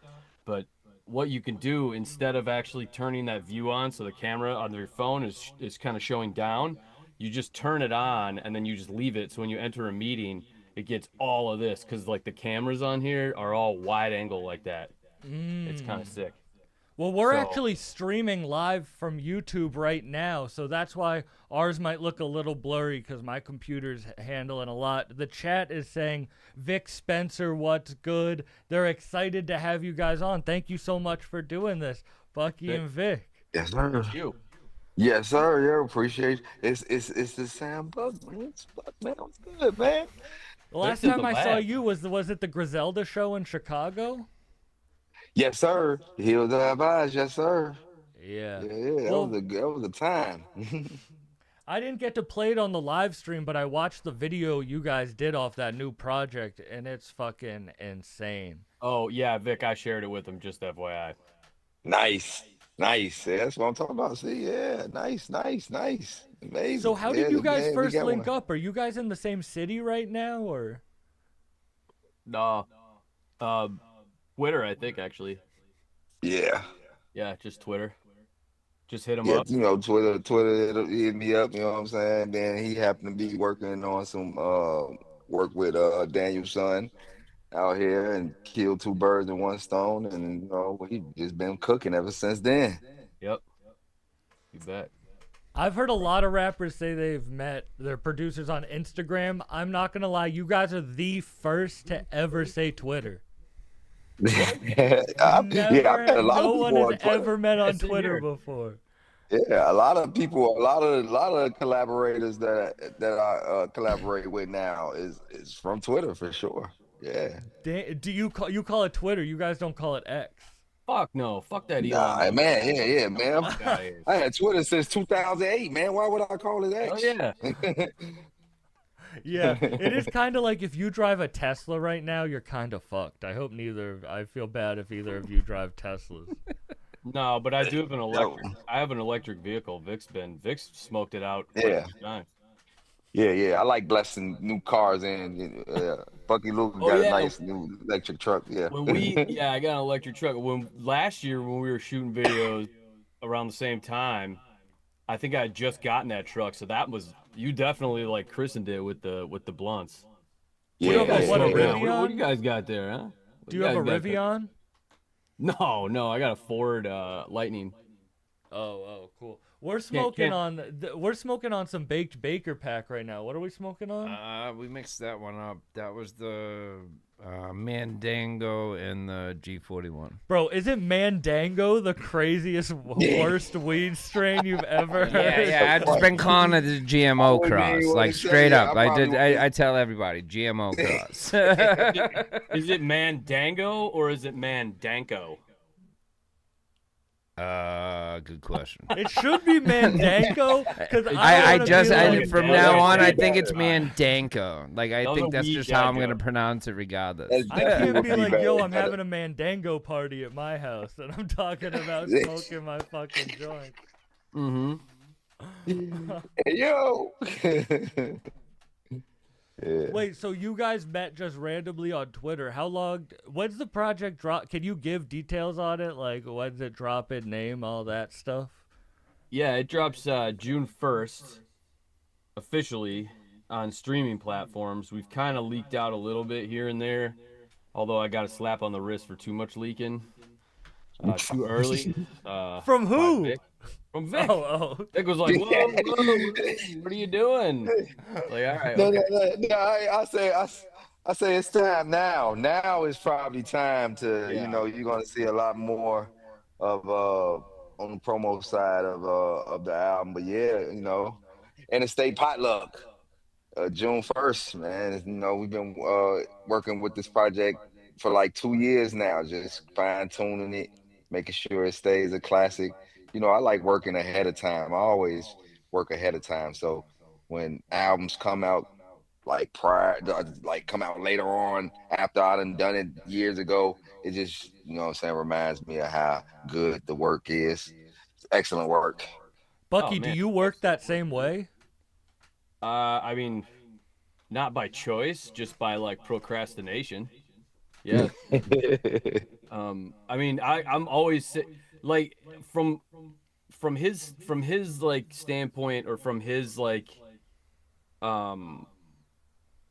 Speaker 16: But what you can do instead of actually turning that view on, so the camera on your phone is kind of showing down, you just turn it on and then you just leave it. So when you enter a meeting, it gets all of this because like the cameras on here are all wide angle like that. It's kind of sick.
Speaker 2: Well, we're
Speaker 16: So-
Speaker 2: actually streaming live from YouTube right now, so that's why ours might look a little blurry because my computer's handling a lot. The chat is saying, Vic Spencer, what's good? They're excited to have you guys on. Thank you so much for doing this, Bucky and Vic.
Speaker 18: Yes, sir.
Speaker 16: You.
Speaker 18: Yes, sir. Yeah, appreciate it. It's the Sam Buck, man. It's Buck, man. What's good, man?
Speaker 2: The last time I saw you was it the Griselda show in Chicago?
Speaker 18: Yes, sir. Healed Have Eyes, yes, sir.
Speaker 2: Yeah.
Speaker 18: Yeah,
Speaker 2: Well-
Speaker 18: that was a time.
Speaker 2: I didn't get to play it on the live stream, but I watched the video you guys did off that new project, and it's fucking insane.
Speaker 16: Oh yeah, Vic, I shared it with him. Just FYI.
Speaker 18: Nice. Nice. Yeah, that's what I'm talking about. See, yeah, nice. Amazing.
Speaker 2: So how
Speaker 18: Yeah,
Speaker 2: did you
Speaker 18: the
Speaker 2: guys
Speaker 18: gang, we
Speaker 2: first
Speaker 18: got
Speaker 2: link
Speaker 18: one.
Speaker 2: up? Are you guys in the same city right now, or?
Speaker 16: No. Twitter, I think actually.
Speaker 18: Yeah.
Speaker 16: Yeah, just Twitter. Just hit him
Speaker 18: Yeah,
Speaker 16: up.
Speaker 18: you know, Twitter hit me up, you know what I'm saying? Then he happened to be working on some work with Daniel's son out here and killed two birds in one stone, and you know, we just been cooking ever since then.
Speaker 16: Yep. You bet.
Speaker 2: I've heard a lot of rappers say they've met their producers on Instagram. I'm not gonna lie, you guys are the first to ever say Twitter.
Speaker 18: I've met a lot
Speaker 2: No
Speaker 18: of
Speaker 2: one
Speaker 18: people
Speaker 2: has
Speaker 18: on Twitter.
Speaker 2: ever met on
Speaker 16: Yes, in
Speaker 2: Twitter
Speaker 16: here.
Speaker 2: before.
Speaker 18: Yeah, a lot of people, a lot of collaborators that I collaborate with now is from Twitter for sure. Yeah.
Speaker 2: Do you call it Twitter? You guys don't call it X.
Speaker 16: Fuck no. Fuck that Elon.
Speaker 18: Nah, man, yeah, man.
Speaker 16: Fuck outta here.
Speaker 18: I had Twitter since 2008, man. Why would I call it X?
Speaker 16: Oh yeah.
Speaker 2: Yeah, it is kind of like if you drive a Tesla right now, you're kind of fucked. I hope I feel bad if either of you drive Teslas.
Speaker 16: No, but I do have an electric. I have an electric vehicle. Vic's smoked it out. quite a few times.
Speaker 18: Yeah. I like blessing new cars in. Bucky Luger
Speaker 16: Oh,
Speaker 18: got
Speaker 16: yeah.
Speaker 18: a nice new electric truck. Yeah.
Speaker 16: I got an electric truck. Last year when we were shooting videos around the same time, I think I had just gotten that truck. So that was you definitely like christened it with the blunts.
Speaker 2: Do you have a Rivian?
Speaker 16: What do you guys got there, huh?
Speaker 2: Do you have a Rivian?
Speaker 16: No, I got a Ford Lightning.
Speaker 2: Oh, cool. We're smoking on some baked Baker Pack right now. What are we smoking on?
Speaker 4: We mixed that one up. That was the Mandango and the G41.
Speaker 2: Bro, isn't Mandango the craziest, worst weed strain you've ever heard?
Speaker 4: Yeah, I've just been calling it the GMO cross, like straight up. I tell everybody GMO cross.
Speaker 16: Is it Mandango or is it Mandanko?
Speaker 4: Good question.
Speaker 2: It should be Mandanko because
Speaker 4: from now on I think it's Mandanko. Like I think that's just how I'm gonna pronounce it regardless.
Speaker 2: I can't be like, yo, I'm having a Mandango party at my house and I'm talking about smoking my fucking joint.
Speaker 18: Yo. Yeah.
Speaker 2: Wait, so you guys met just randomly on Twitter? How long? When's the project drop? Can you give details on it? Like, when's it drop in name, all that stuff?
Speaker 16: Yeah, it drops June 1st, officially on streaming platforms. We've kind of leaked out a little bit here and there, although I got a slap on the wrist for too much leaking. Too early.
Speaker 2: From who?
Speaker 16: From Vic.
Speaker 2: Oh.
Speaker 16: Vic was like, whoa, what are you doing? Like, all right.
Speaker 18: No,
Speaker 16: Okay.
Speaker 18: I say it's time now. Now is probably time to,
Speaker 16: Yeah.
Speaker 18: you know, you're gonna see a lot more of on the promo side of the album. But yeah, you know, and the state potluck, June 1st, man. You know, we've been working with this project for like 2 years now, just fine tuning it, making sure it stays a classic. You know, I like working ahead of time. I always work ahead of time. So when albums come out like come out later on after I done it years ago, it just, you know what I'm saying, reminds me of how good the work is. It's excellent work.
Speaker 2: Bucky, do you work that same way?
Speaker 16: I mean, not by choice, just by like procrastination. Yeah. I mean, I'm always like from his like standpoint, or from his like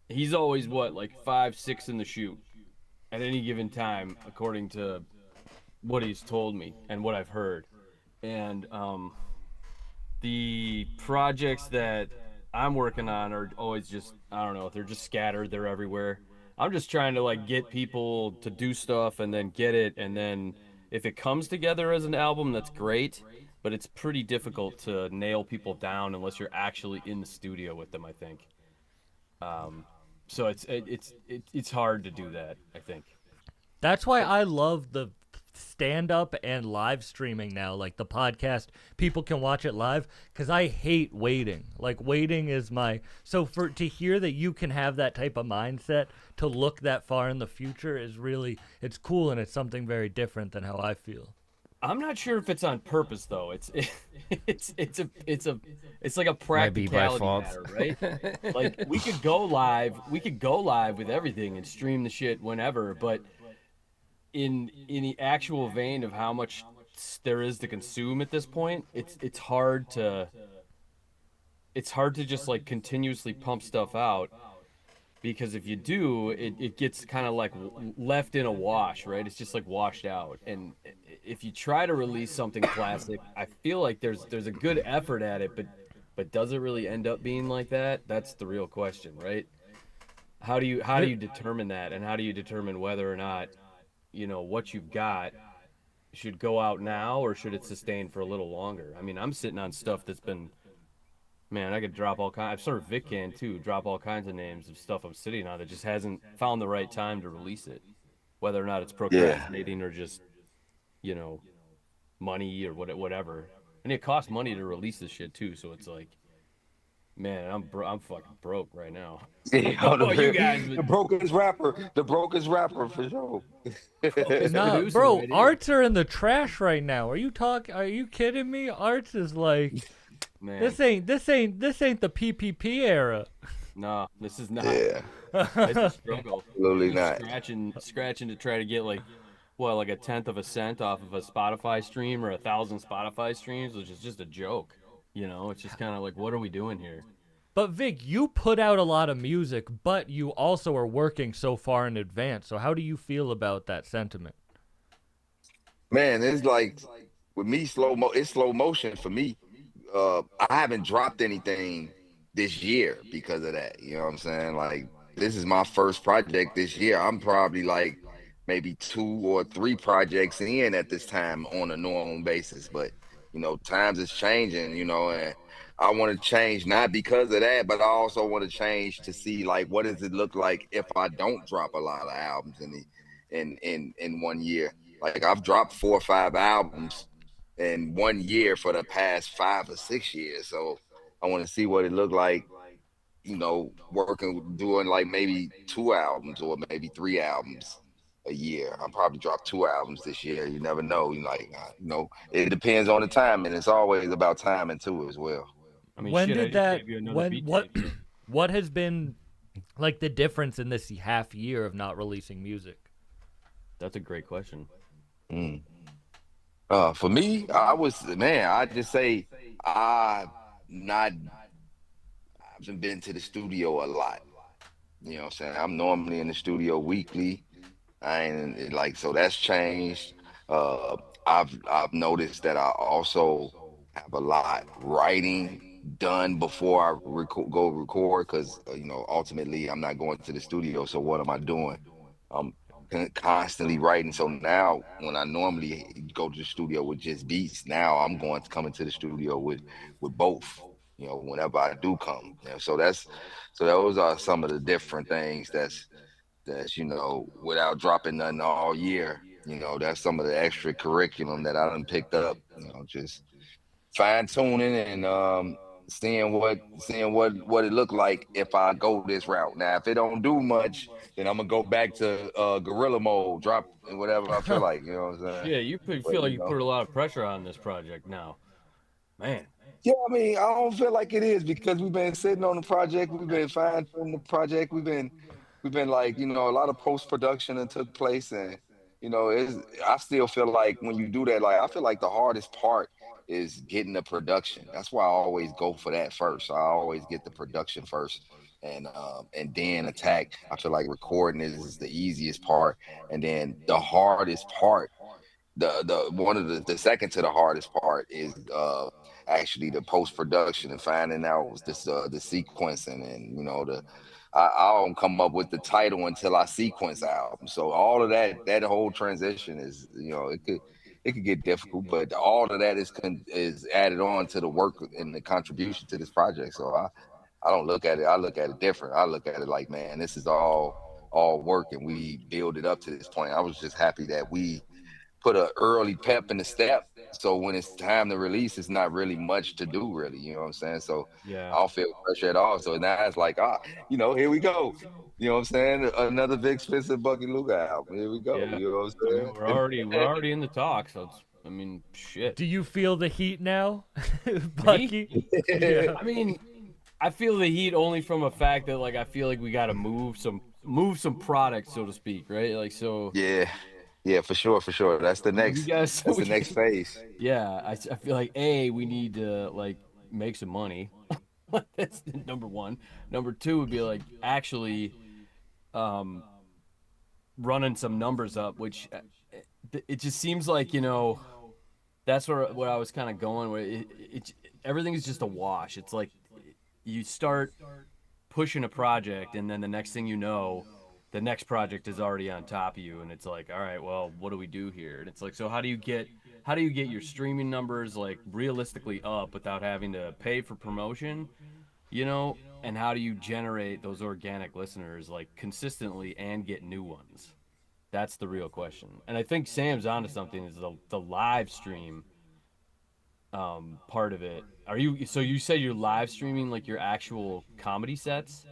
Speaker 16: he's always what, like 5-6 in the shoot at any given time, according to what he's told me and what I've heard. And the projects that I'm working on are always just, I don't know, they're just scattered, they're everywhere. I'm just trying to like get people to do stuff and then get it, and then if it comes together as an album, that's great, but it's pretty difficult to nail people down unless you're actually in the studio with them, I think. So it's hard to do that, I think.
Speaker 2: That's why I love the stand up and live streaming now, like the podcast. People can watch it live because I hate waiting. Like waiting is to hear that you can have that type of mindset to look that far in the future is really, it's cool, and it's something very different than how I feel.
Speaker 16: I'm not sure if it's on purpose though. It's like a practicality matter, right? Like we could go live with everything and stream the shit whenever, but in the actual vein of how much there is to consume at this point, it's hard to just like continuously pump stuff out, because if you do, it gets kind of like left in a wash, right? It's just like washed out. And if you try to release something classic, I feel like there's a good effort at it, but does it really end up being like that? That's the real question, right? How do you determine that, and how do you determine whether or not, you know, what you've got should go out now or should it sustain for a little longer? I mean, I'm sitting on stuff that's been, man, I could drop all kinds. I'm sure Vic can too, drop all kinds of names of stuff I'm sitting on that just hasn't found the right time to release it. Whether or not it's procrastinating or just, you know, money or whatever. And it costs money to release this shit too, so it's like, man, I'm fucking broke right now.
Speaker 18: Yeah,
Speaker 16: you guys,
Speaker 18: the brokest rapper for sure.
Speaker 2: Nah, bro, arts are in the trash right now. Are you kidding me? Arts is like, man. This ain't the PPP era.
Speaker 16: No, this is not.
Speaker 18: Yeah.
Speaker 16: It's a struggle.
Speaker 18: Absolutely not.
Speaker 16: Scratching to try to get like 1/10 of a cent off of a Spotify stream or 1,000 Spotify streams, which is just a joke. You know, it's just kind of like, what are we doing here?
Speaker 2: But Vic, you put out a lot of music, but you also are working so far in advance. So how do you feel about that sentiment?
Speaker 18: Man, it's like with me, it's slow motion for me. I haven't dropped anything this year because of that. You know what I'm saying? Like, this is my first project this year. I'm probably like maybe 2 or 3 projects in at this time on a normal basis, but you know, times is changing, you know, and I want to change not because of that, but I also want to change to see like what does it look like if I don't drop a lot of albums in 1 year. Like I've dropped 4 or 5 albums in 1 year for the past 5 or 6 years, so I want to see what it looked like, you know, doing like maybe 2 albums or maybe 3 albums a year. I'll probably drop 2 albums this year. You never know. You know, it depends on the time, and it's always about timing too as well.
Speaker 16: I mean,
Speaker 2: what has been like the difference in this half year of not releasing music?
Speaker 16: That's a great question.
Speaker 18: For me, I just say I haven't been to the studio a lot. You know what I'm saying? I'm normally in the studio weekly. So that's changed. I've noticed that I also have a lot writing done before I go record, because you know, ultimately I'm not going to the studio. So what am I doing? I'm constantly writing. So now when I normally go to the studio with just beats, now I'm coming to the studio with both. You know, whenever I do come. You know, so those are some of the different things that's, you know, without dropping nothing all year, you know, that's some of the extra curriculum that I done picked up, you know, just fine tuning and seeing what it looked like if I go this route. Now, if it don't do much, then I'm gonna go back to guerrilla mode, drop whatever I feel like, you know what I'm saying?
Speaker 16: Yeah, you feel like you put a lot of pressure on this project now. Man.
Speaker 18: Yeah, I mean, I don't feel like it is, because we've been sitting on the project, we've been fine tuning the project, we've been like, you know, a lot of post-production that took place, and you know, I still feel like when you do that, like I feel like the hardest part is getting the production. That's why I always go for that first. I always get the production first, and then attack. I feel like recording is the easiest part, and then the hardest part the one of the second to the hardest part is actually the post production and finding out this the sequencing and I don't come up with the title until I sequence the album. So all of that whole transition is it could get difficult, but all of that is added on to the work and the contribution to this project. So I don't look at it. I look at it different. I look at it like, man, this is all work, and we build it up to this point. I was just happy that we put an early pep in the step. So when it's time to release, it's not really much to do, really. You know what I'm saying? So
Speaker 16: yeah.
Speaker 18: I don't feel pressure at all. So now it's like, here we go. You know what I'm saying? Another Vic Spencer, Bucky Luger album. Here we go.
Speaker 16: Yeah.
Speaker 18: You know what I'm saying?
Speaker 16: We're already in the talks. So shit.
Speaker 2: Do you feel the heat now, Bucky?
Speaker 16: Yeah. I mean, I feel the heat only from a fact that I feel like we got to move some product, so to speak, right?
Speaker 18: Yeah, for sure. That's the next. That's the next phase.
Speaker 16: Yeah, I feel like we need to make some money. That's number one. Number two would be actually running some numbers up, which it just seems like that's where I was kind of going. Where everything is just a wash. It's like you start pushing a project, and then the next thing you know, the next project is already on top of you, and it's like, all right, well, what do we do here? And it's like, so how do you get your streaming numbers realistically up without having to pay for promotion, and how do you generate those organic listeners consistently and get new ones? That's the real question. And I think Sam's onto something, is the live stream part of it. So you said you're live streaming your actual comedy sets?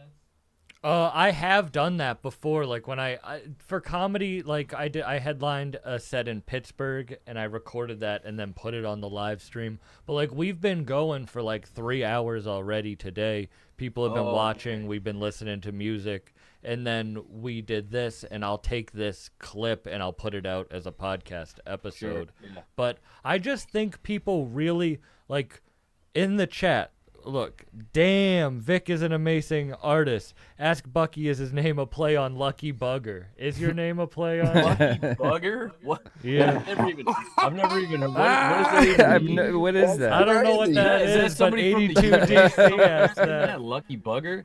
Speaker 2: I have done that before. When I for comedy, I headlined a set in Pittsburgh, and I recorded that and then put it on the live stream. But we've been going for 3 hours already today. People have been watching. We've been listening to music, and then we did this. And I'll take this clip and I'll put it out as a podcast episode.
Speaker 16: Sure, yeah.
Speaker 2: But I just think people really in the chat. Look, damn, Vic is an amazing artist. Ask Bucky, is his name a play on Lucky Bugger? Is your name a play on
Speaker 16: Lucky Bugger? What?
Speaker 2: Yeah.
Speaker 16: I've never even heard. What is that?
Speaker 4: What is that?
Speaker 2: I don't know what that is, but 82 DC asked that.
Speaker 16: Lucky Bugger?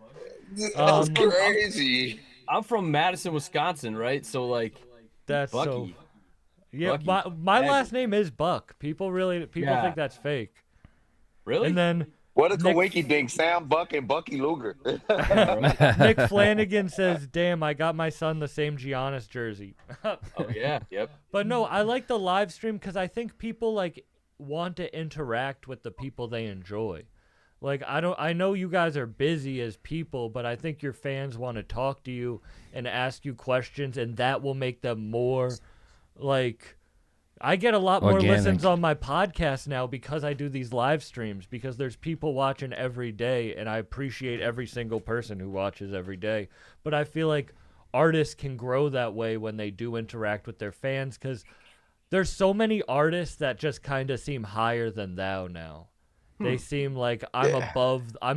Speaker 18: That's crazy.
Speaker 16: I'm from Madison, Wisconsin, right? So
Speaker 2: that's
Speaker 16: Bucky.
Speaker 2: So. Yeah,
Speaker 16: Bucky.
Speaker 2: my last name is Buck. People think that's fake.
Speaker 16: Really?
Speaker 2: And then.
Speaker 18: What a coinky dink, Sam Buck and Bucky Luger.
Speaker 2: Nick Flanagan says, damn, I got my son the same Giannis jersey.
Speaker 16: Oh, yeah, yep.
Speaker 2: But no, I like the live stream because I think people want to interact with the people they enjoy. I know you guys are busy as people, but I think your fans want to talk to you and ask you questions, and that will make them more I get a lot more listens on my podcast now because I do these live streams, because there's people watching every day, and I appreciate every single person who watches every day. But I feel like artists can grow that way when they do interact with their fans, because there's so many artists that just kind of seem higher than thou now. They seem like I'm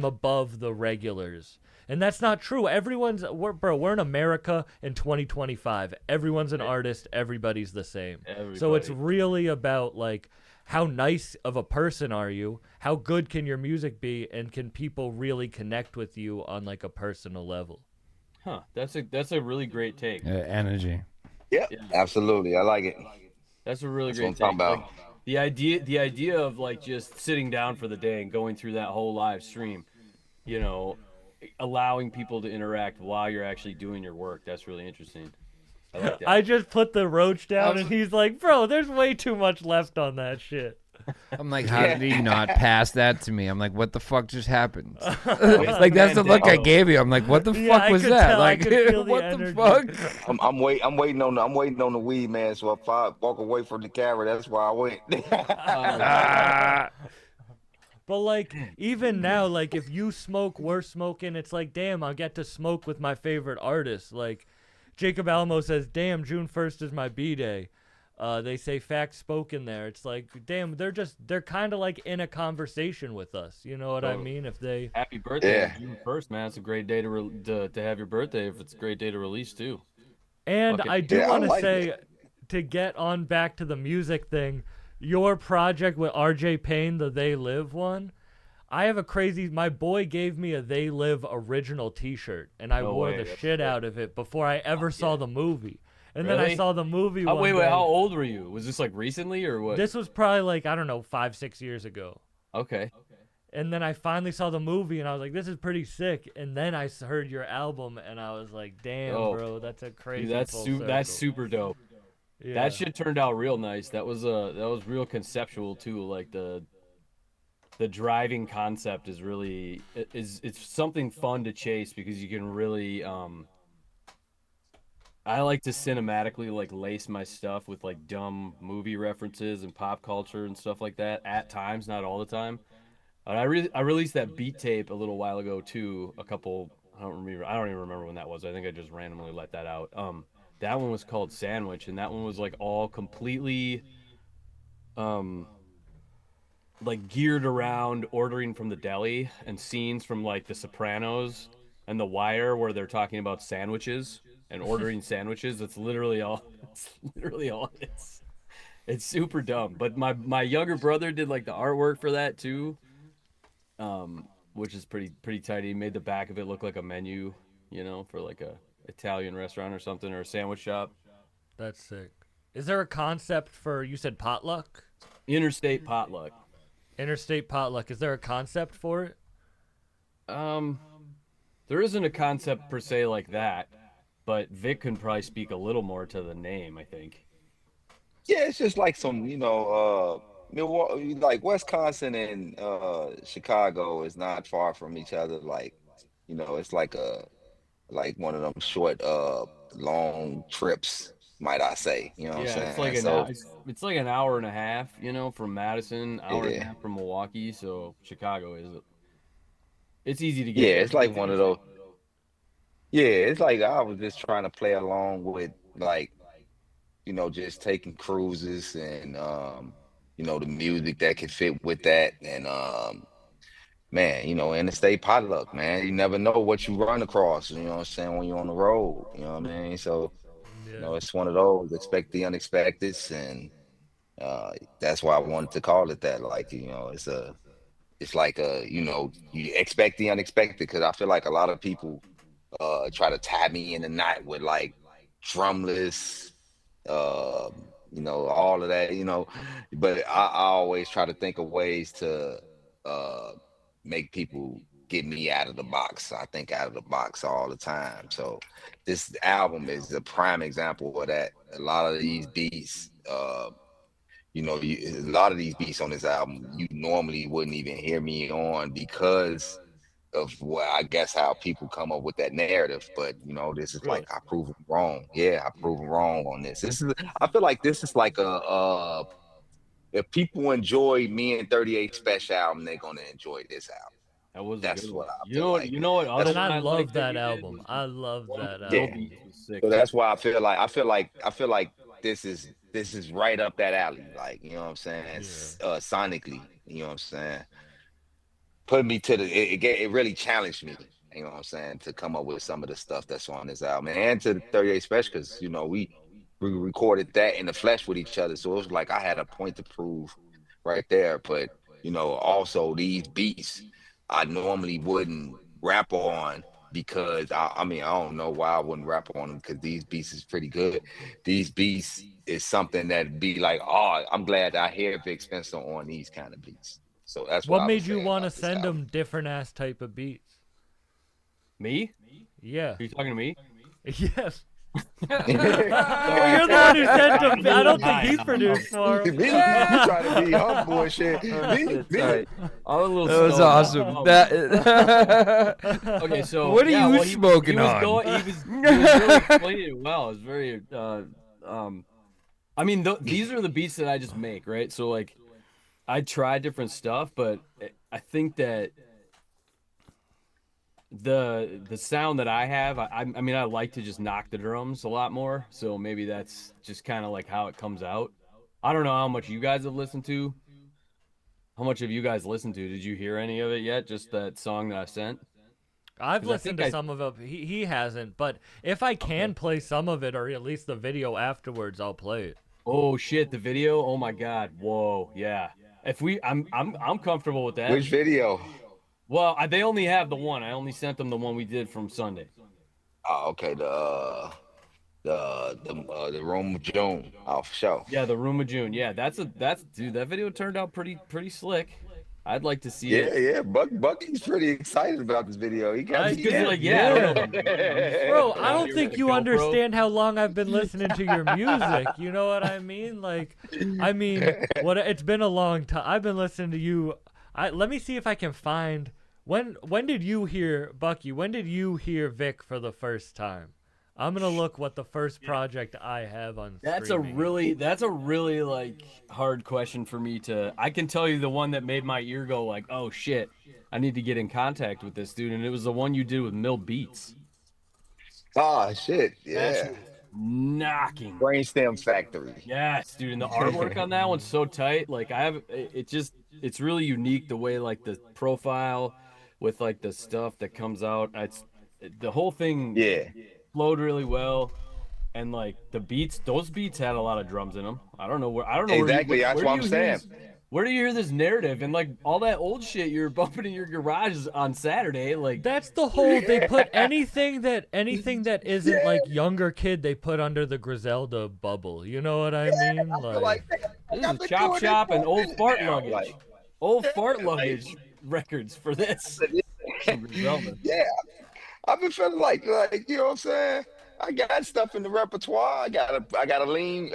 Speaker 2: above the regulars. And that's not true. We're in America in 2025. Everyone's an artist. Everybody's the same. So it's really about how nice of a person are you? How good can your music be? And can people really connect with you on a personal level?
Speaker 16: Huh. That's a really great take.
Speaker 4: Energy.
Speaker 18: Yeah, absolutely. I like it.
Speaker 16: That's a really great
Speaker 18: what I'm
Speaker 16: take.
Speaker 18: talking about.
Speaker 16: The idea of just sitting down for the day and going through that whole live stream, allowing people to interact while you're actually doing your work. That's really interesting. I like that.
Speaker 2: I just put the roach down, and he's like, bro, there's way too much left on that shit.
Speaker 4: I'm like, how did he not pass that to me? I'm like, what the fuck just happened? That's the look I gave you. I'm like, what the fuck was that? What the fuck?
Speaker 18: I'm waiting on the weed, man. So if I walk away from the camera, that's why I went.
Speaker 2: But even now, if you smoke, we're smoking. It's damn, I'll get to smoke with my favorite artist. Jacob Alamo says, damn, June 1st is my B-day. They say facts spoken there. It's damn, they're kind of in a conversation with us. You know what I mean? If they
Speaker 16: happy birthday, June 1st, man. It's a great day to have your birthday. If it's a great day to release too.
Speaker 2: And I do want to say, to get on back to the music thing, your project with RJ Payne, the They Live one, I have a crazy, my boy gave me a They Live original t-shirt, and I wore the shit out of it before I ever saw the movie. And then I saw the movie one
Speaker 16: Wait,
Speaker 2: day.
Speaker 16: how old were you? Was this like recently or what?
Speaker 2: This was probably like, I don't know, 5-6 years ago.
Speaker 16: Okay.
Speaker 2: And then I finally saw the movie, and I was like, this is pretty sick. And then I heard your album, and I was like, damn, bro, that's a crazy
Speaker 16: Dude, that's super dope.
Speaker 2: Yeah.
Speaker 16: That shit turned out real nice. That was real conceptual too. Like the driving concept is really it's something fun to chase because you can really I like to cinematically like lace my stuff with like dumb movie references and pop culture and stuff like that at times, not all the time. I released that beat tape a little while ago too. I don't even remember when that was. I think I just randomly let that out. That one was called Sandwich, and that one was like all completely like geared around ordering from the deli and scenes from like The Sopranos and The Wire where they're talking about sandwiches and ordering sandwiches. That's literally all. It's literally all. It's super dumb. But my younger brother did like the artwork for that too, which is pretty tight. He made the back of it look like a menu, you know, for like a Italian restaurant or something, or a sandwich shop.
Speaker 2: That's sick. Is there a concept for, you said potluck?
Speaker 16: Interstate potluck.
Speaker 2: Interstate potluck. Is there a concept for it?
Speaker 16: There isn't a concept per se like that, but Vic can probably speak a little more to the name, I think.
Speaker 18: Yeah, it's just like some, Milwaukee, like Wisconsin and Chicago is not far from each other. Like, it's like one of them short, long trips, might I say? You know what I'm saying?
Speaker 16: It's like an hour and a half, from Madison, hour and a half from Milwaukee. So Chicago it's easy to get.
Speaker 18: Yeah, it's like one of those. Yeah, it's like I was just trying to play along with like, just taking cruises and the music that can fit with that. And man, interstate potluck, man. You never know what you run across, you know what I'm saying, when you're on the road. You know what I mean? So, it's one of those, expect the unexpected, and that's why I wanted to call it that. Like, it's like you expect the unexpected, because I feel like a lot of people try to tie me in the knot with like drumless, all of that, but I always try to think of ways to make people get me out of the box. I think out of the box all the time. So this album is a prime example of that. A lot of these beats, a lot of these beats on this album, you normally wouldn't even hear me on because of how people come up with that narrative. But this is like, I prove them wrong. Yeah, I prove them wrong on this. I feel like this is like if people enjoy me and 38 Special album, they're gonna enjoy this album. That's what I feel like.
Speaker 2: I love that album. I love that album.
Speaker 18: Yeah. So that's why I feel like this is right up that alley. Like, you know what I'm saying? Sonically, you know what I'm saying? Put me to it really challenged me, you know what I'm saying, to come up with some of the stuff that's on this album, and to the 38 Special, because we recorded that in the flesh with each other, so it was like I had a point to prove right there. But also these beats I normally wouldn't rap on, because I don't know why I wouldn't rap on them, because these beats is pretty good. These beats is something that be like, oh, I'm glad I hear Vic Spencer on these kind of beats. So that's
Speaker 2: what made you want to send them different ass type of beats.
Speaker 16: Me?
Speaker 2: Yeah.
Speaker 16: Are you talking to me?
Speaker 2: Yes. You're the one who sent him. I don't think he produced for him.
Speaker 18: Me, you trying to be humble and shit.
Speaker 16: Sorry.
Speaker 4: That was awesome.
Speaker 16: Okay, so
Speaker 4: what are you smoking on?
Speaker 16: He was really explaining it well. It was very. These are the beats that I just make, right? So like, I try different stuff, but I think that the sound that I have, I like to just knock the drums a lot more. So maybe that's just kind of like how it comes out. I don't know how much you guys have listened to. How much have you guys listened to? Did you hear any of it yet? Just that song that I sent?
Speaker 2: I've listened to some of it. He hasn't, but if I can play some of it or at least the video afterwards, I'll play it.
Speaker 16: Oh shit, the video! Oh my god, whoa, yeah. I'm comfortable with that.
Speaker 18: Which video?
Speaker 16: Well, they only have the one. I only sent them the one we did from Sunday.
Speaker 18: Oh, okay. The Room of June off show.
Speaker 16: Yeah, the Room of June. Yeah, that's dude. That video turned out pretty slick. I'd like to see it.
Speaker 18: Yeah. Bucky's pretty excited about this video. He got
Speaker 2: Bro, I don't think you understand how long I've been listening to your music. You know what I mean? It's been a long time. I've been listening to you. Let me see if I can find when did you hear Bucky? When did you hear Vic for the first time? I'm gonna look what the first project I have on.
Speaker 16: That's a really like hard question for me to. I can tell you the one that made my ear go like, oh shit, I need to get in contact with this dude, and it was the one you did with Mill Beats.
Speaker 18: Oh shit, yeah.
Speaker 16: Knocking.
Speaker 18: Brainstem Factory.
Speaker 16: Yes, dude, and the artwork on that one's so tight. Like it's really unique the way like the profile with like the stuff that comes out. The whole thing.
Speaker 18: Yeah.
Speaker 16: Flowed really well, and like the beats, those beats had a lot of drums in them. I don't know where.
Speaker 18: Exactly, that's what I'm saying.
Speaker 16: Where do you hear this narrative and like all that old shit you're bumping in your garage on Saturday? Like
Speaker 2: that's the whole. They put anything that isn't like younger kid. They put under the Griselda bubble. You know what I mean?
Speaker 18: Like
Speaker 16: this is Chop Shop and Old Fart Luggage. Old Fart Luggage records for this.
Speaker 18: Yeah. I've been feeling like you know what I'm saying. I got stuff in the repertoire. I gotta lean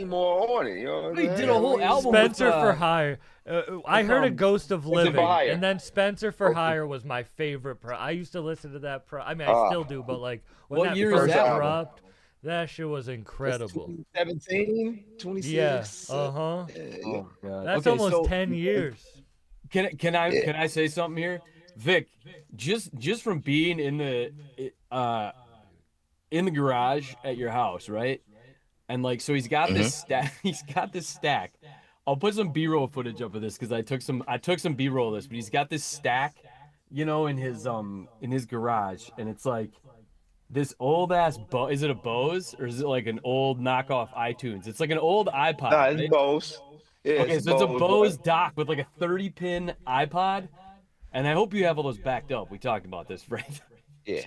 Speaker 18: more on it. You know what I'm saying?
Speaker 16: He did a whole album.
Speaker 2: Spencer for Hire. I heard a Ghost of Living, and then Spencer for Hire was my favorite. I used to listen to that. I mean, I still do, but like when
Speaker 16: what
Speaker 2: that
Speaker 16: year
Speaker 2: first
Speaker 16: is that
Speaker 2: dropped, that shit was incredible.
Speaker 18: 2017, 26.
Speaker 2: Yeah.
Speaker 16: Oh, God.
Speaker 2: That's almost 10 years.
Speaker 16: Can I say something here? Vic, just from being in the garage at your house, right? And like, so he's got this stack. He's got this stack. I'll put some B-roll footage up of this because I took some B-roll of this. But he's got this stack, you know, in his garage, and it's like this old ass Is it a Bose or is it like an old knockoff iTunes? It's like an old iPod.
Speaker 18: No, it's Bose. Yeah,
Speaker 16: okay, so it's a Bose dock with like a 30-pin iPod. And I hope you have all those backed up. We talked about this, right?
Speaker 18: Yeah.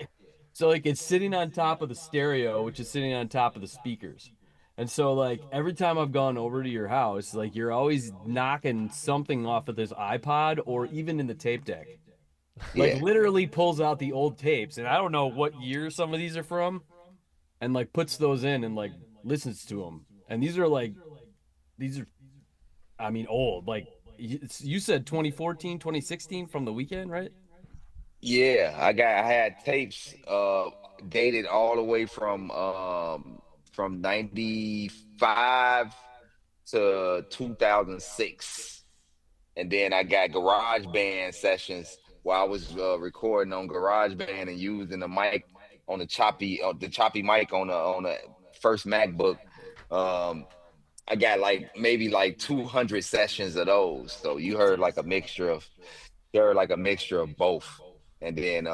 Speaker 16: So like it's sitting on top of the stereo, which is sitting on top of the speakers. And so like every time I've gone over to your house, like you're always knocking something off of this iPod or even in the tape deck. Like literally pulls out the old tapes. And I don't know what year some of these are from. And like puts those in and like listens to them. And these are I mean old, like you said 2014, 2016 from the weekend, right?
Speaker 18: Yeah, I had tapes dated all the way from 95 to 2006. And then I got GarageBand sessions where I was recording on GarageBand and using the mic on the choppy mic on the first MacBook. I got maybe 200 sessions of those. So you heard like a mixture of both. And then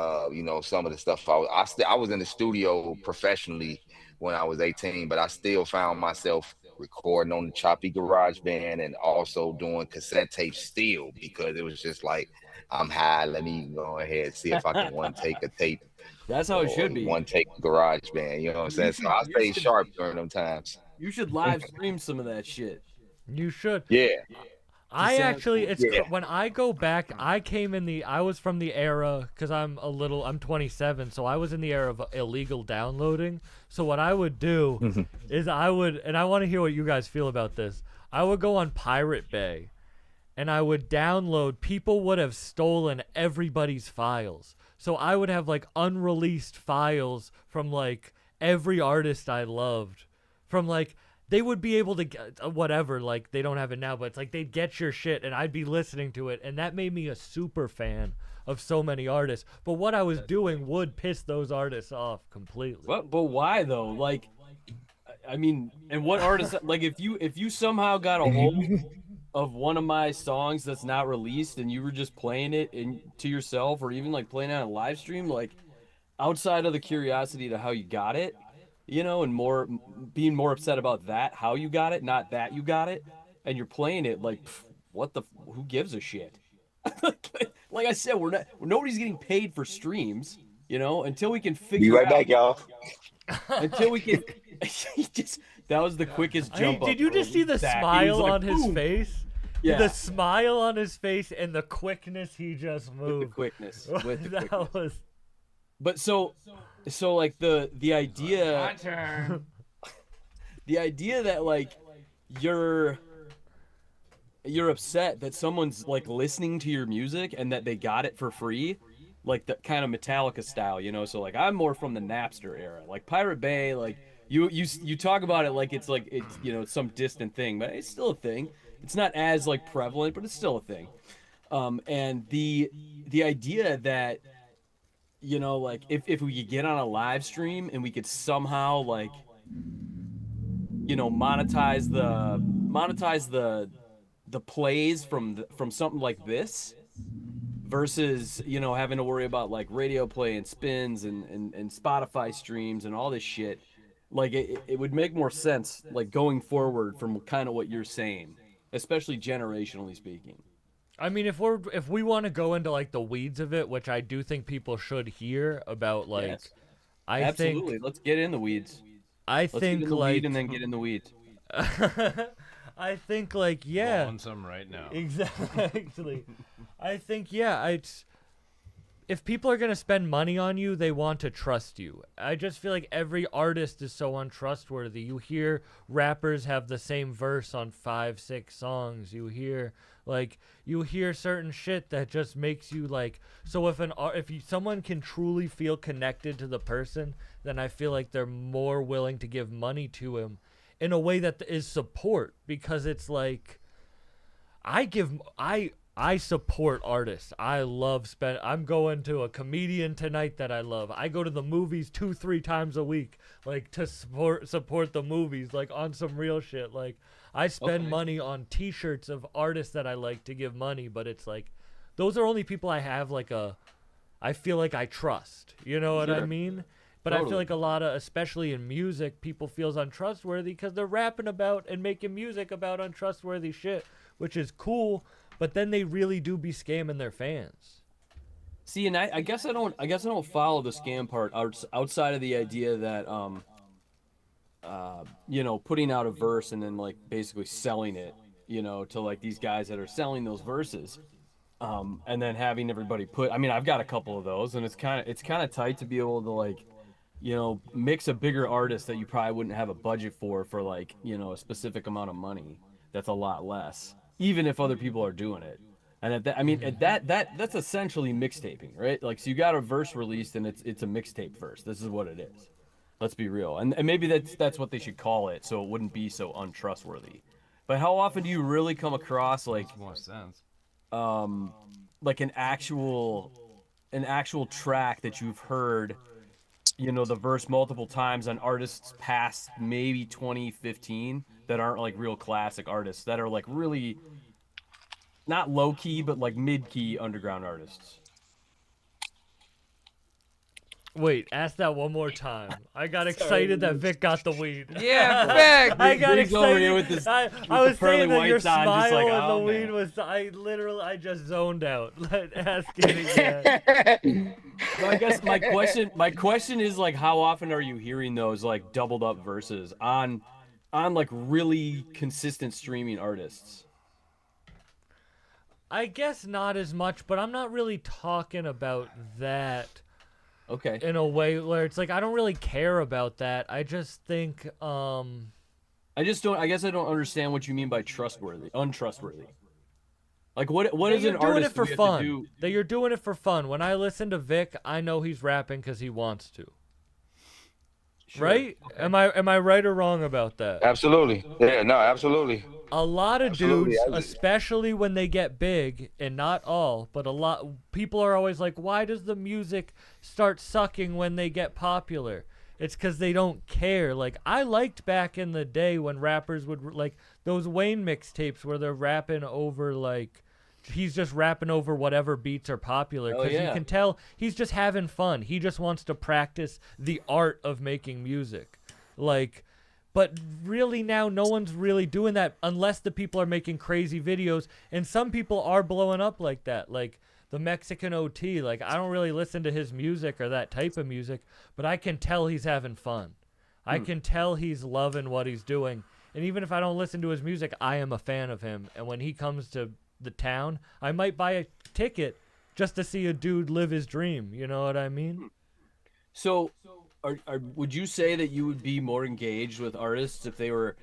Speaker 18: some of the stuff I was in the studio professionally when I was 18, but I still found myself recording on the choppy GarageBand and also doing cassette tapes still because it was just like I'm high. Let me go ahead and see if I can one take a tape.
Speaker 16: That's how it should be.
Speaker 18: One take GarageBand. You know what I'm saying? So I stay sharp during them times.
Speaker 16: You should live stream some of that shit.
Speaker 2: You should.
Speaker 18: Yeah.
Speaker 2: When I go back, I was from the era, because I'm 27, so I was in the era of illegal downloading. So what I would do is and I want to hear what you guys feel about this. I would go on Pirate Bay and I would download, people would have stolen everybody's files. So I would have like unreleased files from like every artist I loved. From like, they would be able to get whatever, like they don't have it now, but it's like they'd get your shit and I'd be listening to it. And that made me a super fan of so many artists. But what I was doing would piss those artists off completely.
Speaker 16: But why though? Like, I mean, and what artists, like if you somehow got a hold one of my songs that's not released and you were just playing it to yourself or even like playing it on a live stream, like outside of the curiosity to how you got it, you know, and being more upset about that, how you got it, not that you got it, and you're playing it like, who gives a shit? Like I said, nobody's getting paid for streams, you know, until we can figure
Speaker 18: Be right
Speaker 16: out.
Speaker 18: back, y'all.
Speaker 16: Until we can, that was the quickest jump up.
Speaker 2: Did you just see the smile on his face?
Speaker 16: Yeah.
Speaker 2: The smile on his face and the quickness he just moved.
Speaker 16: With the quickness.
Speaker 2: That was.
Speaker 16: But so like the idea.
Speaker 4: My turn.
Speaker 16: The idea that like you're upset that someone's like listening to your music and that they got it for free, like the kind of Metallica style, you know. So like I'm more from the Napster era, like Pirate Bay. Like you talk about it like it's you know, it's some distant thing, but it's still a thing. It's not as like prevalent, but it's still a thing. And the idea that, you know, like if we could get on a live stream and we could somehow like, you know, monetize the plays from something like this versus, you know, having to worry about like radio play and spins and Spotify streams and all this shit, like it would make more sense like going forward from kind of what you're saying, especially generationally speaking.
Speaker 2: I mean, if we want to go into like the weeds of it, which I do think people should hear about, like,
Speaker 16: Yes.
Speaker 2: I
Speaker 16: Absolutely.
Speaker 2: think
Speaker 16: Let's get in the weeds.
Speaker 2: Let's
Speaker 16: get
Speaker 2: think
Speaker 16: in the
Speaker 2: like
Speaker 16: weed and then get in the weeds.
Speaker 2: I think like yeah.
Speaker 4: Want some right now.
Speaker 2: Exactly. I think yeah. If people are gonna spend money on you, they want to trust you. I just feel like every artist is so untrustworthy. You hear rappers have the same verse on 5-6 songs. You hear certain shit that just makes you like. So if someone can truly feel connected to the person, then I feel like they're more willing to give money to him in a way that is support, because it's like I support artists. I love I'm going to a comedian tonight that I love. I go to the movies 2-3 times a week, like to support the movies, like on some real shit. Like I spend money on T-shirts of artists that I like to give money, but it's like those are only people I have like I feel like I trust. You know what I mean? But I feel like a lot of, especially in music, people feels untrustworthy because they're rapping about and making music about untrustworthy shit, which is cool. But then they really do be scamming their fans.
Speaker 16: See, and I guess I don't follow the scam part outside of the idea that you know, putting out a verse and then like basically selling it, you know, to like these guys that are selling those verses, and then having everybody I mean, I've got a couple of those, and it's kind of tight to be able to like, you know, mix a bigger artist that you probably wouldn't have a budget for like, you know, a specific amount of money that's a lot less, even if other people are doing it. And that's essentially mixtaping, right? Like, so you got a verse released and it's a mixtape verse. This is what it is. Let's be real. And maybe that's what they should call it, so it wouldn't be so untrustworthy. But how often do you really come across like
Speaker 4: makes more sense,
Speaker 16: like an actual track that you've heard, you know, the verse multiple times on artists past maybe 2015 that aren't like real classic artists, that are like really not low key but like mid key underground artists?
Speaker 2: Wait, ask that one more time. I got excited that Vic got the weed.
Speaker 4: Yeah, Vic!
Speaker 2: I got
Speaker 16: Vic's over here
Speaker 2: excited.
Speaker 16: with this,
Speaker 2: I
Speaker 16: with
Speaker 2: was
Speaker 16: the pearly
Speaker 2: saying that your
Speaker 16: whites on,
Speaker 2: smile
Speaker 16: just like,
Speaker 2: and
Speaker 16: oh,
Speaker 2: the weed
Speaker 16: man.
Speaker 2: was. I just zoned out. Ask it again.
Speaker 16: So I guess my question is like, how often are you hearing those like doubled up verses on like really consistent streaming artists?
Speaker 2: I guess not as much, but I'm not really talking about that.
Speaker 16: Okay.
Speaker 2: In a way where it's like I don't really care about that. I just think
Speaker 16: I guess I don't understand what you mean by untrustworthy. Like what is an artist
Speaker 2: for
Speaker 16: we have
Speaker 2: fun?
Speaker 16: to do?
Speaker 2: That you're doing it for fun. When I listen to Vic, I know he's rapping because he wants to.
Speaker 16: Sure.
Speaker 2: Right? Okay. Am I right or wrong about that?
Speaker 18: Absolutely. Yeah, no, absolutely.
Speaker 2: A lot of
Speaker 18: Absolutely.
Speaker 2: dudes, especially when they get big, and not all, but a lot, people are always like, why does the music start sucking when they get popular? It's because they don't care. Like, I liked back in the day when rappers would, like, those Wayne mixtapes where they're rapping over, like, he's just rapping over whatever beats are popular. Because you can tell he's just having fun. He just wants to practice the art of making music. Like, but really now no one's really doing that unless the people are making crazy videos. And some people are blowing up like that. Like, the Mexican OT, like, I don't really listen to his music or that type of music, but I can tell he's having fun. I can tell he's loving what he's doing. And even if I don't listen to his music, I am a fan of him. And when he comes to the town, I might buy a ticket just to see a dude live his dream. You know what I mean?
Speaker 16: So, would you say that you would be more engaged with artists if they were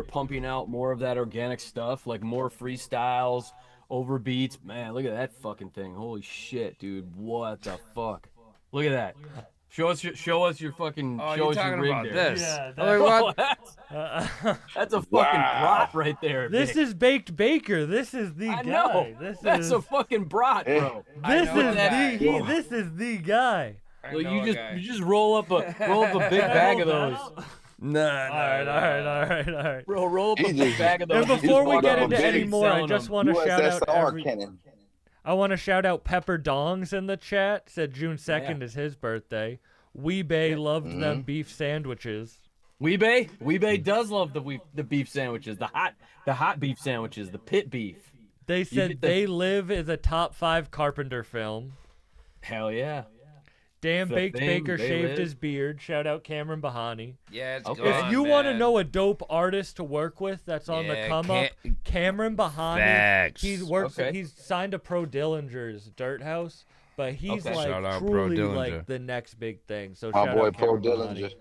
Speaker 16: pumping out more of that organic stuff, like more freestyles, over beats? Man, look at that fucking thing. Holy shit, dude. What the fuck? Look at that. Show us your fucking show us your rig
Speaker 4: about
Speaker 16: there.
Speaker 4: this.
Speaker 16: Yeah, that's a fucking brat right there.
Speaker 2: This
Speaker 16: Vic.
Speaker 2: is Baked Baker. This is the guy.
Speaker 16: Know. That's a fucking brat, bro.
Speaker 2: This is the guy.
Speaker 16: Well, you just roll up a big bag of those.
Speaker 4: Nah.
Speaker 2: All right.
Speaker 16: Bro, roll up a big bag of those.
Speaker 2: And before we get into any more, I just want to shout out
Speaker 18: cannon.
Speaker 2: I want to shout out Pepper Dongs in the chat. Said June 2nd is his birthday. Weebay loved them beef sandwiches.
Speaker 16: Weebay does love the beef sandwiches, the hot beef sandwiches, the pit beef.
Speaker 2: They said They Live is a top 5 Carpenter film.
Speaker 16: Hell yeah.
Speaker 2: Damn Baked Baker shaved his beard. Shout out Cameron Bahani.
Speaker 4: Yeah, it's
Speaker 2: If you want to know a dope artist to work with that's on the come up, Cameron Bahani.
Speaker 4: Facts.
Speaker 2: He's signed to Pro Dillinger's Dirt House, but he's like
Speaker 4: Shout out
Speaker 2: truly
Speaker 4: Pro
Speaker 2: like the next big thing. So
Speaker 18: My
Speaker 2: shout
Speaker 18: boy
Speaker 2: out
Speaker 18: Pro
Speaker 2: Cameron
Speaker 18: Dillinger.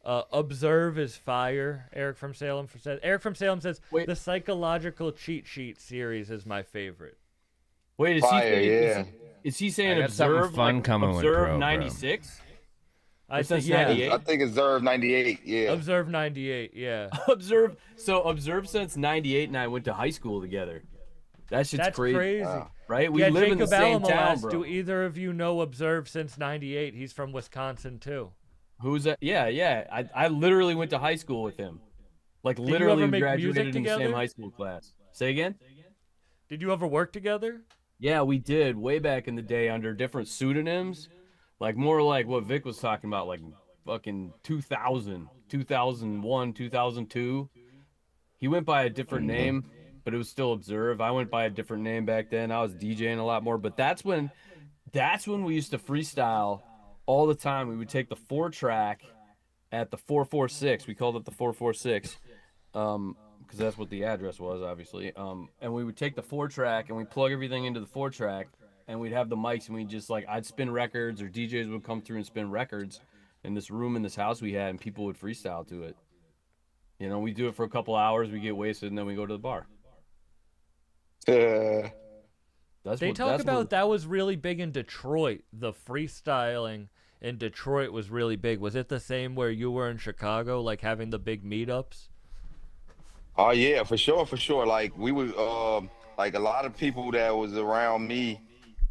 Speaker 2: Bahani. Observe is fire. Eric from Salem says. Eric from Salem says the Psychological Cheat Sheet series is my favorite.
Speaker 16: Wait, is he saying Observe
Speaker 4: fun coming with
Speaker 16: Observe
Speaker 4: Pro,
Speaker 16: 96?
Speaker 2: I think
Speaker 16: 98?
Speaker 18: I think Observe 98. Yeah.
Speaker 2: Observe 98. Yeah.
Speaker 16: Observe since 98, and I went to high school together. That's crazy.
Speaker 18: Wow.
Speaker 16: Right? We live in the same town, bro.
Speaker 2: Do either of you know Observe since 98? He's from Wisconsin too.
Speaker 16: Who's that? Yeah. I literally went to high school with him. Like,
Speaker 2: Did you
Speaker 16: literally
Speaker 2: ever make
Speaker 16: graduated
Speaker 2: music
Speaker 16: in the same
Speaker 2: together?
Speaker 16: high school class. Say again?
Speaker 2: Did you ever work together?
Speaker 16: Yeah, we did way back in the day under different pseudonyms. Like, more like what Vic was talking about, like fucking 2000, 2001, 2002. He went by a different name, but it was still Observe. I went by a different name back then. I was DJing a lot more, but that's when we used to freestyle all the time. We would take the 4-track at the 446. We called it the 446. Because that's what the address was, obviously. And we would take the 4-track and we plug everything into the 4-track, and we'd have the mics, and we just I'd spin records, or DJs would come through and spin records in this room in this house we had, and people would freestyle to it. You know, we do it for a couple hours, we get wasted, and then we go to the bar.
Speaker 2: They talk about that was really big in Detroit. The freestyling in Detroit was really big. Was it the same where you were in Chicago, like having the big meetups?
Speaker 18: Oh yeah, for sure. Like we would, like a lot of people that was around me,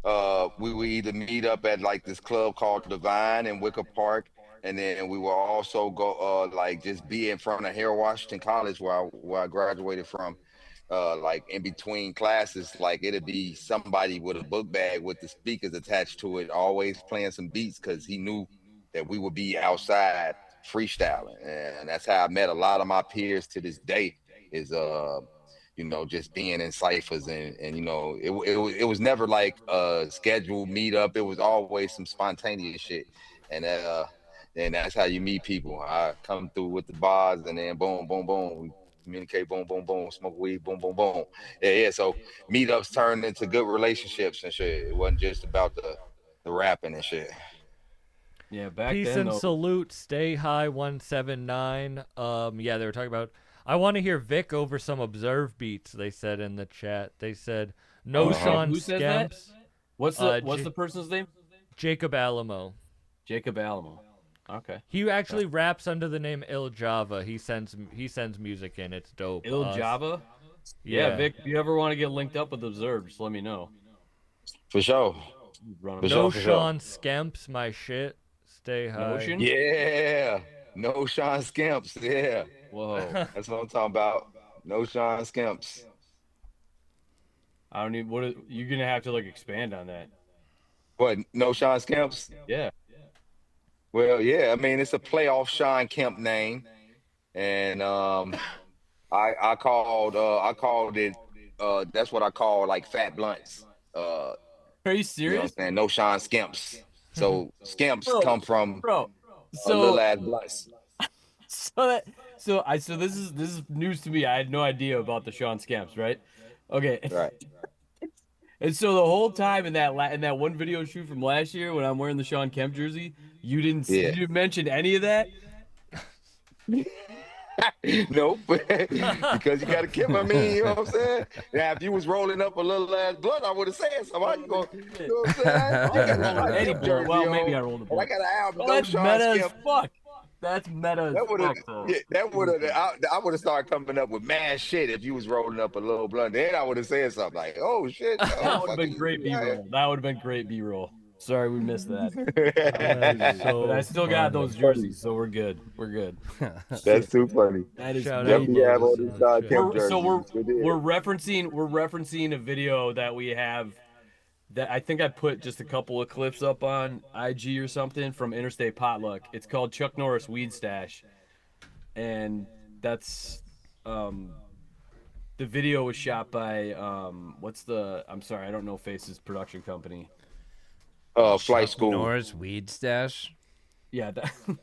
Speaker 18: we would either meet up at like this club called Divine in Wicker Park, and then we would also go, like just be in front of Harold Washington College where I graduated from. Like in between classes, like it'd be somebody with a book bag with the speakers attached to it, always playing some beats, because he knew that we would be outside freestyling, and that's how I met a lot of my peers to this day. Is you know, just being in ciphers, and you know, it was never like a scheduled meetup. It was always some spontaneous shit, and that's how you meet people. I come through with the bars, and then boom, boom, boom, we communicate, boom, boom, boom, smoke weed, boom, boom, boom. Yeah. So meetups turned into good relationships and shit. It wasn't just about the rapping and shit.
Speaker 16: Yeah, back
Speaker 2: Peace
Speaker 16: then,
Speaker 2: and
Speaker 16: though.
Speaker 2: salute, stay high 179. Yeah, they were talking about. I want to hear Vic over some Observe beats. They said in the chat. They said no Sean
Speaker 16: Who said that?
Speaker 2: Scamps.
Speaker 16: What's the person's name?
Speaker 2: Jacob Alamo.
Speaker 16: Jacob Alamo. Okay.
Speaker 2: He actually raps under the name Il Java. He sends music in. It's dope.
Speaker 16: Il Java?
Speaker 2: Yeah,
Speaker 16: Vic, if you ever want to get linked up with Observe, just let me know.
Speaker 18: For sure.
Speaker 2: No Sean Scamps, my shit. Stay high.
Speaker 16: Notion?
Speaker 18: Yeah. No Sean Skimps. Yeah.
Speaker 16: Whoa.
Speaker 18: That's what I'm talking about. No Sean Skimps.
Speaker 16: I don't even. You're gonna have to like expand on that.
Speaker 18: What? No Sean Skimps?
Speaker 16: Yeah.
Speaker 18: Well, yeah. I mean, it's a playoff Sean Kemp name, and I called it. That's what I call like fat blunts.
Speaker 16: Are you serious?
Speaker 18: You know what I'm saying? No Sean Skimps. So Skimps come from
Speaker 16: So
Speaker 18: little ass blunts.
Speaker 16: So this is news to me. I had no idea about the Sean Scamps, right? Okay.
Speaker 18: Right.
Speaker 16: And so the whole time in that one video shoot from last year when I'm wearing the Sean Kemp jersey, you didn't mention any of that.
Speaker 18: Nope. Because you gotta keep. I mean, you know what I'm saying? Now, if you was rolling up a little ass blunt, I would have said something. How you going? You know what I'm saying?
Speaker 16: Well, maybe I rolled a blunt.
Speaker 18: I got an album.
Speaker 16: Well, that's meta as fuck. That's meta as fuck, though.
Speaker 18: Yeah, that would have. I would have started coming up with mad shit if you was rolling up a little blunt. Then I would have said something like, "Oh shit."
Speaker 16: That would have been great B-roll. That would have been great B-roll. Sorry, we missed that. But I still got those jerseys, so we're good. We're good.
Speaker 18: That's too funny.
Speaker 16: That is
Speaker 18: So
Speaker 16: we're referencing a video that we have that I think I put just a couple of clips up on IG or something from Interstate Potluck. It's called Chuck Norris Weed Stash, and that's the video was shot by I'm sorry, I don't know Face's production company.
Speaker 18: Flight School.
Speaker 4: Norris Weed Stash.
Speaker 16: Yeah,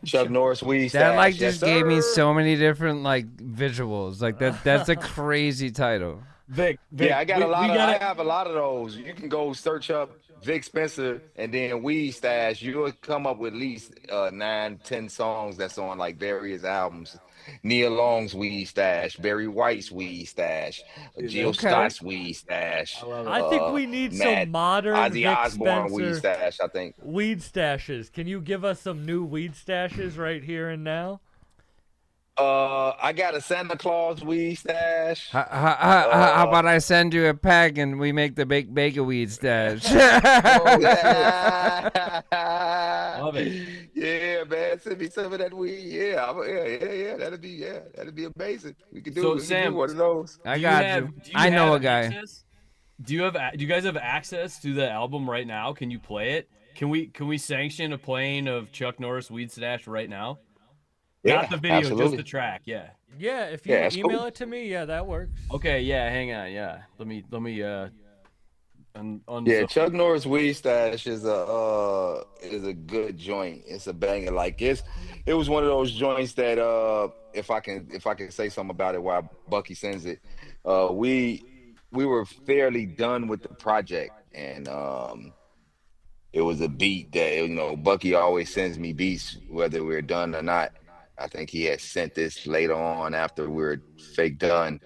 Speaker 18: Chuck Norris Weed Stash.
Speaker 4: That like just gave me so many different like visuals. Like that's a crazy title.
Speaker 16: Vic,
Speaker 18: yeah, I got I have a lot of those. You can go search up Vic Spencer and then Weed Stash. You'll come up with at least 9-10 songs that's on like various albums. Neil Long's Weed Stash, Barry White's Weed Stash, Jill Scott's Weed Stash.
Speaker 2: I think we need some modern
Speaker 18: Ozzy
Speaker 2: Vic
Speaker 18: Osbourne
Speaker 2: Spencer
Speaker 18: Weed Stash, I think.
Speaker 2: Weed stashes. Can you give us some new weed stashes right here and now?
Speaker 18: I got a Santa Claus Weed Stash.
Speaker 4: How about I send you a pack and we make the big bacon weed stash?
Speaker 16: Love it.
Speaker 18: Yeah, man, send me some of that weed. Yeah, that'd be amazing. We could do
Speaker 16: Sam,
Speaker 18: one of those.
Speaker 4: I got you. I know a guy.
Speaker 16: Access? Do you guys have access to the album right now? Can you play it? Can we sanction a playing of Chuck Norris Weed Stash right now?
Speaker 18: Yeah,
Speaker 16: not the video,
Speaker 18: absolutely.
Speaker 16: Just the track. Yeah.
Speaker 2: Yeah, if you email it to me, yeah, that works.
Speaker 16: Okay, yeah, hang on, yeah. Let me
Speaker 18: Chuck Norris Weed Stash is a good joint. It's a banger. Like it was one of those joints that if I can say something about it while Bucky sends it, we were fairly done with the project, and it was a beat that Bucky always sends me beats whether we're done or not. I think he had sent this later on after we were fake done,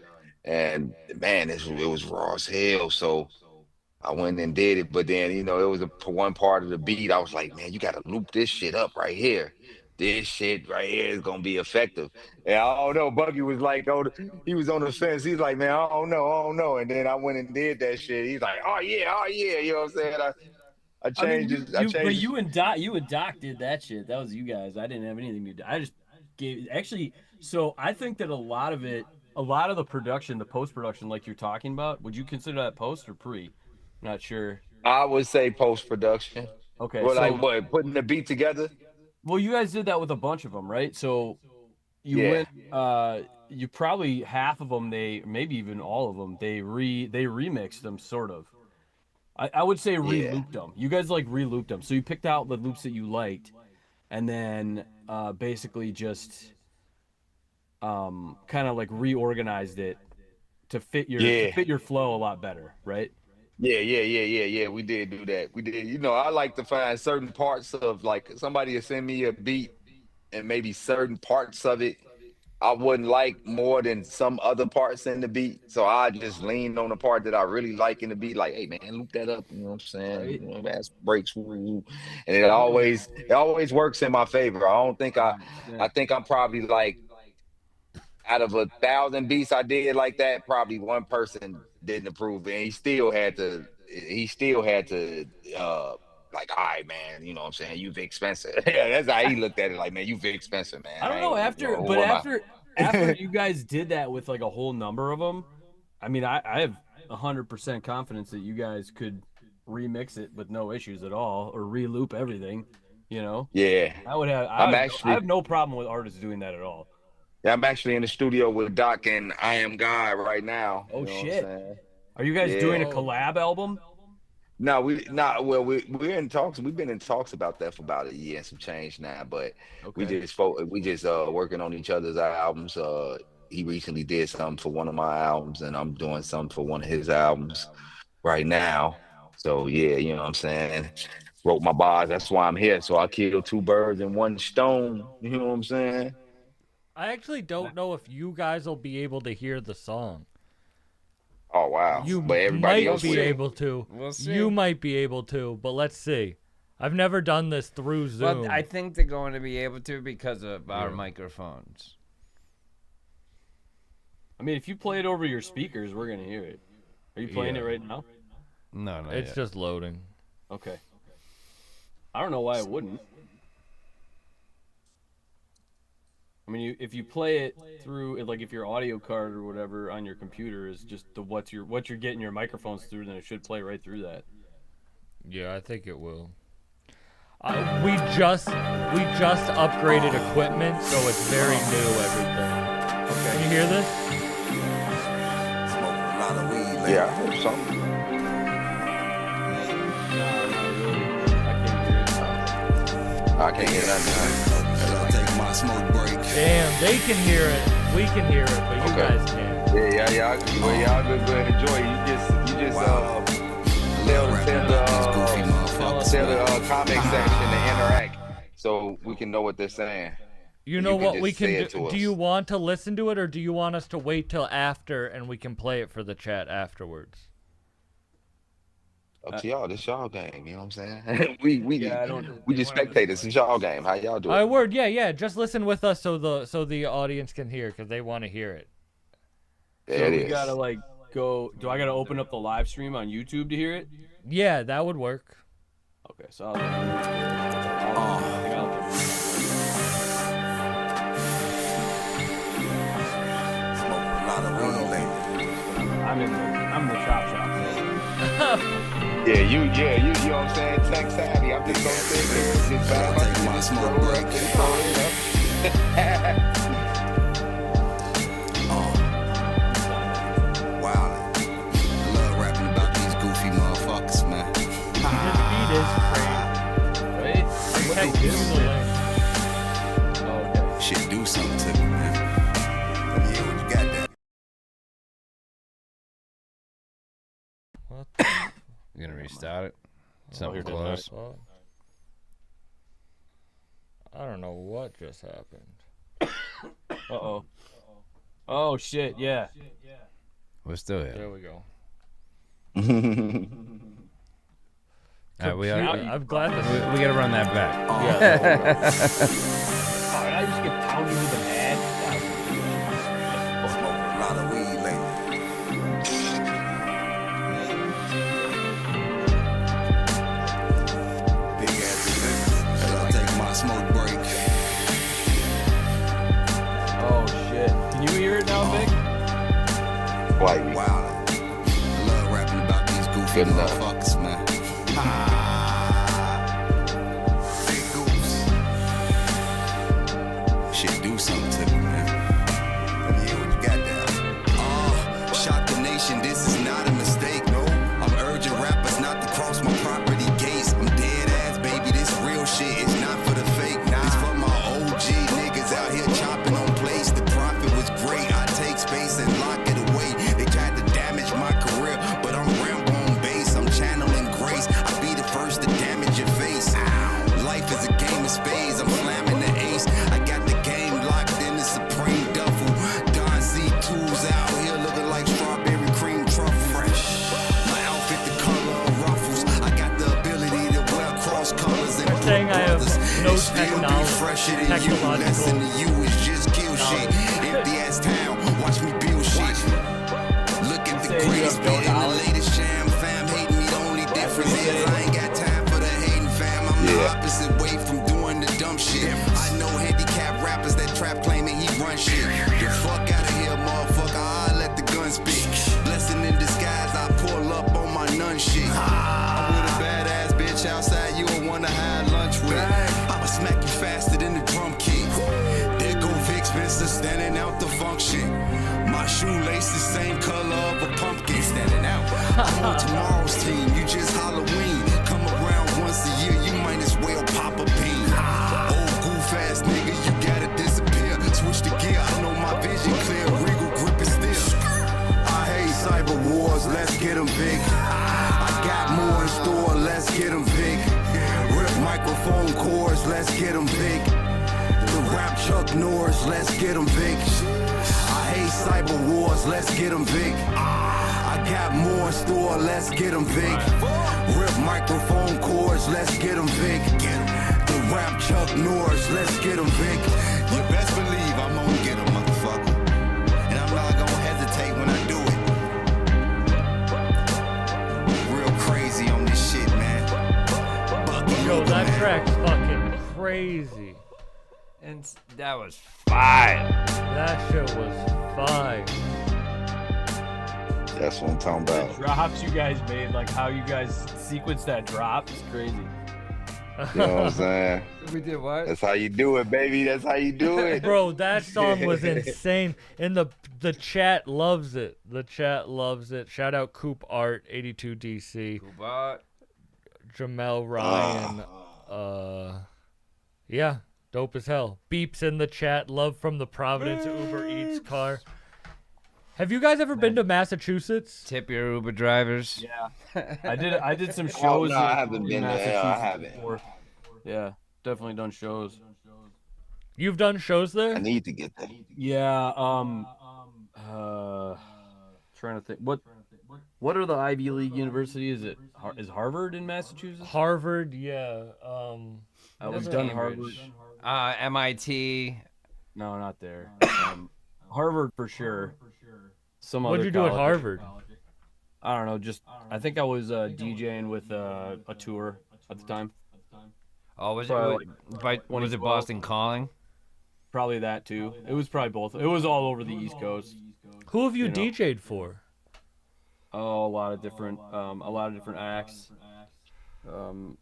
Speaker 18: and man, it was raw as hell. So I went and did it, but then it was one part of the beat. I was like, man, you gotta loop this shit up right here. This shit right here is gonna be effective. And I don't know. Bucky was like, he was on the fence. He's like, man, I don't know. And then I went and did that shit. He's like, oh yeah. You know what I'm saying? I changed it.
Speaker 16: But you and Doc did that shit. That was you guys. I didn't have anything to do. I just so I think that a lot of the production, the post-production like you're talking about, would you consider that post or pre? Not sure.
Speaker 18: I would say post-production.
Speaker 16: Okay.
Speaker 18: Well, like what? Putting the beat together?
Speaker 16: Well, you guys did that with a bunch of them, right? So you went, you probably half of them, maybe even all of them, they remixed them sort of. I would say re-looped them. You guys like re-looped them. So you picked out the loops that you liked, and then basically just kind of like reorganized it to fit your flow a lot better, right?
Speaker 18: Yeah. We did do that. We did. I like to find certain parts of, like, somebody will send me a beat and maybe certain parts of it I wouldn't like more than some other parts in the beat. So I just leaned on the part that I really like in the beat. Like, hey man, loop that up. You know what I'm saying?
Speaker 16: Right.
Speaker 18: Bass breaks. And it always works in my favor. I think I'm probably like, out of 1,000 beats I did like that, probably one person didn't approve it. And he still had to like, all right, man, you know what I'm saying? You Vic Spencer. Yeah, that's how he looked at it. Like, man, you Vic Spencer, man.
Speaker 16: I don't know. After you guys did that with like a whole number of them, I mean, I have 100% confidence that you guys could remix it with no issues at all, or re-loop everything. You know?
Speaker 18: Yeah.
Speaker 16: I have no problem with artists doing that at all.
Speaker 18: Yeah, I'm actually in the studio with Doc and I Am God right now.
Speaker 16: Oh shit! Are you guys doing a collab album?
Speaker 18: No, we're in talks. We've been in talks about that for about a year and some change now. But we just working on each other's albums. He recently did something for one of my albums, and I'm doing something for one of his albums right now. So yeah, you know what I'm saying. Wrote my bars. That's why I'm here. So I killed 2 birds in 1 stone. You know what I'm saying?
Speaker 2: I actually don't know if you guys will be able to hear the song.
Speaker 18: Oh wow!
Speaker 2: You
Speaker 18: but everybody
Speaker 2: might
Speaker 18: else
Speaker 2: be
Speaker 18: will.
Speaker 2: able to.
Speaker 4: We'll see.
Speaker 2: You might be able to, but let's see. I've never done this through Zoom.
Speaker 4: Well, I think they're going to be able to because of our microphones.
Speaker 16: I mean, if you play it over your speakers, we're gonna hear it. Are you playing it right now?
Speaker 4: No, not
Speaker 2: it's
Speaker 4: yet.
Speaker 2: just loading.
Speaker 16: Okay. I don't know why it wouldn't. I mean, if you play it through, like, if your audio card or whatever on your computer is just what you're getting your microphones through, then it should play right through that.
Speaker 2: Yeah, I think it will. We just upgraded equipment, so it's very new. Everything. Okay. Can you hear this?
Speaker 3: Smoke a lot of weed.
Speaker 18: Yeah, I heard something. I can't hear nothing.
Speaker 3: I'll take my smoke break.
Speaker 2: Damn, they can hear it. We can hear it, but you guys can't.
Speaker 18: Yeah, y'all just enjoy it. You just tell the comment section to interact, so we can know what they're saying.
Speaker 2: You know what we can do? Do you want to listen to it, or do you want us to wait till after and we can play it for the chat afterwards?
Speaker 18: Up to y'all. This y'all game. You know what I'm saying? we just spectators. It's y'all game. How y'all do it?
Speaker 2: Yeah. Just listen with us so the audience can hear, because they want to hear it.
Speaker 18: Yeah,
Speaker 16: so
Speaker 18: it
Speaker 16: we
Speaker 18: is.
Speaker 16: gotta like go. Do I gotta open up the live stream on YouTube to hear it?
Speaker 2: Yeah, that would work.
Speaker 16: Okay, so I'm in the chop shop.
Speaker 18: Yeah, you know what I'm saying? Tech savvy. I'm just gonna sit here and just take my smoke break.
Speaker 3: Wow. I love rapping about these goofy motherfuckers, man.
Speaker 2: This beat is crazy.
Speaker 16: Right?
Speaker 2: What they do?
Speaker 16: Oh, okay.
Speaker 3: Shit, do something to me, man. Yeah, what you got there?
Speaker 2: What?
Speaker 4: You gonna restart it? Something close.
Speaker 2: I don't know what just happened.
Speaker 16: Uh-oh. Oh, shit, yeah.
Speaker 4: We're still here.
Speaker 2: There we go.
Speaker 4: I'm glad
Speaker 2: that
Speaker 4: we gotta run that back.
Speaker 2: Yeah.
Speaker 16: Oh, did I just get pounded with an ad?
Speaker 3: A lot of weed lately. Big ass I'll take my smoke break.
Speaker 16: Oh shit. Can you hear it now, Vic?
Speaker 18: Slightly.
Speaker 3: Wow. I love rapping about these goofy motherfuckers, man. Big goofs. Shit, do something to me, man. Yeah, what you got there? Shock the nation, this is not a mistake, no. I'm urging rappers not to cross my property gates. I'm dead ass, baby, this real shit is not for the fake. It's for my OG niggas out here chopping on place. The profit was great, I take space and lock it away. They tried to damage my career, but I'm Rambo on base. I'm channeling grace, I'll be the first to damage your face. Life is a game of spades, I'm slamming the ace. I got the game locked in the supreme duffel. Don C2's out here looking like strawberry cream truffle. Fresh. My outfit the color of ruffles. I got the ability to wear cross colors and
Speaker 2: saying I have no
Speaker 3: fresher than you. Lesson to you is just kill shit. Empty ass town, watch me build shit. Look at the greatest bit in the latest sham. Fam hating me, the only difference is I ain't got time for the hating. opposite way from doing the dumb shit. I know handicapped rappers that trap claiming he run shit. The fuck out of here, motherfucker. I let the gun spit. Blessing in disguise, I pull up on my nun shit. I'm with a badass bitch outside, you don't wanna have lunch with. I'ma smack you faster than the drum kit. There go Vic Spencer standing out the function. My shoelace the same color of a pumpkin. Standing out. I'm on tomorrow's team, you just Halloween. Come around once a year, you might as well pop a bean. Old goof ass nigga, you gotta disappear. Switch the gear, I know my vision clear. Regal grip is still. I hate cyber wars, let's get them big. I got more in store, let's get them big. Rip microphone cords, let's get them big. The rap Chuck Norris, let's get them big. I hate cyber wars, let's get them big. I got more in store, let's get them big. Rip microphone cords, let's get them big. The rap Chuck Norris, let's get them big. You best believe I'm gonna get them, motherfucker. And I'm not gonna hesitate when I do it. Real crazy on this shit, man. Bucky,
Speaker 2: Yo, that track's fucking crazy.
Speaker 4: And that was fire.
Speaker 2: That shit was fire.
Speaker 18: That's what I'm talking about.
Speaker 16: The drops you guys made, like how you guys sequenced that drop is crazy.
Speaker 18: You know what I'm saying?
Speaker 4: We did what?
Speaker 18: That's how you do it, baby. That's how you do it.
Speaker 2: Bro, that song was insane. And the chat loves it. The chat loves it. Shout out Coop Art 82DC.
Speaker 4: Coop Art.
Speaker 2: Jamel Ryan. Yeah, dope as hell. Beeps in the chat. Love from the Providence Uber Eats car. Have you guys ever been to Massachusetts?
Speaker 4: Tip your Uber drivers.
Speaker 16: Yeah, I did some shows.
Speaker 18: Oh, no, I haven't been there. I haven't.
Speaker 16: Before. Yeah, definitely done shows.
Speaker 2: You've done shows there?
Speaker 18: I need to get there.
Speaker 16: Yeah. Trying to think. What are the Ivy League universities? Is Harvard in Massachusetts?
Speaker 2: Harvard, yeah.
Speaker 16: We've done Harvard.
Speaker 4: MIT.
Speaker 16: No, not there. Harvard for sure.
Speaker 2: What'd you do at Harvard?
Speaker 16: I don't know. I think I was DJing with a tour at the time.
Speaker 4: Oh, was it Boston Calling?
Speaker 16: Probably that too. It was probably both. It was all over the East Coast.
Speaker 2: Who have you DJ'd for?
Speaker 16: Oh, a lot of different acts.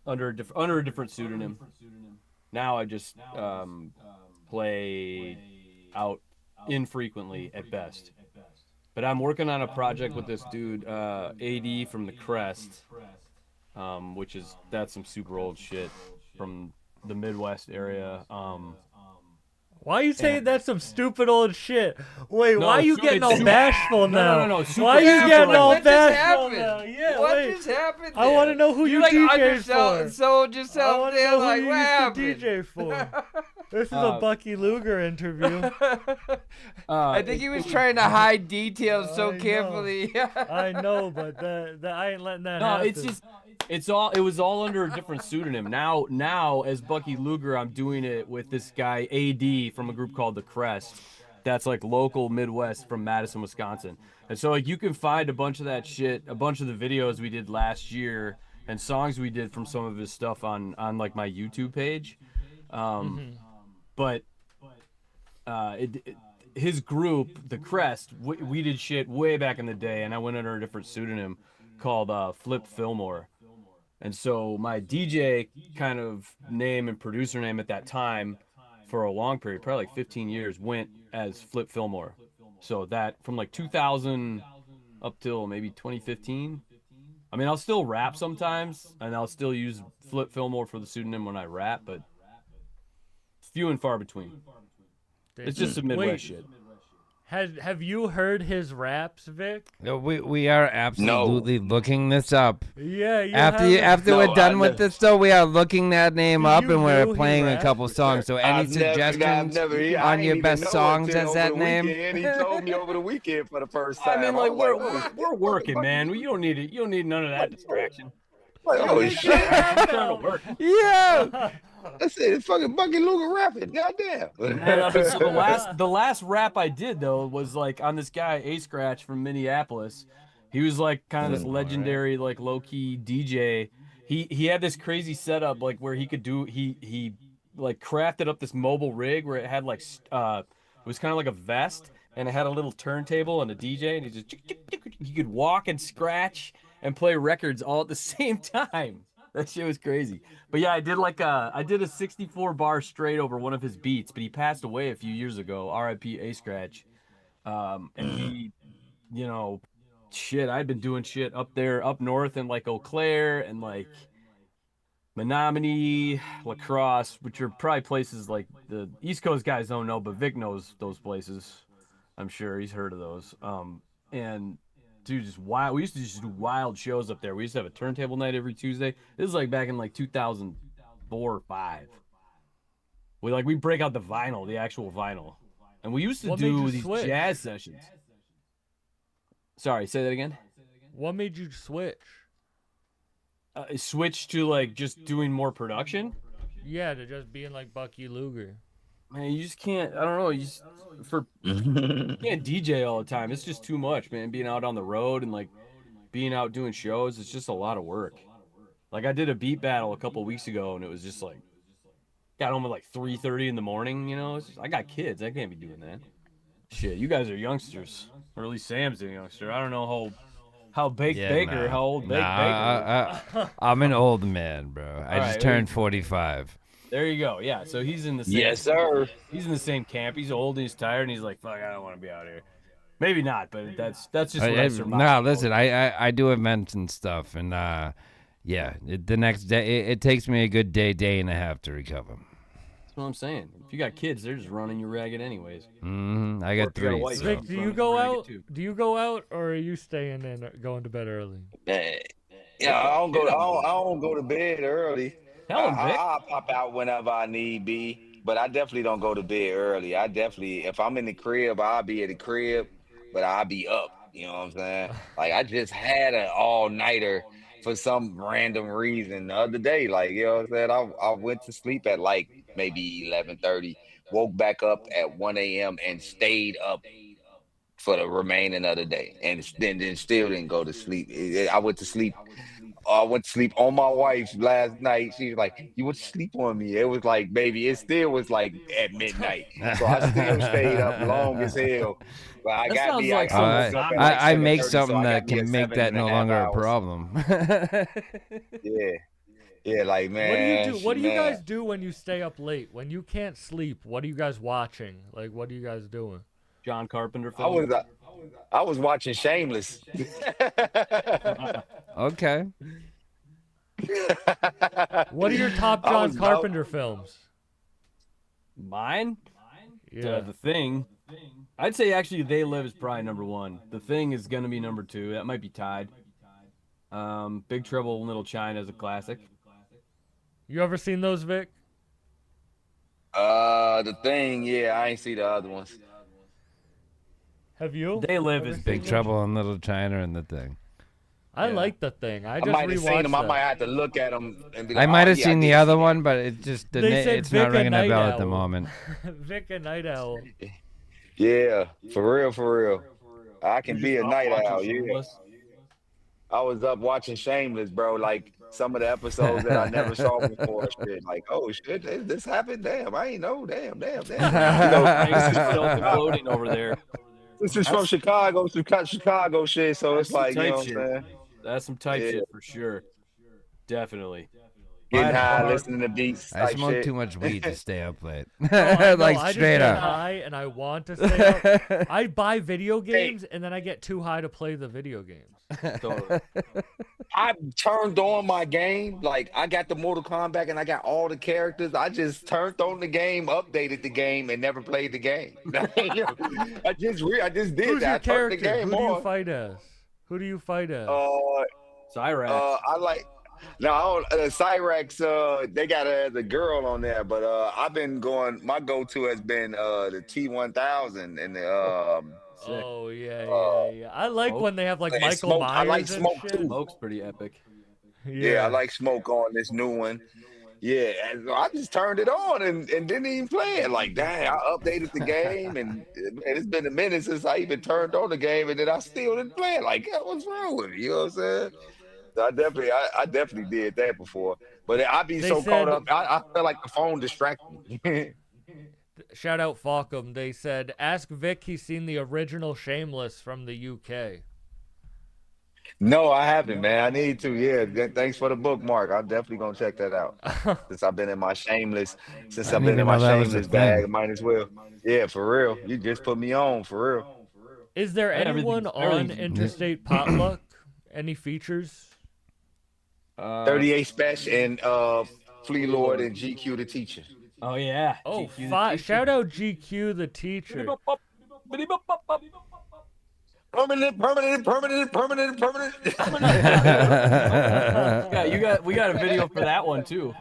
Speaker 16: Under a different pseudonym. Now I just play out infrequently at best. But I'm working on a project with this dude, AD from the Crest, that's some super old shit from the Midwest area.
Speaker 2: Why are you saying that's some stupid old shit? Wait, why are you getting all bashful now?
Speaker 16: No.
Speaker 2: Why are you getting all
Speaker 4: what
Speaker 2: bashful
Speaker 4: just
Speaker 2: now? Yeah,
Speaker 4: what
Speaker 2: wait.
Speaker 4: just happened?
Speaker 2: I want to know who you DJ'd for.
Speaker 4: Sold yourself.
Speaker 2: I want to know who
Speaker 4: like,
Speaker 2: you
Speaker 4: what
Speaker 2: used
Speaker 4: happened?
Speaker 2: to DJ for. This is a Bucky Luger interview.
Speaker 4: I think he was trying to hide details so
Speaker 2: I
Speaker 4: carefully.
Speaker 2: I know, but I ain't letting that happen.
Speaker 16: It's just, it was all under a different pseudonym. Now as Bucky Luger, I'm doing it with this guy AD from a group called the Crest. That's like local Midwest from Madison, Wisconsin. And so like you can find a bunch of that shit, a bunch of the videos we did last year and songs we did from some of his stuff on like my YouTube page. But his group, the Crest, we did shit way back in the day, and I went under a different pseudonym called Flip Fillmore. And so my DJ kind of name and producer name at that time for a long period, probably like 15 years, went as Flip Fillmore. So that from like 2000 up till maybe 2015. I mean, I'll still rap sometimes, and I'll still use Flip Fillmore for the pseudonym when I rap, but few and far between. It's just some Midwest shit.
Speaker 2: Have you heard his raps, Vic?
Speaker 4: No, we are absolutely looking this up.
Speaker 2: Yeah,
Speaker 4: after we're done with this, though, we are looking that name up and we're playing a couple songs. So any suggestions on your best songs as that name?
Speaker 18: He told me over the weekend for the first time.
Speaker 16: I mean, like we're working, man. You don't need it. You don't need none of that distraction.
Speaker 18: Like, oh shit!
Speaker 16: I'm trying to work.
Speaker 4: Yeah.
Speaker 18: That's it. It's fucking Bucky Luger rapping. Goddamn.
Speaker 16: So the last rap I did though was like on this guy A Scratch from Minneapolis. He was like kind of this legendary like low key DJ, he had this crazy setup like where he could do he like crafted up this mobile rig where it had like it was kind of like a vest and it had a little turntable and a DJ, and he could walk and scratch and play records all at the same time. That shit was crazy. But yeah, I did a 64 bar straight over one of his beats, but he passed away a few years ago. R.I.P. A Scratch. And he, you know, shit, I'd been doing shit up there, up north in like Eau Claire and like Menominee, La Crosse, which are probably places like the East Coast guys don't know, but Vic knows those places. I'm sure he's heard of those. And dude, just wild. We used to just do wild shows up there. We used to have a turntable night every Tuesday. This is like back in like 2004 or 5. We break out the vinyl, the actual vinyl. And we used to do these jazz sessions. Sorry, say that again.
Speaker 2: What made you switch?
Speaker 16: Switch to like just doing more production?
Speaker 2: Yeah, to just being like Bucky Luger.
Speaker 16: Man, you just can't. I don't know. You can't DJ all the time. It's just too much, man. Being out on the road and like being out doing shows, it's just a lot of work. Like I did a beat battle a couple weeks ago, and it was just like got home at like 3:30 in the morning. You know, I got kids. I can't be doing that. Shit, you guys are youngsters, or at least Sam's a youngster. I don't know how Baked Baker, how old Baked Baker.
Speaker 4: I'm an old man, bro. I just turned 45.
Speaker 16: There you go. Yeah, so he's in the same.
Speaker 18: Yes, sir.
Speaker 16: He's in the same camp. He's old and he's tired and he's like, "Fuck, I don't want to be out here." Maybe not, but that's just what I survived.
Speaker 4: No, listen, I do events and stuff, and the next day it takes me a good day and a half to recover.
Speaker 16: That's what I'm saying. If you got kids, they're just running you ragged anyways.
Speaker 4: I got 3.
Speaker 2: So. Vic, do you go out? Do you go out, or are you staying in, going to bed early?
Speaker 18: Yeah, I don't go to bed early.
Speaker 16: Tell him, Vic.
Speaker 18: I'll pop out whenever I need be, but I definitely don't go to bed early. If I'm in the crib, I'll be at the crib, but I'll be up. You know what I'm saying? Like I just had an all-nighter for some random reason the other day. Like, you know what I'm saying? I went to sleep at like maybe 11:30, woke back up at 1 a.m. and stayed up for the remaining of the day, and then still didn't go to sleep. I went to sleep on my wife last night. She was like, "You went to sleep on me." It was like, baby, it still was like at midnight. So I still stayed up long as hell. But
Speaker 4: I make something that can make that no longer a problem.
Speaker 18: Yeah, like, man.
Speaker 2: What do you guys do when you stay up late? When you can't sleep, what are you guys watching? Like, what are you guys doing?
Speaker 16: John Carpenter film.
Speaker 18: I was watching Shameless.
Speaker 4: Okay.
Speaker 2: What are your top John Carpenter films?
Speaker 16: Mine?
Speaker 2: Yeah.
Speaker 16: The Thing. I'd say actually They Live is probably number 1. The Thing is gonna be number 2. That might be tied. Big Trouble in Little China is a classic.
Speaker 2: You ever seen those, Vic?
Speaker 18: The Thing, yeah, I ain't see the other ones.
Speaker 2: Have you?
Speaker 16: They Live is
Speaker 4: Big Trouble in Little China and The Thing.
Speaker 2: I like The Thing. I
Speaker 18: might have seen them.
Speaker 2: That.
Speaker 18: I might have to look at them. And be like,
Speaker 4: I might have seen the other one, but it just it's
Speaker 2: Vic
Speaker 4: not ringing a bell
Speaker 2: Owl.
Speaker 4: at the moment.
Speaker 2: Vic and Night Owl.
Speaker 18: Yeah, for real. I can be a night owl. Yeah. I was up watching Shameless, bro. Like some of the episodes that I never saw before. Shit, like, oh shit, this happened. Damn, I ain't know. Damn. You know,
Speaker 16: this is self-imploding over there.
Speaker 18: This is from Chicago, Chicago shit. So it's like, you know what I'm saying?
Speaker 16: That's some type shit for sure. Definitely.
Speaker 18: Getting high, listening to beats.
Speaker 4: I smoke too much weed to stay up late.
Speaker 2: I
Speaker 4: straight
Speaker 2: just
Speaker 4: up.
Speaker 2: high and I want to stay up. I buy video games and then I get too high to play the video games.
Speaker 18: I turned on my game. Like I got the Mortal Kombat and I got all the characters. I just turned on the game, updated the game, and never played the game. I just did
Speaker 2: Who's
Speaker 18: that.
Speaker 2: Your
Speaker 18: I turned the
Speaker 2: character?
Speaker 18: game
Speaker 2: Who do you
Speaker 18: on.
Speaker 2: fight as? Who do you fight as?
Speaker 16: Cyrax.
Speaker 18: I like. No, I don't, Cyrax, they got the girl on there, but I've been going. My go-to has been the T1000 and the.
Speaker 2: Oh yeah. I like when they have like Michael
Speaker 18: Smoke.
Speaker 2: Myers.
Speaker 18: I like
Speaker 2: and
Speaker 18: Smoke
Speaker 2: shit.
Speaker 18: too.
Speaker 16: Smoke's pretty epic.
Speaker 18: Yeah, I like Smoke on this new one. Yeah, and I just turned it on and didn't even play it. Like, dang, I updated the game, and it's been a minute since I even turned on the game, and then I still didn't play it. Like, what's wrong with me? You know what I'm saying? I definitely did that before. But I be so caught up. I feel like the phone distracts me.
Speaker 2: Shout out Falcom. They said, ask Vic he's seen the original Shameless from the UK.
Speaker 18: No, I haven't, man. I need to. Yeah, thanks for the bookmark. I'm definitely gonna check that out. Since I've been in my shameless bag, I might as well. Yeah, for real. You just put me on, for real.
Speaker 2: Is there anyone on Interstate Potluck? Any features?
Speaker 18: 38 Special and Flea Lord and GQ the Teacher.
Speaker 16: Oh yeah.
Speaker 2: Oh, shout out GQ the Teacher.
Speaker 18: Permanent.
Speaker 16: Yeah, we got a video for that one too.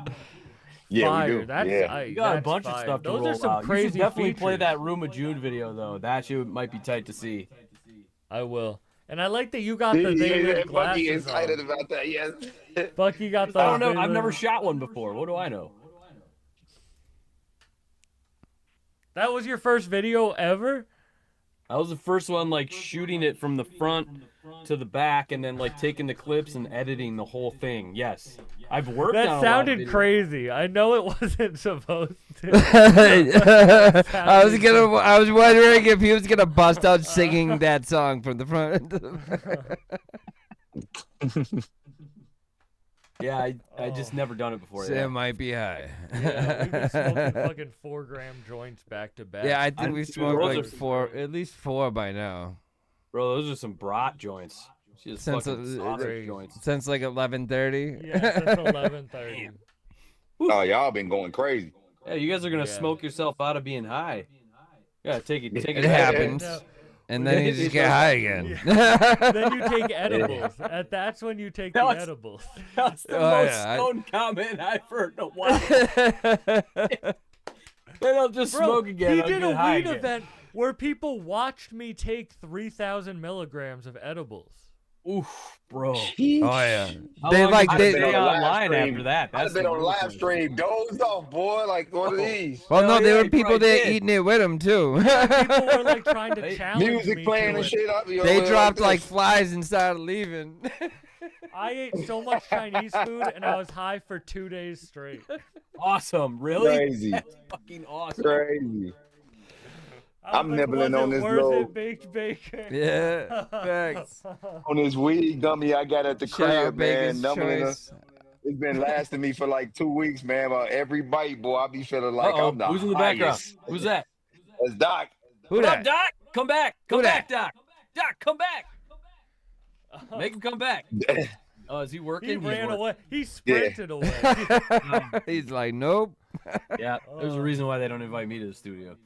Speaker 18: Yeah,
Speaker 2: fire.
Speaker 18: we do.
Speaker 16: You got a bunch of stuff to roll out.
Speaker 2: Those are some crazy
Speaker 16: You should definitely
Speaker 2: features.
Speaker 16: play that Room of June video though. That shit might be tight to see.
Speaker 2: I will. And I like that you got the They Live
Speaker 18: Bucky
Speaker 2: glasses
Speaker 18: excited
Speaker 2: on.
Speaker 18: about that, yes.
Speaker 2: Bucky got the
Speaker 16: I don't know.
Speaker 2: They
Speaker 16: I've never
Speaker 2: Live-
Speaker 16: shot one before. What do I know?
Speaker 2: That was your first video ever?
Speaker 16: I was the first one like shooting it from the front to the back and then like taking the clips and editing the whole thing. Yes. I've worked on
Speaker 2: That
Speaker 16: a
Speaker 2: sounded
Speaker 16: lot of videos.
Speaker 2: crazy. I know it wasn't supposed to.
Speaker 4: I was wondering if he was gonna bust out singing that song from the front.
Speaker 16: Yeah, I just never done it before.
Speaker 4: Sam might be high.
Speaker 2: Yeah, we've been smoking fucking 4-gram joints back to back.
Speaker 4: Yeah, I think we smoked like
Speaker 16: those
Speaker 4: at least four by now.
Speaker 16: Bro, those are some brat joints. Just
Speaker 4: Since
Speaker 16: fucking sausage joints.
Speaker 4: since like 11:30.
Speaker 2: Yeah, since 11:30.
Speaker 18: Oh, y'all been going crazy.
Speaker 16: Yeah, you guys are gonna smoke yourself out of being high. Yeah, take it.
Speaker 4: It happens. And then you just get high again.
Speaker 2: Then you take edibles. That's when you take the edibles.
Speaker 16: That's the most stoned comment I've heard in a while. Then I'll just smoke again.
Speaker 2: He
Speaker 16: I'll
Speaker 2: did
Speaker 16: get
Speaker 2: a
Speaker 16: high
Speaker 2: weed
Speaker 16: again.
Speaker 2: event where people watched me take 3,000 milligrams of edibles.
Speaker 16: Oof, bro.
Speaker 4: Oh yeah.
Speaker 16: How
Speaker 4: They
Speaker 16: long
Speaker 4: like
Speaker 16: did
Speaker 4: they.
Speaker 16: you stay online after that?
Speaker 18: I've been on live stream, dozed off, boy, like one of these.
Speaker 4: Well, no, there
Speaker 16: yeah,
Speaker 4: were
Speaker 16: you
Speaker 4: people
Speaker 16: probably
Speaker 4: there
Speaker 16: did.
Speaker 4: eating it with them too.
Speaker 2: People were like trying to challenge
Speaker 18: Music
Speaker 2: me
Speaker 18: playing
Speaker 2: to
Speaker 18: and
Speaker 2: it.
Speaker 18: shit up.
Speaker 4: They dropped like flies and started leaving.
Speaker 2: I ate so much Chinese food and I was high for 2 days straight.
Speaker 16: Awesome, really?
Speaker 18: Crazy.
Speaker 16: That's fucking awesome.
Speaker 18: Crazy.
Speaker 2: I was
Speaker 18: I'm
Speaker 2: like,
Speaker 18: nibbling
Speaker 2: was
Speaker 18: on
Speaker 2: it
Speaker 18: this
Speaker 2: worth
Speaker 18: little-
Speaker 2: it, baked bacon?
Speaker 4: Yeah, thanks.
Speaker 18: On this weed gummy I got at the
Speaker 4: Shout out
Speaker 18: crib, man.
Speaker 4: Bacon's
Speaker 18: Numbing
Speaker 4: Choice.
Speaker 18: It's been lasting me for like 2 weeks, man. But every bite, boy, I be feeling like
Speaker 16: Uh-oh,
Speaker 18: I'm the
Speaker 16: who's in the background?
Speaker 18: highest.
Speaker 16: Who's that?
Speaker 18: It's Doc.
Speaker 4: Who
Speaker 16: What
Speaker 4: that?
Speaker 16: up, Doc? Come back. Come
Speaker 4: Who
Speaker 16: back,
Speaker 4: that?
Speaker 16: Doc. Doc, come back. Make him come back. Oh, is he working?
Speaker 2: He
Speaker 16: He's
Speaker 2: ran
Speaker 16: working.
Speaker 2: away. He sprinted away.
Speaker 4: He's like, nope.
Speaker 16: Yeah, there's a reason why they don't invite me to the studio.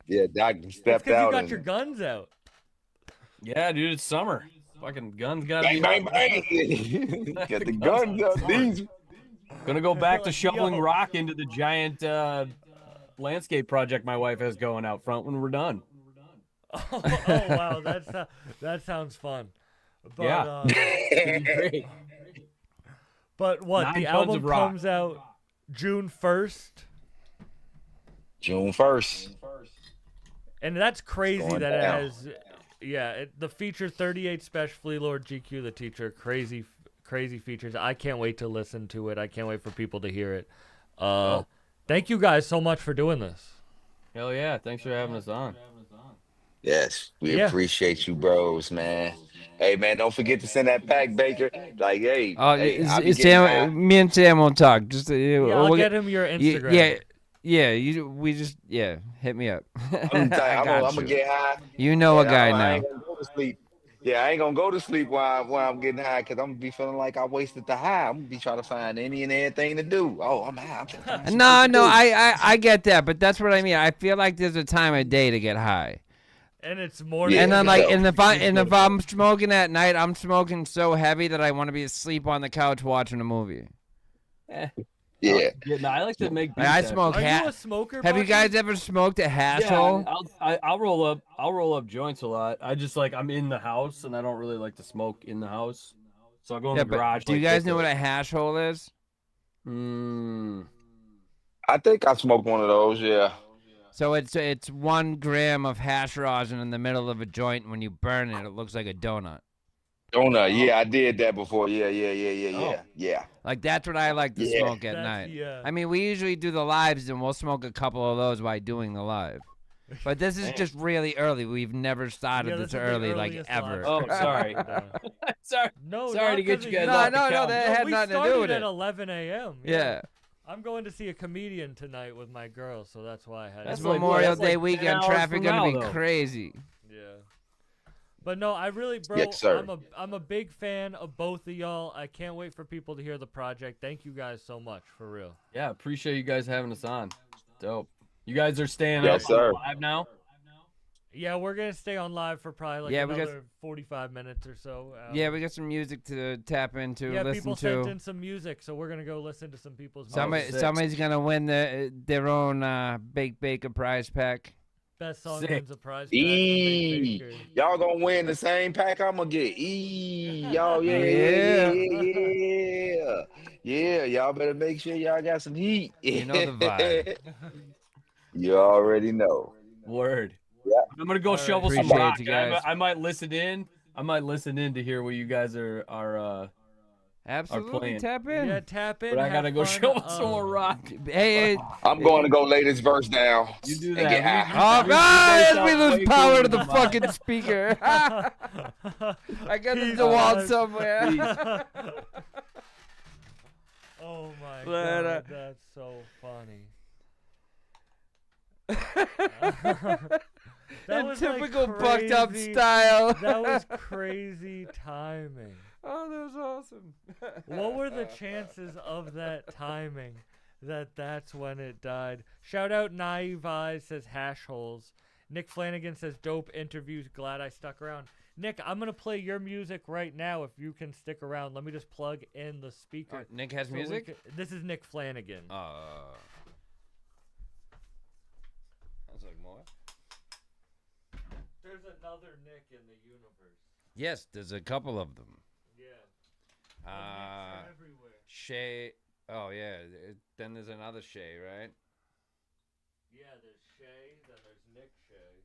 Speaker 18: Yeah, Doc
Speaker 2: It's
Speaker 18: stepped
Speaker 2: because you
Speaker 18: out.
Speaker 2: got
Speaker 18: and
Speaker 2: your guns out.
Speaker 16: Yeah, dude, it's summer. Fucking guns gotta
Speaker 18: bang,
Speaker 16: be
Speaker 18: bang,
Speaker 16: out.
Speaker 18: bang. Get the guns out. These.
Speaker 16: Gonna go back to
Speaker 2: Like,
Speaker 16: shoveling
Speaker 2: yo.
Speaker 16: rock into the giant landscape project my wife has going out front when we're done.
Speaker 2: Oh wow, that sounds fun. But,
Speaker 16: Yeah. It'd be great.
Speaker 2: But what?
Speaker 16: 9
Speaker 2: The
Speaker 16: tons
Speaker 2: album
Speaker 16: of rock.
Speaker 2: comes out June 1st,
Speaker 18: June 1st.
Speaker 2: and that's crazy
Speaker 18: going
Speaker 2: that
Speaker 18: down.
Speaker 2: it has. Yeah, the feature 38 Special Flea Lord GQ the Teacher, crazy features. I can't wait to listen to it. I can't wait for people to hear it. Thank you guys so much for doing this.
Speaker 16: Hell yeah! Thanks for having us on.
Speaker 18: Yes, we
Speaker 2: Yeah.
Speaker 18: appreciate you, bros, man. Hey, man, don't forget to send that pack, Baker. Like, hey,
Speaker 4: Oh,
Speaker 18: hey, I be getting high.
Speaker 4: Sam, me and Sam will talk. Just
Speaker 2: I'll
Speaker 4: we'll
Speaker 2: get him your Instagram.
Speaker 4: Yeah. Hit me up.
Speaker 18: I'm
Speaker 4: I got
Speaker 18: gonna
Speaker 4: you.
Speaker 18: get high.
Speaker 4: You know a
Speaker 18: And
Speaker 4: guy
Speaker 18: I
Speaker 4: now.
Speaker 18: ain't gonna go to sleep. Yeah, I ain't gonna go to sleep while I'm getting high because I'm gonna be feeling like I wasted the high. I'm gonna be trying to find any and everything to do. Oh, I'm high. I'm trying to find some
Speaker 4: No,
Speaker 18: shit to
Speaker 4: no,
Speaker 18: do.
Speaker 4: I get that, but that's what I mean. I feel like there's a time of day to get high.
Speaker 2: And it's more.
Speaker 18: Yeah,
Speaker 4: And then like, and if
Speaker 18: so-
Speaker 4: I'm smoking at night, I'm smoking so heavy that I want to be asleep on the couch watching a movie.
Speaker 18: Yeah.
Speaker 16: Yeah, no, I like to make.
Speaker 4: Like, I
Speaker 16: beats,
Speaker 4: smoke
Speaker 16: actually.
Speaker 2: Are you a
Speaker 4: hat.
Speaker 2: smoker?
Speaker 4: Have you
Speaker 2: Bucky?
Speaker 4: guys ever smoked a hash hole?
Speaker 16: Yeah, I'll roll up. I'll roll up joints a lot. I just like I'm in the house and I don't really like to smoke in the house, so I go in
Speaker 4: Yeah,
Speaker 16: the
Speaker 4: but
Speaker 16: garage.
Speaker 4: do you
Speaker 16: like,
Speaker 4: guys
Speaker 16: get
Speaker 4: know
Speaker 16: the-
Speaker 4: what a hash hole is?
Speaker 16: Mm,
Speaker 18: I think I smoked one of those. Yeah.
Speaker 4: So it's 1 gram of hash rosin in the middle of a joint. And when you burn it, it looks like a donut.
Speaker 18: Donut, yeah, I did that before. Yeah.
Speaker 4: Like that's what I like to smoke at night. I mean, we usually do the lives, and we'll smoke a couple of those while doing the live. But this is just really early. We've never started this early, like ever.
Speaker 16: Oh, sorry. sorry.
Speaker 2: No,
Speaker 16: sorry to get you guys off the couch.
Speaker 4: That had nothing to do with
Speaker 2: We
Speaker 4: it.
Speaker 2: started at 11 a.m.
Speaker 4: Yeah.
Speaker 2: I'm going to see a comedian tonight with my girl, so that's why I had.
Speaker 4: That's Memorial Day weekend. Traffic gonna be crazy.
Speaker 2: Yeah. But no, I really, bro,
Speaker 18: Yes, sir.
Speaker 2: I'm a big fan of both of y'all. I can't wait for people to hear the project. Thank you guys so much, for real.
Speaker 16: Yeah, appreciate you guys having us on. Dope. You guys are staying
Speaker 18: Yes,
Speaker 16: up
Speaker 18: sir.
Speaker 16: live now?
Speaker 2: Yeah, we're gonna stay on live for probably like another 45 minutes or so.
Speaker 4: Yeah, we got some music to tap into,
Speaker 2: yeah,
Speaker 4: listen
Speaker 2: people
Speaker 4: to.
Speaker 2: sent in some music, so we're gonna go listen to some people's music.
Speaker 4: Somebody's gonna win their own Baked Baker prize pack.
Speaker 2: Best song wins a prize pack.
Speaker 18: Y'all gonna win the same pack I'm gonna get. Y'all, yeah. Y'all better make sure y'all got some heat.
Speaker 4: You know the vibe.
Speaker 18: You already know.
Speaker 16: Word.
Speaker 18: Yeah.
Speaker 16: I'm gonna go shovel some
Speaker 4: Appreciate
Speaker 16: rock.
Speaker 4: you guys.
Speaker 16: I might listen in. to hear what you guys are
Speaker 4: Absolutely,
Speaker 16: playing.
Speaker 4: tap in.
Speaker 2: Yeah, tap in.
Speaker 16: But I gotta go shovel some more rock.
Speaker 4: Hey,
Speaker 18: I'm going to go lay this verse down.
Speaker 16: You do
Speaker 18: and
Speaker 16: that.
Speaker 18: get high.
Speaker 4: Oh God! We lose power to the fucking speaker. I got it the wall somewhere.
Speaker 2: Oh my
Speaker 4: Later.
Speaker 2: god, that's so funny. That was
Speaker 4: typical
Speaker 2: like
Speaker 4: bucked up
Speaker 2: crazy-
Speaker 4: style.
Speaker 2: That was crazy timing.
Speaker 4: Oh, that was awesome.
Speaker 2: What were the chances of that timing? That's when it died. Shout out Naive Eyes says hash holes. Nick Flanagan says dope interviews. Glad I stuck around. Nick, I'm gonna play your music right now if you can stick around. Let me just plug in the speaker.
Speaker 4: Nick has
Speaker 2: so we
Speaker 4: music?
Speaker 2: this is Nick Flanagan.
Speaker 4: Sounds like more.
Speaker 2: There's another Nick in the universe.
Speaker 4: Yes, there's a couple of them.
Speaker 2: Yeah. Nicks are everywhere.
Speaker 4: Shay. Oh yeah. Then there's another Shay, right?
Speaker 2: Yeah, there's Shay, then there's Nick Shay.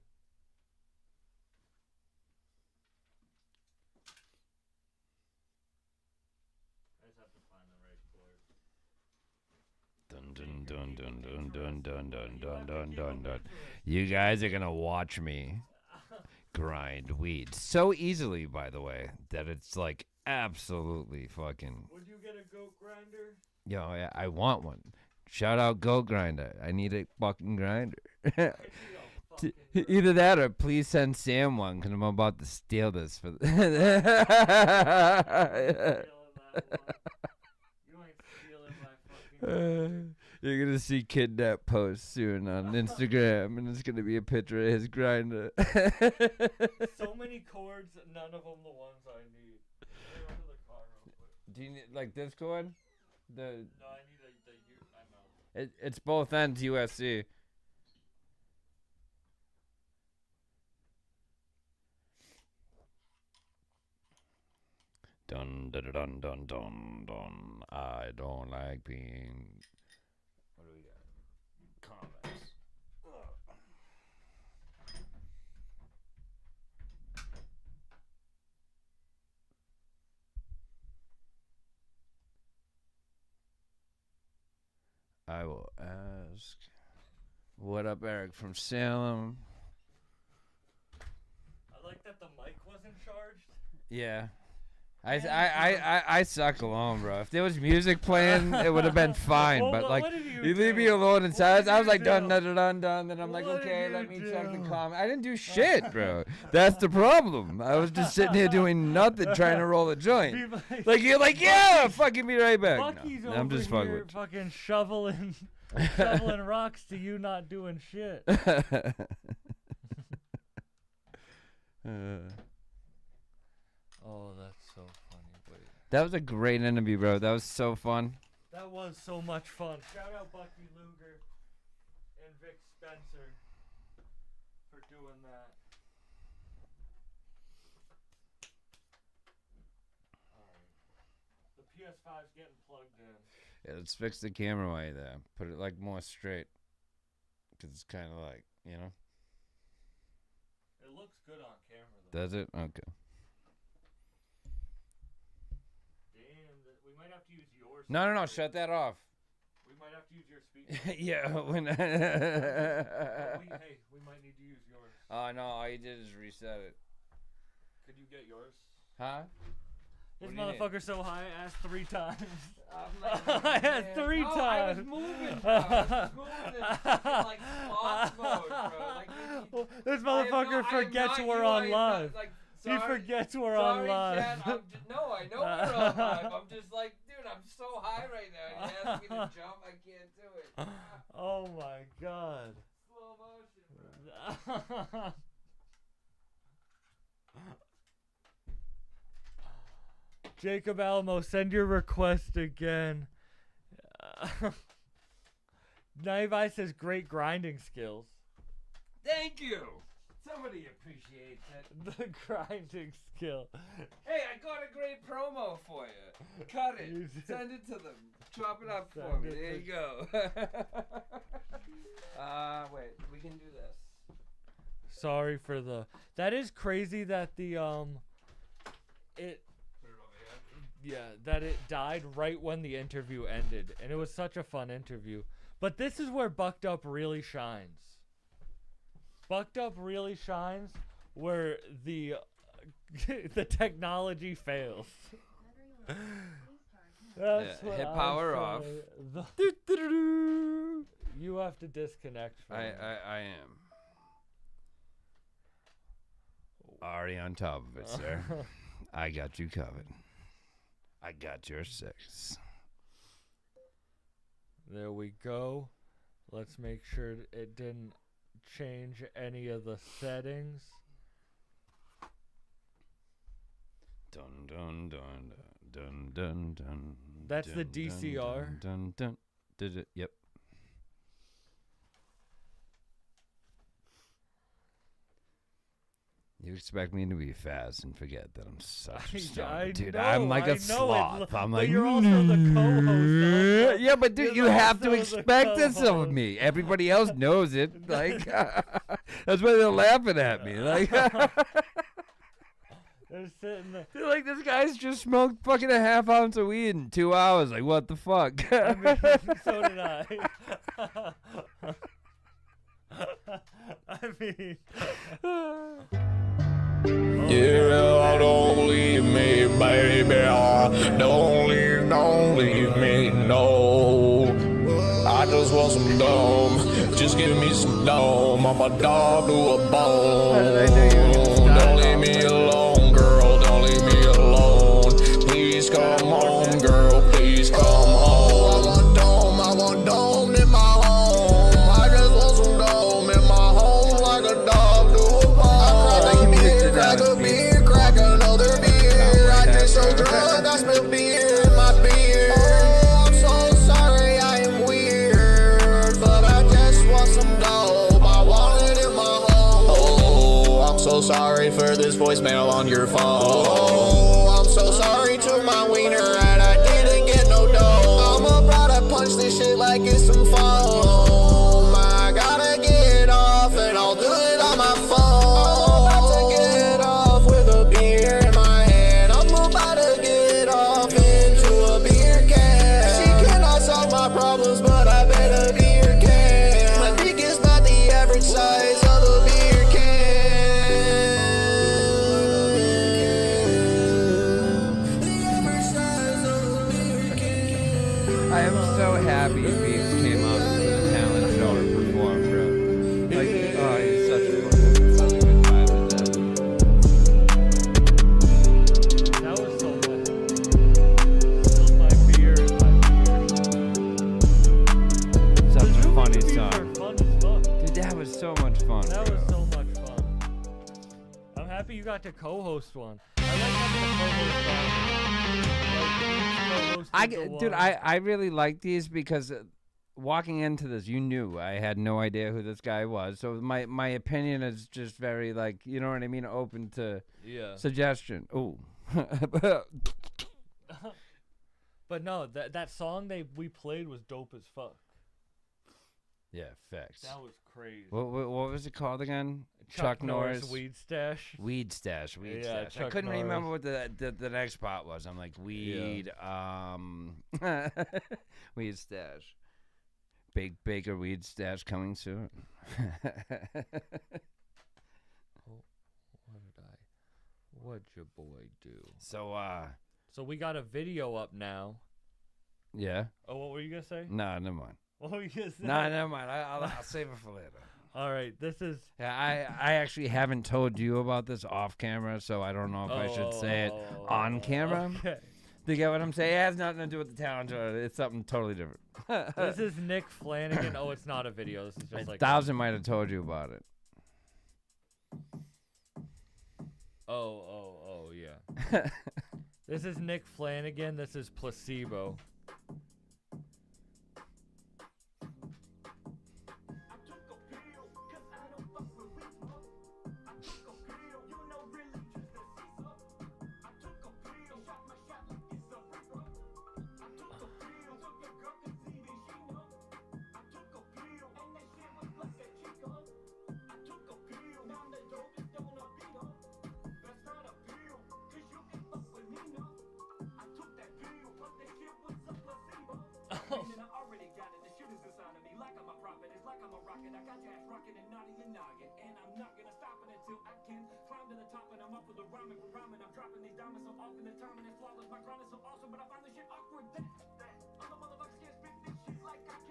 Speaker 2: I just have to find the right chord.
Speaker 4: Dun dun dun dun dun dun dun dun dun dun dun dun. You guys are gonna watch me grind weed so easily, by the way, that it's like absolutely fucking.
Speaker 2: Would you get a goat grinder?
Speaker 4: Yo, yeah, I want one. Shout out Goat Grinder. I need a fucking grinder. Either that or please send Sam one because I'm about to steal this for. You're gonna see Kidnap post soon on Instagram, and it's gonna be a picture of his grinder.
Speaker 2: So many chords, none of them the ones I need. Let me run to the car real quick.
Speaker 4: Do you need like this chord? The
Speaker 2: No, I need the U. I'm out.
Speaker 4: it's both ends USC. Dun dun dun dun dun dun. I don't like being. What do we got? Comments. I will ask. What up, Eric from Salem?
Speaker 2: I like that the mic wasn't charged.
Speaker 4: Yeah. I suck alone, bro. If there was music playing, it would have been fine.
Speaker 2: Well,
Speaker 4: but
Speaker 2: what
Speaker 4: like,
Speaker 2: did you
Speaker 4: you leave
Speaker 2: do?
Speaker 4: me alone in silence. I was like,
Speaker 2: you
Speaker 4: dun
Speaker 2: do?
Speaker 4: dun dun dun dun. Then I'm like,
Speaker 2: What did
Speaker 4: okay,
Speaker 2: you
Speaker 4: let me check the
Speaker 2: do?
Speaker 4: comment. I didn't do shit, bro. That's the problem. I was just sitting here doing nothing, trying to roll a joint. Like you're like, yeah, fucking be right back.
Speaker 2: Bucky's
Speaker 4: No,
Speaker 2: over
Speaker 4: I'm just
Speaker 2: here
Speaker 4: fucking with
Speaker 2: fucking shoveling rocks to you not doing shit. Oh, that's so funny. Wait.
Speaker 4: That was a great interview, bro. That was so fun.
Speaker 2: That was so much fun. Shout out Bucky, Luger, and Vic Spencer for doing that. Alright. The PS5's getting plugged in.
Speaker 4: Yeah, let's fix the camera while you're there. Put it like more straight. because it's kind of like, you know.
Speaker 2: It looks good on camera, though.
Speaker 4: Does it? Okay.
Speaker 2: Damn, we might have to use yours.
Speaker 4: No, shut that off.
Speaker 2: We might have to use your speaker.
Speaker 4: Yeah, when
Speaker 2: hey, we might need to use yours.
Speaker 4: Oh, no, all you did is reset it.
Speaker 2: Could you get yours?
Speaker 4: Huh?
Speaker 2: This motherfucker's so high, I asked 3 times.
Speaker 1: Like,
Speaker 2: I asked 3
Speaker 1: no,
Speaker 2: times.
Speaker 1: I was moving, bro. I was moving in fucking, like, sloth mode, bro. Like,
Speaker 2: this motherfucker forgets we're on live. He forgets we're on live.
Speaker 1: Chad, no, I know we're on live. I'm just like, dude, I'm so high right now. You asked me to jump, I can't do it.
Speaker 2: Oh my god.
Speaker 1: Slow motion, bro.
Speaker 2: Jacob Alamo, send your request again. Naive Ice says great grinding skills.
Speaker 1: Thank you. Somebody appreciates it.
Speaker 2: The grinding skill.
Speaker 1: Hey, I got a great promo for you. Cut it. Send it to them. Chop it up for me. There you go. Wait, we can do this.
Speaker 2: Sorry for the. That is crazy that the that it died right when the interview ended, and it was such a fun interview. But this is where Bucked Up really shines. Bucked Up really shines where the the technology fails. That's what
Speaker 4: hit
Speaker 2: I
Speaker 4: power
Speaker 2: say.
Speaker 4: off.
Speaker 2: You have to disconnect from it.
Speaker 4: I am. Already on top of it, sir. I got you covered. I got your 6.
Speaker 2: There we go. Let's make sure it didn't change any of the settings.
Speaker 4: Dun dun dun dun dun dun.
Speaker 2: That's
Speaker 4: dun,
Speaker 2: the
Speaker 4: dun,
Speaker 2: DCR.
Speaker 4: Dun, dun, dun. Did it? Yep. You expect me to be fast and forget that I'm such a stoner, dude. I'm like a sloth. I'm like,
Speaker 2: you're also the co-host.
Speaker 4: Yeah, but dude, you have to
Speaker 2: also the
Speaker 4: expect this of
Speaker 2: co-host.
Speaker 4: me. Everybody else knows it. Like, that's why they're laughing at me. Like,
Speaker 2: they're sitting there.
Speaker 4: they're like, this guy's just smoked fucking a half ounce of weed in 2 hours. Like, what the fuck?
Speaker 2: I mean, so did I. I mean.
Speaker 5: Yeah, don't leave me, baby. Don't leave me, no. I just want some dome. Just give me some dome. I'm a dog to a bone. Don't leave me alone, girl. Don't leave me alone. Please come home, girl. Please come home. I want dome in my home. I just want some dome in my home like a dog to a bone. Crack a beer, crack another beer. I drink so drunk, I spill beer in my beer. Oh, I'm so sorry, I am weird, but I just want some dope. I want it in my home. Oh, I'm so sorry for this voicemail on your phone. Oh, I'm so sorry to my wiener and I didn't get no dough. I'm about to punch this shit like it's some foam. I gotta get off and I'll do it on my phone. Problems, but I bet a beer can. My dick is not the average size of a beer can. The average size of a beer can.
Speaker 4: I am so happy Beats came out to the talent show and performed, bro. Like, oh, he's such a good vibe with that.
Speaker 2: That was so bad. Still my beer and my
Speaker 4: Such a funny
Speaker 2: beers
Speaker 4: song.
Speaker 2: are fun as fuck.
Speaker 4: Dude, that was so much fun,
Speaker 2: That
Speaker 4: bro.
Speaker 2: was so much fun. I'm happy you got to co-host one. I like having a co-host.
Speaker 4: Dude, I really like these because walking into this, you knew I had no idea who this guy was. So my opinion is just very, like, you know what I mean, open to suggestion. Ooh.
Speaker 2: But no, that song we played was dope as fuck.
Speaker 4: Yeah, facts.
Speaker 2: That was crazy.
Speaker 4: What was it called again?
Speaker 2: Chuck Norris Weed Stash.
Speaker 4: Weed Stash.
Speaker 2: Yeah,
Speaker 4: I
Speaker 2: Chuck
Speaker 4: couldn't
Speaker 2: Norris.
Speaker 4: remember what the next spot was. I'm like, weed, Weed Stash. Baker Weed Stash coming soon.
Speaker 2: What'd your boy do?
Speaker 4: So
Speaker 2: we got a video up now.
Speaker 4: Yeah.
Speaker 2: Oh, what were you gonna say?
Speaker 4: No, never mind.
Speaker 2: What were you gonna say?
Speaker 4: No, never mind. I'll save it for later.
Speaker 2: All right, this is.
Speaker 4: Yeah, I actually haven't told you about this off camera, so I don't know if I should say it on camera.
Speaker 2: Okay.
Speaker 4: Do you get what I'm saying? It has nothing to do with the talent. It's something totally different.
Speaker 2: This is Nick Flanagan. Oh, it's not a video. This is just like
Speaker 4: 1,000 might have told you about it.
Speaker 2: Oh, yeah. This is Nick Flanagan. This is Placebo.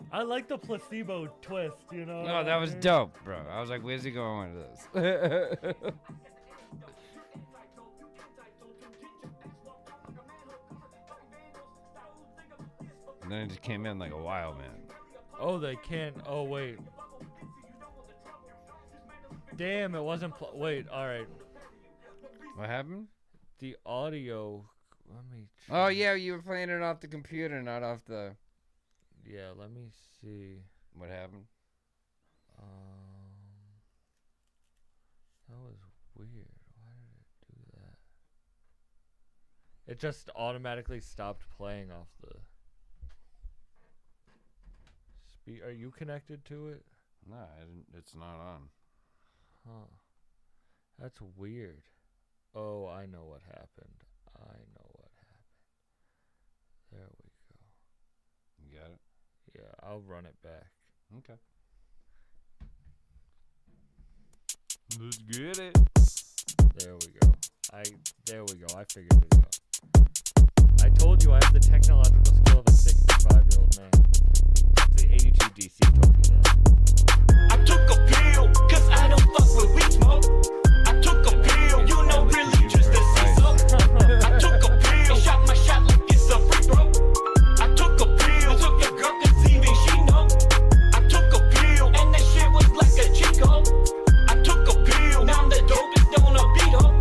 Speaker 2: I like the placebo twist, you know?
Speaker 4: No, that was dope, bro. I was like, where's he going with this? And then it just came in like a wild man.
Speaker 2: Oh, they can't. Oh, wait. Damn, it wasn't. Wait, all right.
Speaker 4: What happened?
Speaker 2: The audio. Let me.
Speaker 4: Oh, yeah, you were playing it off the computer, not off the.
Speaker 2: Yeah, let me see.
Speaker 4: What happened?
Speaker 2: That was weird. Why did it do that? It just automatically stopped playing off the. Are you connected to it?
Speaker 4: No, it's not on.
Speaker 2: Huh. That's weird. Oh, I know what happened. There we go.
Speaker 4: You got it?
Speaker 2: Yeah, I'll run it back.
Speaker 4: Okay. Let's get it.
Speaker 2: There we go. I figured it out. I told you I have the technological skill of a 65-year-old man. The 82 DC told you that.
Speaker 7: I took a pill, cause I don't fuck with weed smoke. I took a pill, you know, really just to see so. I took a pill, shot my shot like it's a free throw. I took a pill, took your girl cause even she know. I took a pill, and that shit was like a Chico. I took a pill, now I'm the dopest on a beat up.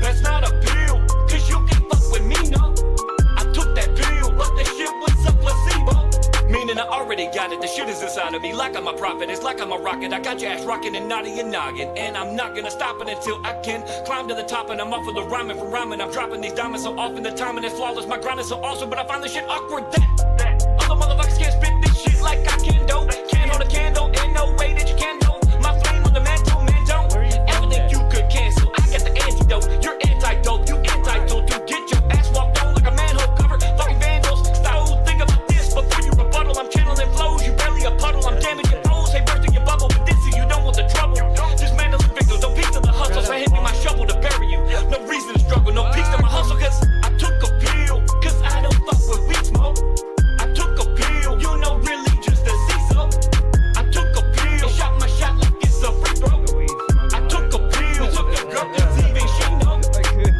Speaker 7: That's not a pill, cause you can fuck with me, no. I took that pill, but the shit was a placebo. Meaning I already got it, the shit is inside of me. Like I'm a prophet, it's like I'm a rocket. I got your ass rocking and nodding your noggin. And I'm not gonna stop it until I can climb to the top. And I'm off of the rhyming for rhyming. I'm dropping these diamonds so often, the timing is flawless. My grind is so awesome, but I find this shit awkward. That other motherfuckers can't spit this shit like I can do. Can't hold a candle, ain't no way that you can know. My flame on the mantle, man, don't ever think you could cancel. I got the antidote, you're antidote. You entitled to get your ass walked on like a manhole cover. Fucking vandals, style, think about this before you rebuttal. I'm channeling flows, you barely a puddle. I'm damaging foes, hey, bursting your bubble. But this is you don't want the trouble. Dismantling victims, don't peek to the hustle. So hand me my shovel to bury you. No reason to struggle, no peace to my hustle. Cause I took a pill, cause I don't fuck with weed smoke. I took a pill, you know, really just to see so. I took a pill, shot my shot like it's a free throw. I took a pill, took a girl cause even she know.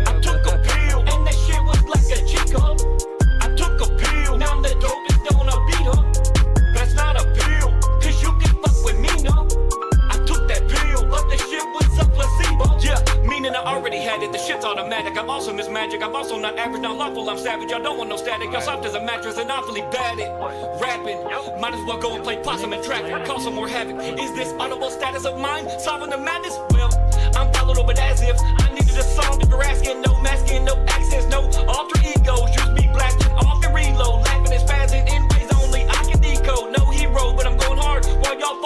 Speaker 7: I took a pill, and that shit was like a Chico. I took a pill, now I'm the dopest on a beat up. That's not a pill, cause you can fuck with me, no. I took that pill, but the shit was a placebo. Yeah, meaning I already had it, the shit's automatic. I'm also Miss Magic, I'm also not average, not lawful, I'm savage. Y'all don't want no static, y'all soft as a mattress and awfully bad at rapping. Might as well go and play possum and track, cause some more havoc. Is this audible status of mine solving the madness? Well, I'm followed over as if I needed a song if you're asking. No masking, no accents, no alter egos. Use me blasting off and reload, laughing and spazzing in ways only I can decode. No hero, but I'm going hard while y'all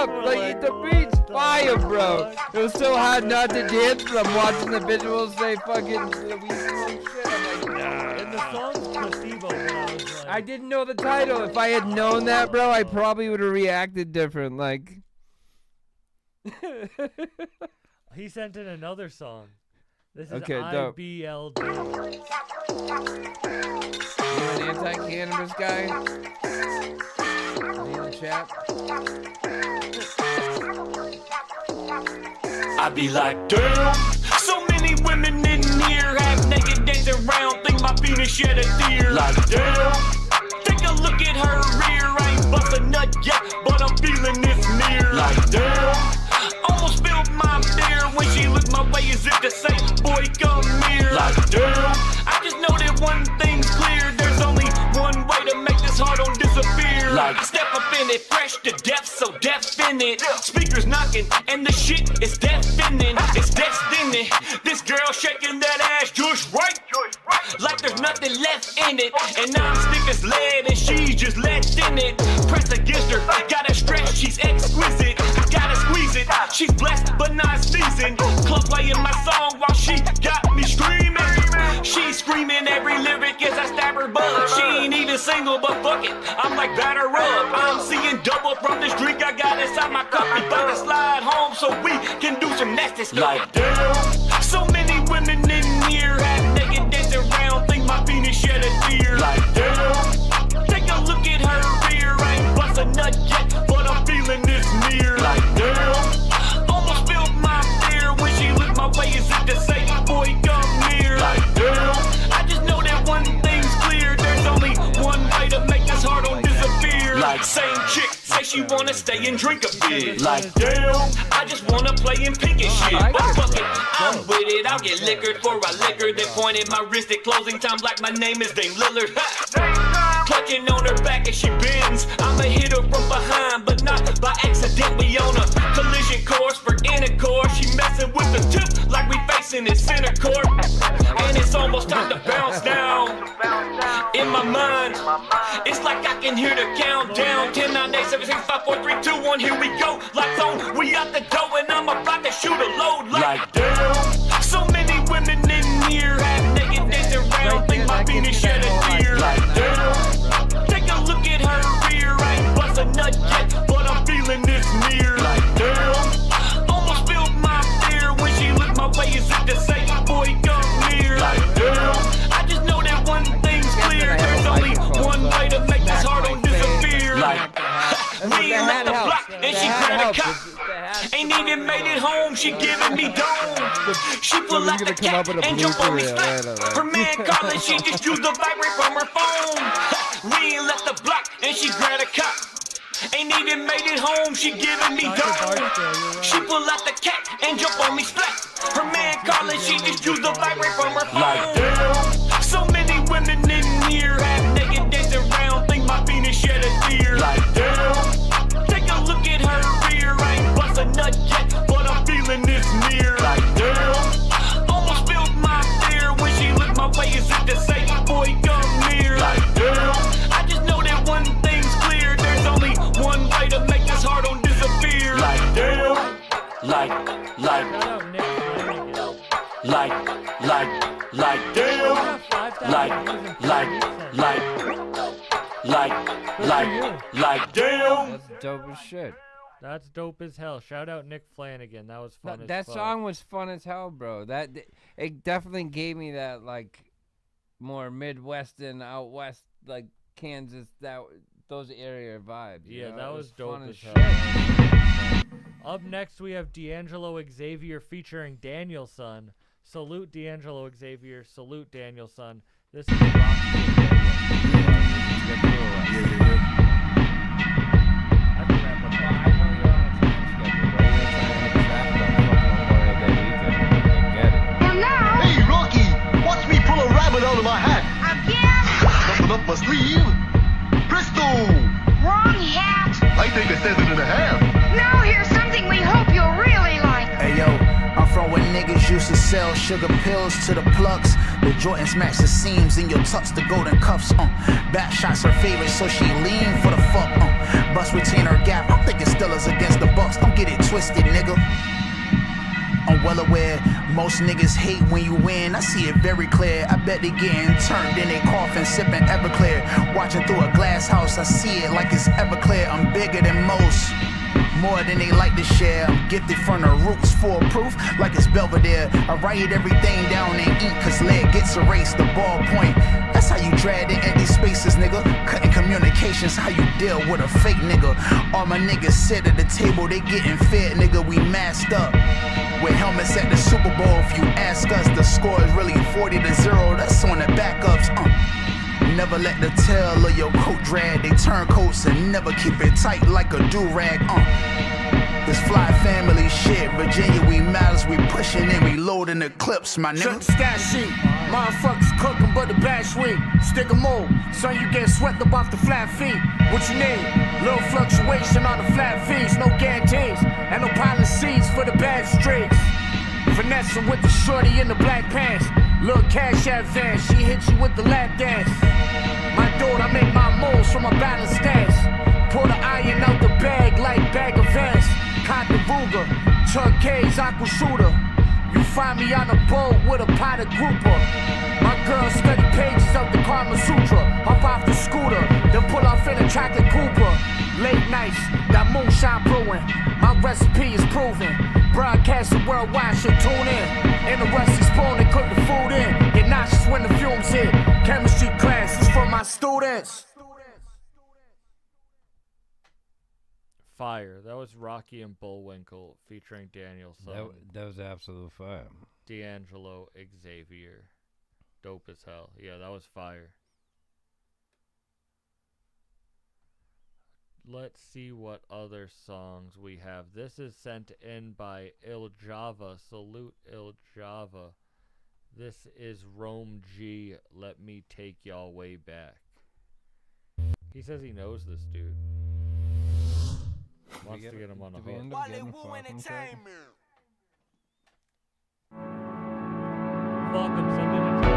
Speaker 4: up. Like, the beat's fire, bro. It was so hard not to dance, but I'm watching the visuals say fucking Louisiana shit. I'm like, nah.
Speaker 2: And the song's placebo, but I was like...
Speaker 4: I didn't know the title. If I had known that, bro, I probably would have reacted different. Like...
Speaker 2: He sent in another song. This is
Speaker 4: Okay, dope.
Speaker 2: IBLD.
Speaker 4: You an anti-cannabis guy? Is he in the chat?
Speaker 7: I be like, damn, so many women in here half naked dancing around, think my penis shed a tear. Like, damn, take a look at her rear, I ain't bust a nut yet, but I'm feeling this near. Like, damn, almost spilled my beer when she looked my way as if to say, boy, come here. Like, damn, I just know that one thing's clear, there's only one way to make this heart on disappear. Like, step up in it, fresh to death, so definite. Speakers knocking, and the shit is deafening. It's destiny. This girl shaking that ass just right, like there's nothing left in it. And I'm stiff as lead, and she's just left in it. Press against her, gotta stretch, she's exquisite. Gotta squeeze it, she's blessed but not sneezing. Club playing my song while she got me screaming. She's screaming every lyric as I stab her butt. She ain't even single, but fuck it, I'm like batter up. I'm seeing double from this drink I got inside my cup. We bout to slide home so we can do some nasty stuff. Like, damn, so many women in here half naked dancing around, think my penis shed a tear. Like, damn, take a look at her rear, I ain't bust a nut yet, but I'm feeling this near. Like, damn, almost spilled my beer when she looked my way as if to say, boy, come near. Like, damn, I just know that one thing's clear, there's only one way to make this heart on disappear. Like, same chick, say she wanna stay and drink a bit. Like, damn, I just wanna play in pink and shit. But fuck it, I'm with it, I'll get liquored for a liquor. Then pointed my wrist at closing times like my name is Dame Lillard. Clutching on her back as she bends, I'ma hit her from behind, but not by accident. We on a collision course for intercourse. She messing with the tip like we facing in center court. And it's almost time to bounce down. In my mind, it's like I can hear the countdown. 10, 9, 8, 7, 6, 5, 4, 3, 2, 1, here we go. Lights on, we out the door, and I'm about to shoot a load. Like, damn, so many women in here half naked dancing around, think my penis shed a tear. Like, damn, take a look at her rear, I ain't bust a nut yet, but I'm feeling this near. Like, damn, almost spilled my beer when she looked my way as if to say, boy, come near. Like, damn, I just know that one thing's clear, there's only one way to make this heart on disappear. Like, we left the block and she grabbed a cop. Ain't even made it home, she giving me dome. She pull out the cat and jump on me flat. Her man calling, she just used the vibrate from her phone. We ain't left the block and she grabbed a cop. Ain't even made it home, she giving me dome. She pull out the cat and jump on me flat. Her man calling, she just used the vibrate from her phone. Like, damn, so many women in here half naked dancing around, think my penis shed a tear. Like, damn, take a look at her rear, I ain't bust a nut yet, but I'm feeling this near. Like, damn, almost spilled my beer when she looked my way as if to say, boy, come near. Like, damn, I just know that one thing's clear, there's only one way to make this heart on disappear. Like, damn, like, damn, like, damn.
Speaker 4: That's dope as shit.
Speaker 2: That's dope as hell. Shout out Nick Flanagan. That was fun as
Speaker 4: That
Speaker 2: fuck.
Speaker 4: song was fun as hell, bro. It definitely gave me that, like, more Midwestern, out west, like Kansas, those area vibes.
Speaker 2: Yeah,
Speaker 4: know?
Speaker 2: that was dope
Speaker 4: fun
Speaker 2: as
Speaker 4: shit.
Speaker 2: hell. Up next, we have D'Angelo Xavier featuring Danielson. Salute D'Angelo Xavier. Salute Danielson. This is
Speaker 8: Hey, Rocky, watch me pull a rabbit out of my hat.
Speaker 19: Again?
Speaker 8: Something up my sleeve. Presto!
Speaker 19: Wrong hat.
Speaker 8: I think it says it in a half.
Speaker 19: Now here's something we hope you'll really like.
Speaker 6: Hey yo, I'm from where niggas used to sell sugar pills to the plugs. The Jordans match the seams in your tux, the golden cuffs. Back shots her favorite, so she lean for the fuck. Bust Bucks retain our gap. I'm thinking Steelers against the Bucks. Don't get it twisted, nigga. I'm well aware most niggas hate when you win. I see it very clear. I bet they getting turned in they coffin, sipping Everclear. Watching through a glass house, I see it like it's Everclear. I'm bigger than most, more than they like to share. I'm gifted from the roots, foolproof, like it's Belvedere. I write everything down in ink, cause lead gets erased. The ballpoint, that's how you drag the empty spaces, nigga. Cutting communications, how you deal with a fake nigga. All my niggas sit at the table, they getting fed, nigga. We masked up with helmets at the Super Bowl. If you ask us, the score is really 40-0. That's on the backups. Never let the tail of your coat drag. They turn coats and never keep it tight like a do-rag. This fly family shit. Virginia, we matters. We pushing and we loading the clips, my nigga.
Speaker 11: Shut the stat sheet. Motherfuckers cooking but the bash week. Stick 'em all. Son, you get swept up off the flat feet. What you need? Little fluctuation on the flat fees. No guarantees. And no policies for the bad streaks. Finessing with the shorty in the black pants. Little cash advance. She hit you with the lap dance. My dude, I make my moves from a balanced stance. Pull the iron out the bag like bag of Vans. Caught the Luger, Chuck K's aqua shooter. You find me on a boat with a pot of grouper. My girl study pages of the Karma Sutra. Hop off the scooter, then pull off in a chocolate Cooper. Late nights, got moonshine brewing. My recipe is proven. Broadcasting worldwide, should tune in. In a rusty spoon, they cook the food in. Get nauseous when the fumes hit. Chemistry class is for my students.
Speaker 2: Fire. That was Rocky and Bullwinkle featuring Daniel Son.
Speaker 4: That was absolute fire.
Speaker 2: D'Angelo Xavier. Dope as hell. Yeah, that was fire. Let's see what other songs we have. This is sent in by Il Java. Salute Il Java. This is Rome G. Let me take y'all way back. He says he knows this dude. Wants to get him on the hook. Fuck him, send it to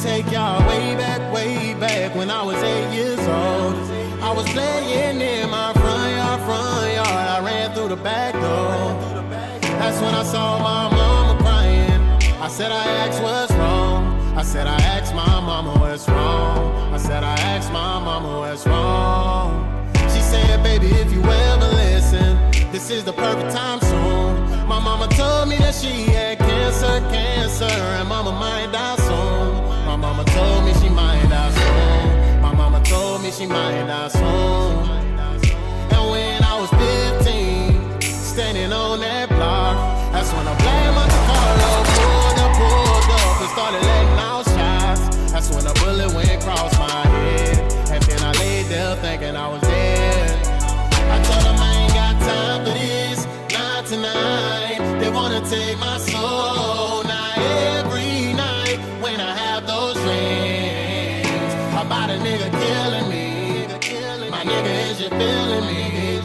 Speaker 12: Take y'all way back when I was 8 years old. I was playing in my front yard. I ran through the back door. That's when I saw my mama crying. I said I asked what's wrong. I said I asked my mama what's wrong. I said I asked my mama what's wrong. She said, baby, if you ever listen, this is the perfect time soon. My mama told me that she had cancer, and mama might die soon. My mama told me she might die soon. My mama told me she might die soon. And when I was 15, standing on that block, that's when a black Monte Carlo pulled up and started letting out shots. That's when a bullet went across my head, and then I laid there thinking I was dead. I told them I ain't got time for this, not tonight. They wanna take my soul, now every night when I have those dreams about a nigga killing me. My nigga, is you feeling me?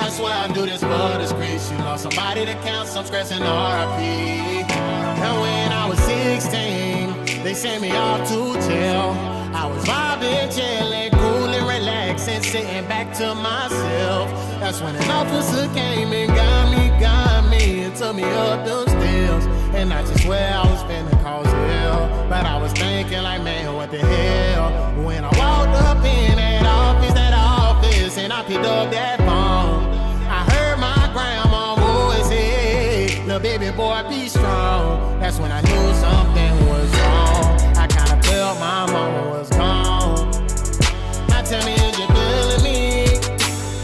Speaker 12: I swear I do this for the streets. You lost somebody to count, some stress in RIP. And when I was 16, they sent me off to jail. I was vibing, chilling, cool and relaxing, sitting back to myself. That's when an officer came and got me, and took me up them stairs. And I just swear I was finna cause hell, but I was thinking like, man, what the hell? When I walked up in that office, and I picked up that phone, I heard my grandma voice say, little baby boy, be strong. That's when I knew something was wrong. I kinda felt my mama was gone. Now tell me, is you feeling me?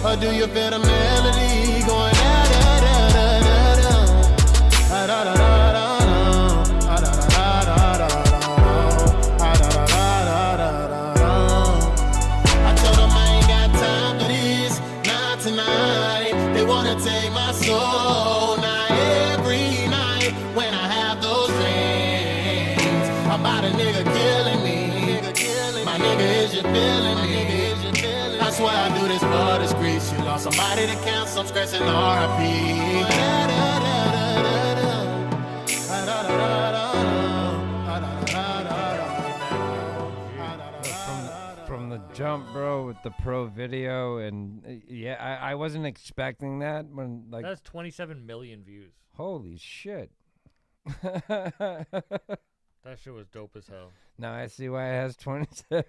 Speaker 12: Or do you feel the melody going da da da da da da da da da da? Take my soul now every night when I have those dreams about a nigga killing me. My nigga, is you feeling me? I swear I do this for the streets. You lost somebody to counsel, I'm stressing RIP.
Speaker 4: From the jump, bro, with the pro video, and yeah, I wasn't expecting that when like
Speaker 2: That's 27 million views.
Speaker 4: Holy shit.
Speaker 2: That shit was dope as hell.
Speaker 4: Now I see why it has 27.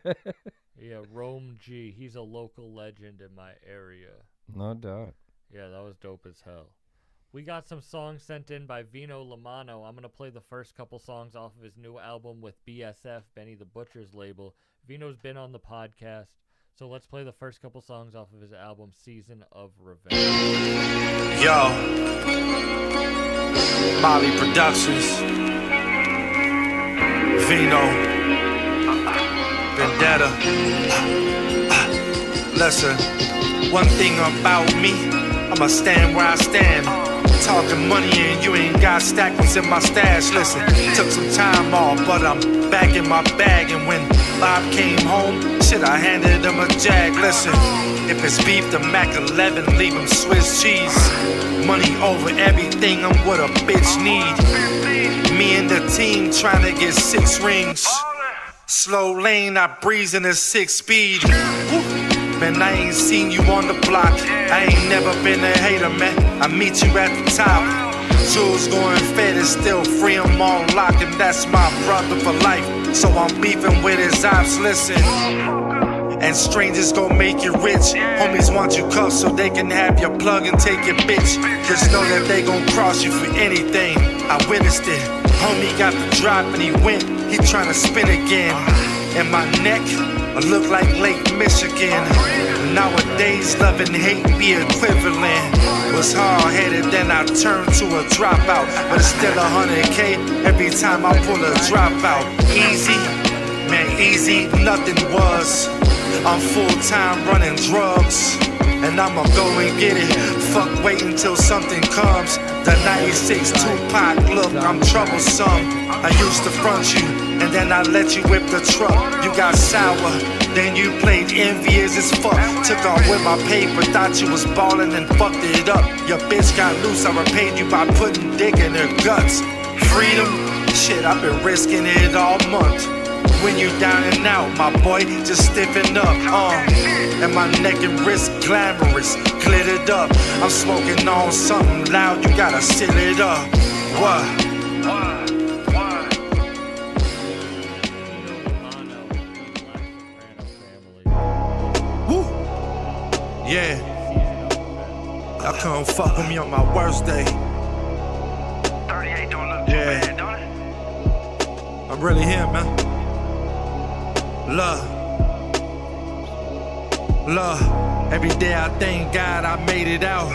Speaker 2: Yeah, Rome G. He's a local legend in my area.
Speaker 4: No doubt.
Speaker 2: Yeah, that was dope as hell. We got some songs sent in by Vino Lamano. I'm going to play the first couple songs off of his new album with BSF, Benny the Butcher's label. Vino's been on the podcast, so let's play the first couple songs off of his album, Season of Revenge.
Speaker 11: Yo, Molly Productions, Vino, Vendetta. Listen, one thing about me, I'ma stand where I stand. Talking money and you ain't got stack what's in my stash. Listen, took some time off, but I'm back in my bag. And when Bob came home, shit, I handed him a jag. Listen, if it's beef, the Mac 11, leave him Swiss cheese. Money over everything, I'm what a bitch need. Me and the team trying to get 6 rings. Slow lane, I breeze in a 6-speed. Man, I ain't seen you on the block. I ain't never been a hater, man. I meet you at the top. Jules going fed is still free, I'm on lock. And that's my brother for life, so I'm beefing with his ops. Listen, and strangers gon' make you rich. Homies want you cuffed so they can have your plug and take your bitch. Just know that they gon' cross you for anything. I witnessed it. Homie got the drop and he went. He tryna spin again. And my neck look like Lake Michigan. Nowadays, love and hate be equivalent. Was hard-headed, then I turned to a dropout. But it's still 100K every time I pull a dropout. Easy, man, easy, nothing was. I'm full-time running drugs, and I'ma go and get it. Fuck waiting till something comes. The 96 Tupac look, I'm troublesome. I used to front you, and then I let you whip the truck. You got sour, then you played envious as fuck. Took off with my paper, thought you was ballin' and fucked it up. Your bitch got loose, I repaid you by putting dick in her guts. Freedom, shit, I've been risking it all month. When you down and out, my boy, just stiffen up, and my neck and wrist glamorous, glittered up. I'm smoking on something loud, you gotta seal it up. What? Woo! Yeah. Y'all come fuck with me on my worst day.
Speaker 21: 38 don't look too bad, don't it?
Speaker 11: I'm really here, man. Love. Every day I thank God I made it out.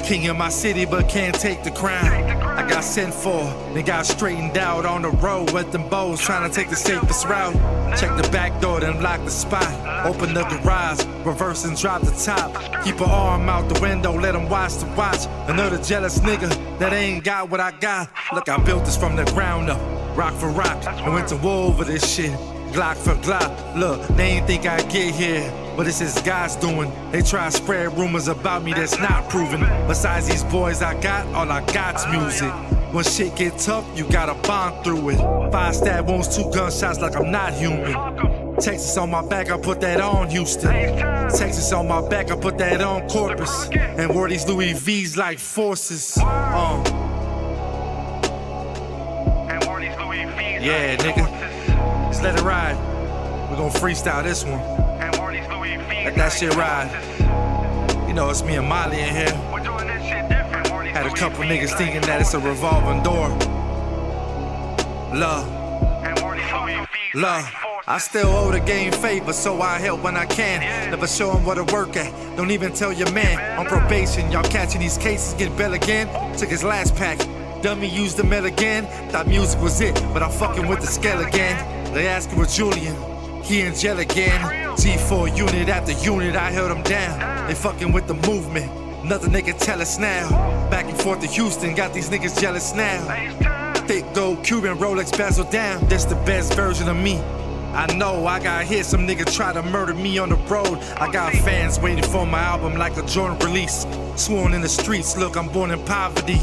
Speaker 11: King of my city, but can't take the crown. I got sent for, then got straightened out on the road with them bows, trying to take the safest route. Check the back door, then lock the spot. Open the garage, reverse and drop the top. Keep an arm out the window, let them watch the watch. Another jealous nigga that ain't got what I got. Look, I built this from the ground up, rock for rock. I went to war over this shit. Glock for Glock, look, they ain't think I'd get here, but this is God's doing. They try to spread rumors about me that's not proven. Besides these boys I got, all I got's music. When shit get tough, you gotta bond through it. 5 stab wounds, 2 gunshots like I'm not human. Texas on my back, I put that on Houston. Texas on my back, I put that on Corpus. And wore these Louis V's like forces. Yeah, nigga. Just let it ride. We're gonna freestyle this one. Let that shit ride. You know, it's me and Molly in here. Had a couple niggas thinking that it's a revolving door. Love. I still owe the game favor, so I help when I can. Never show him where to work at. Don't even tell your man. On probation, y'all catching these cases, get bail again. Took his last pack. Dummy used the mill again. Thought music was it, but I'm fucking with the scale again. They asking with Julian, he in jail again. G4 unit after unit, I held them down. They fucking with the movement, nothing they can tell us now. Back and forth to Houston, got these niggas jealous now. Thick gold Cuban Rolex bezel down, that's the best version of me. I know I got hit, some nigga try to murder me on the road. I got fans waiting for my album like a Jordan release. Sworn in the streets, look, I'm born in poverty.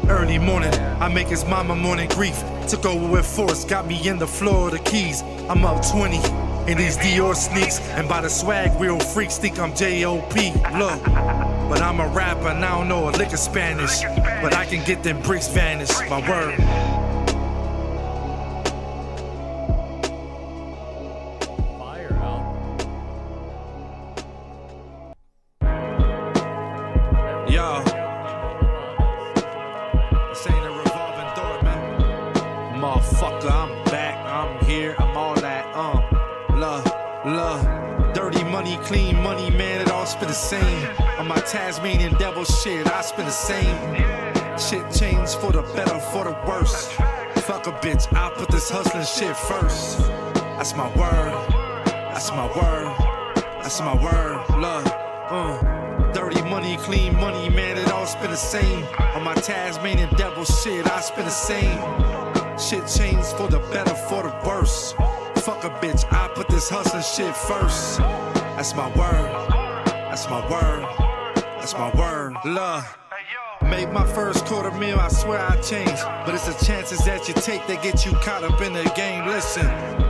Speaker 11: Early morning, I make his mama morning grief. Took over with force, got me in the floor of the keys. I'm up 20 in these Dior sneaks, and by the swag, real freaks think I'm J.O.P. Look, but I'm a rapper and I don't know a lick of Spanish, but I can get them bricks vanished, my word. Yo, this ain't a revolving door, man. Motherfucker, I'm back, I'm here, I'm all that, love. Dirty money, clean money, man, it all spin the same. On my Tasmanian devil shit, I spin the same. Shit changed for the better, for the worse. Fuck a bitch, I put this hustling shit first. That's my word, that's my word, that's my word, love, Dirty money, clean money, man, it all spin the same. On my Tasmanian devil shit, I spin the same. Shit changed for the better, for the worse. Fuck a bitch, I put this hustling shit first. That's my word, that's my word, that's my word, love. Made my first $250,000, I swear I changed. But it's the chances that you take that get you caught up in the game. Listen,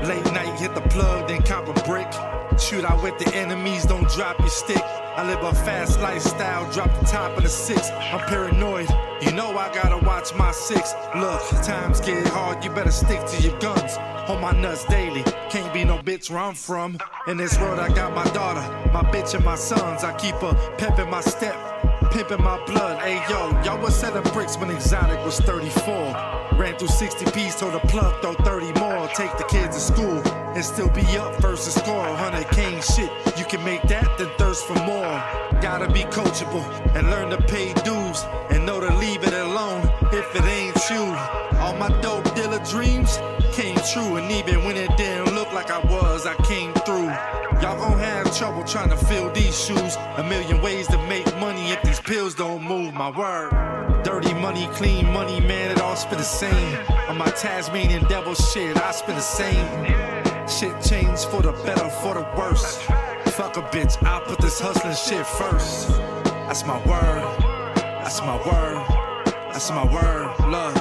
Speaker 11: late night, hit the plug, then cop a brick. Shoot out with the enemies, don't drop your stick. I live a fast lifestyle, drop the top of the 6. I'm paranoid, you know I gotta watch my 6. Look, times get hard, you better stick to your guns. On my nuts daily, can't be no bitch where I'm from. In this world I got my daughter, my bitch and my sons. I keep a pep in my step, pimpin' my blood. Hey yo, y'all was selling bricks when Exotic was 34. Ran through 60 P's, told the plug throw 30 more. Take the kids to school and still be up first to score. 100K ain't shit, you can make that, then thirst for more. Gotta be coachable and learn to pay dues and know to leave it alone if it ain't you. All my dope dealer dreams came true, and even when it didn't look like I was, I came through. Y'all gon' have trouble trying to fill these shoes. A million ways to make money if these pills don't move, my word. Dirty money, clean money, man, it all spin the same. On my Tasmanian devil shit, I spin the same. Shit changed for the better, for the worse. Fuck a bitch, I put this hustling shit first. That's my word, that's my word, that's my word, love.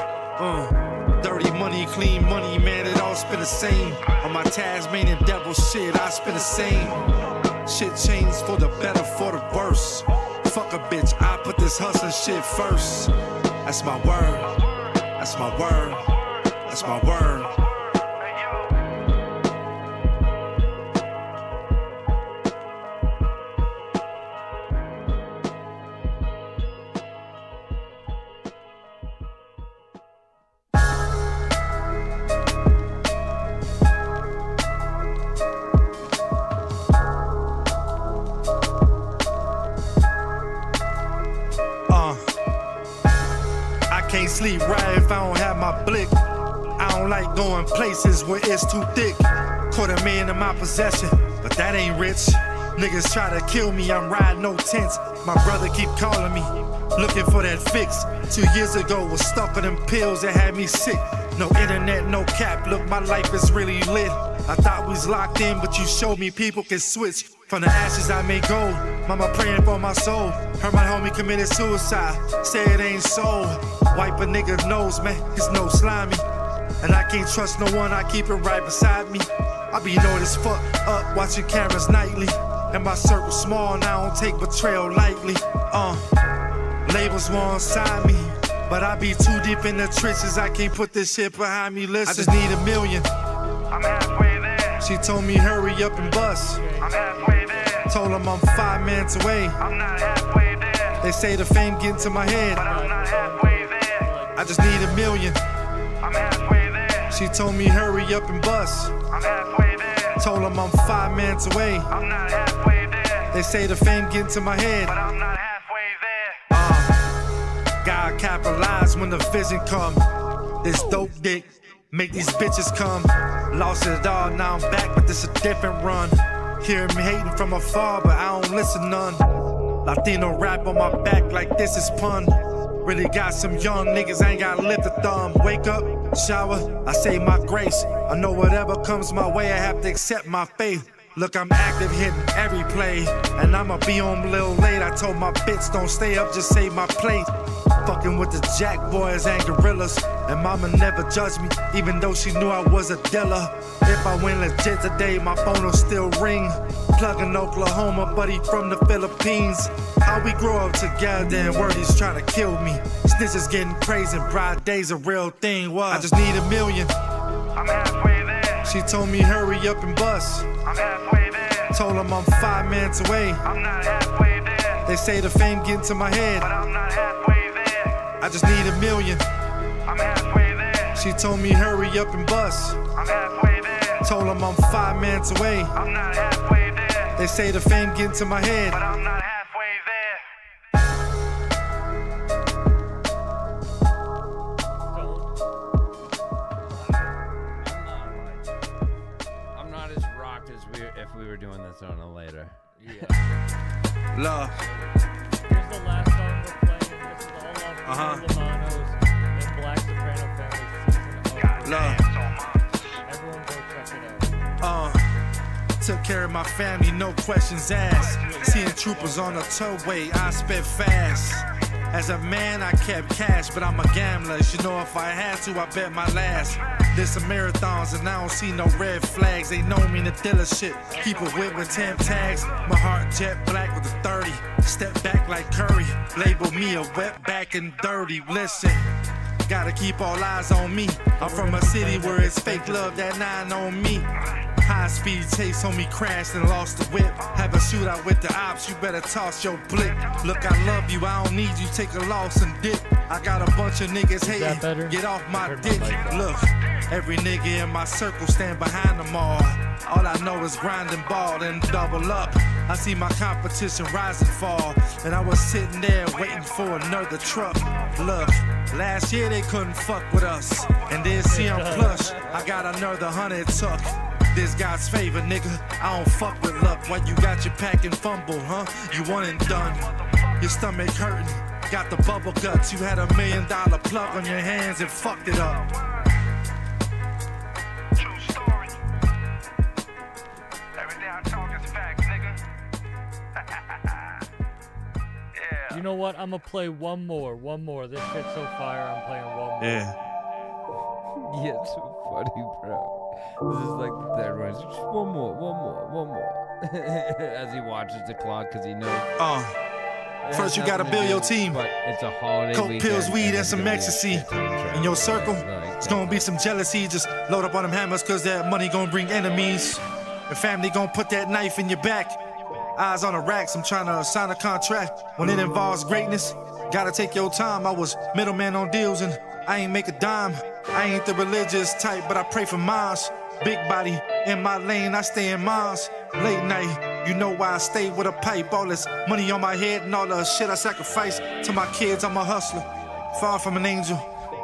Speaker 11: Dirty money, clean money, man, it all spin the same. On my Tasmanian devil shit, I spin the same. Shit changed for the better, for the worse. Fuck a bitch, I put this hustling shit first. That's my word, that's my word, that's my word. Can't sleep right if I don't have my blick. I don't like going places where it's too thick. $250,000 in my possession, but that ain't rich. Niggas try to kill me, I'm riding no tents. My brother keep calling me, looking for that fix. 2 years ago, was stuck on them pills that had me sick. No internet, no cap, look, my life is really lit. I thought we was locked in, but you showed me people can switch. From the ashes I made gold, mama praying for my soul. Heard my homie committed suicide, say it ain't so. Wipe a nigga's nose, man, it's no slimy. And I can't trust no one, I keep it right beside me. I be knowing as fuck up, watching cameras nightly. And my circle small, and I don't take betrayal lightly. Labels won't sign me, but I be too deep in the trenches, I can't put this shit behind me. Listen, I just need $1 million. I'm halfway there. She told me hurry up and bust. I'm halfway there. Told them I'm 5 minutes away. I'm not halfway there. They say the fame get into my head, but I'm not halfway there. I just need $1 million. I'm halfway there. She told me hurry up and bust. I'm halfway there. Told them I'm 5 minutes away. I'm not halfway there. They say the fame get into my head, but I'm not halfway there. God capitalize when the vision come. This dope dick make these bitches come. Lost it all, now I'm back, but this a different run. Hearing me hating from afar, but I don't listen none. Latino rap on my back like this is pun. Really got some young niggas, ain't got lift a thumb. Wake up, shower, I say my grace. I know whatever comes my way, I have to accept my faith. Look, I'm active, hitting every play, and I'ma be on a little late. I told my bitch, don't stay up, just save my plate. Fucking with the Jack boys and gorillas, and mama never judged me, even though she knew I was a dealer. If I went legit today, my phone will still ring. Plug in Oklahoma, buddy from the Philippines. How we grow up together and wordies trying to kill me. Snitches getting crazy, broad day's a real thing. What? I just need $1 million. I'm halfway there. She told me hurry up and bust. I'm halfway there. Told him I'm 5 minutes away. I'm not halfway there. They say the fame getting to my head, but I'm not halfway there. I just need $1 million. I'm halfway there. She told me hurry up and bust. I'm halfway there. Told him I'm 5 minutes away. I'm not halfway there. They say the fame getting to my head, but I'm not halfway there.
Speaker 4: I'm not as rocked as if we were doing this on a later.
Speaker 11: Yeah. Love.
Speaker 2: Here's the last song we're playing. This is all of Lomano's and Black Soprano Family season of
Speaker 11: Love.
Speaker 2: Everyone go check it out.
Speaker 11: Took care of my family, no questions asked. Seeing troopers on the tollway, I sped fast. As a man, I kept cash, but I'm a gambler. You know, if I had to, I bet my last. Did some marathons and I don't see no red flags. They know me in the dealership. Keep a whip with 10 tags. My heart jet black with a 30. Step back like Curry. Label me a wet back and dirty. Listen, gotta keep all eyes on me. I'm from a city where it's fake love, that 9 on me. High speed chase on me, crashed and lost the whip. Have a shootout with the ops, you better toss your blick. Look, I love you, I don't need you, take a loss and dip. I got a bunch of niggas hating, get off my dick. Look, every nigga in my circle stand behind them all. All I know is grind and ball and double up. I see my competition rise and fall, and I was sitting there waiting for another truck. Look, last year they couldn't fuck with us, and this year I'm plush. I got another 100 tuck. This God's favor, nigga. I don't fuck with luck. Why you got your pack and fumble, huh? You one and done. Your stomach hurting. Got the bubble guts. You had $1 million plug on your hands and fucked it up. True story. Everything I talk is facts, nigga.
Speaker 2: Yeah. You know what? I'm gonna play one more. This shit's so fire. I'm playing one more.
Speaker 11: Yeah.
Speaker 4: Yeah, it's so funny, bro. This is like the third one. It's just one more. As he watches the clock because he knows.
Speaker 11: First you gotta build your team.
Speaker 4: But it's a holiday
Speaker 11: Coke,
Speaker 4: weekend,
Speaker 11: pills, weed, and some ecstasy. In your circle, it's gonna be some jealousy. Just load up on them hammers cause that money gonna bring enemies. Your family gonna put that knife in your back. Eyes on the racks, I'm trying to sign a contract. When it involves greatness, gotta take your time. I was middleman on deals and I ain't make a dime. I ain't the religious type, but I pray for mines. Big body, in my lane, I stay in mines. Late night, you know why I stay with a pipe. All this money on my head and all the shit I sacrifice. To my kids, I'm a hustler, far from an angel.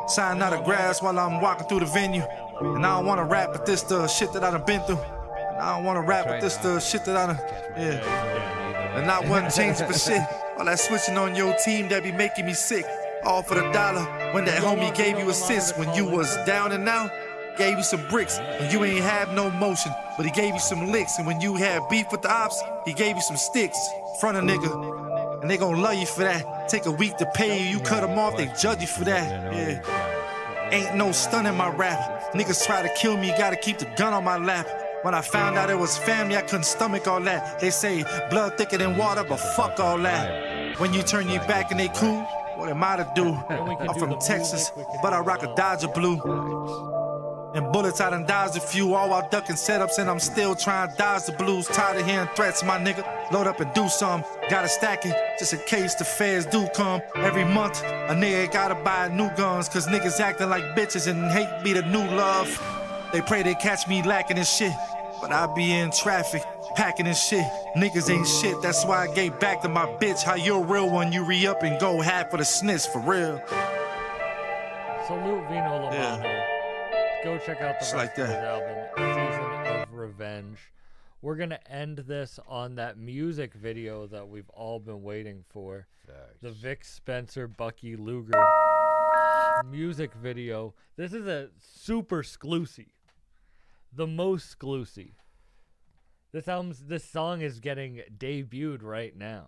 Speaker 11: Signing autographs while I'm walking through the venue. And I don't wanna rap, but this the shit that I done been through. And I don't wanna rap, but this the shit that I done, yeah. And not one change for shit. All that switching on your team, that be making me sick. All for the dollar, when that homie gave you assists. When you was down and out, gave you some bricks. And you ain't have no motion, but he gave you some licks. And when you had beef with the ops, he gave you some sticks. Front a nigga, and they gon' love you for that. Take a week to pay you, you cut them off, they judge you for that, yeah. Ain't no stun in my rap. Niggas try to kill me, gotta keep the gun on my lap. When I found out it was family, I couldn't stomach all that. They say blood thicker than water, but fuck all that. When you turn your back and they cool, what am I to do? I'm from Texas, but I rock a Dodger blue. And bullets I done dodged a few, all while ducking setups, and I'm still trying to dodge the blues. Tired of hearing threats, my nigga. Load up and do some. Gotta stack it, just in case the feds do come. Every month, a nigga gotta buy new guns, cause niggas acting like bitches and hate be the new love. They pray they catch me lacking and shit, but I be in traffic, packing and shit. Niggas ain't shit, that's why I gave back to my bitch. How you a real one, you re-up and go half for the snitch, for real.
Speaker 2: Salute Vino Lomano.
Speaker 11: Yeah.
Speaker 2: Go check out the rest of his album, Season of Revenge. we're gonna end this on that music video that we've all been waiting for. The Vic Spencer, Bucky, Luger music video. This is a super exclusive. The most exclusive. This song is getting debuted right now.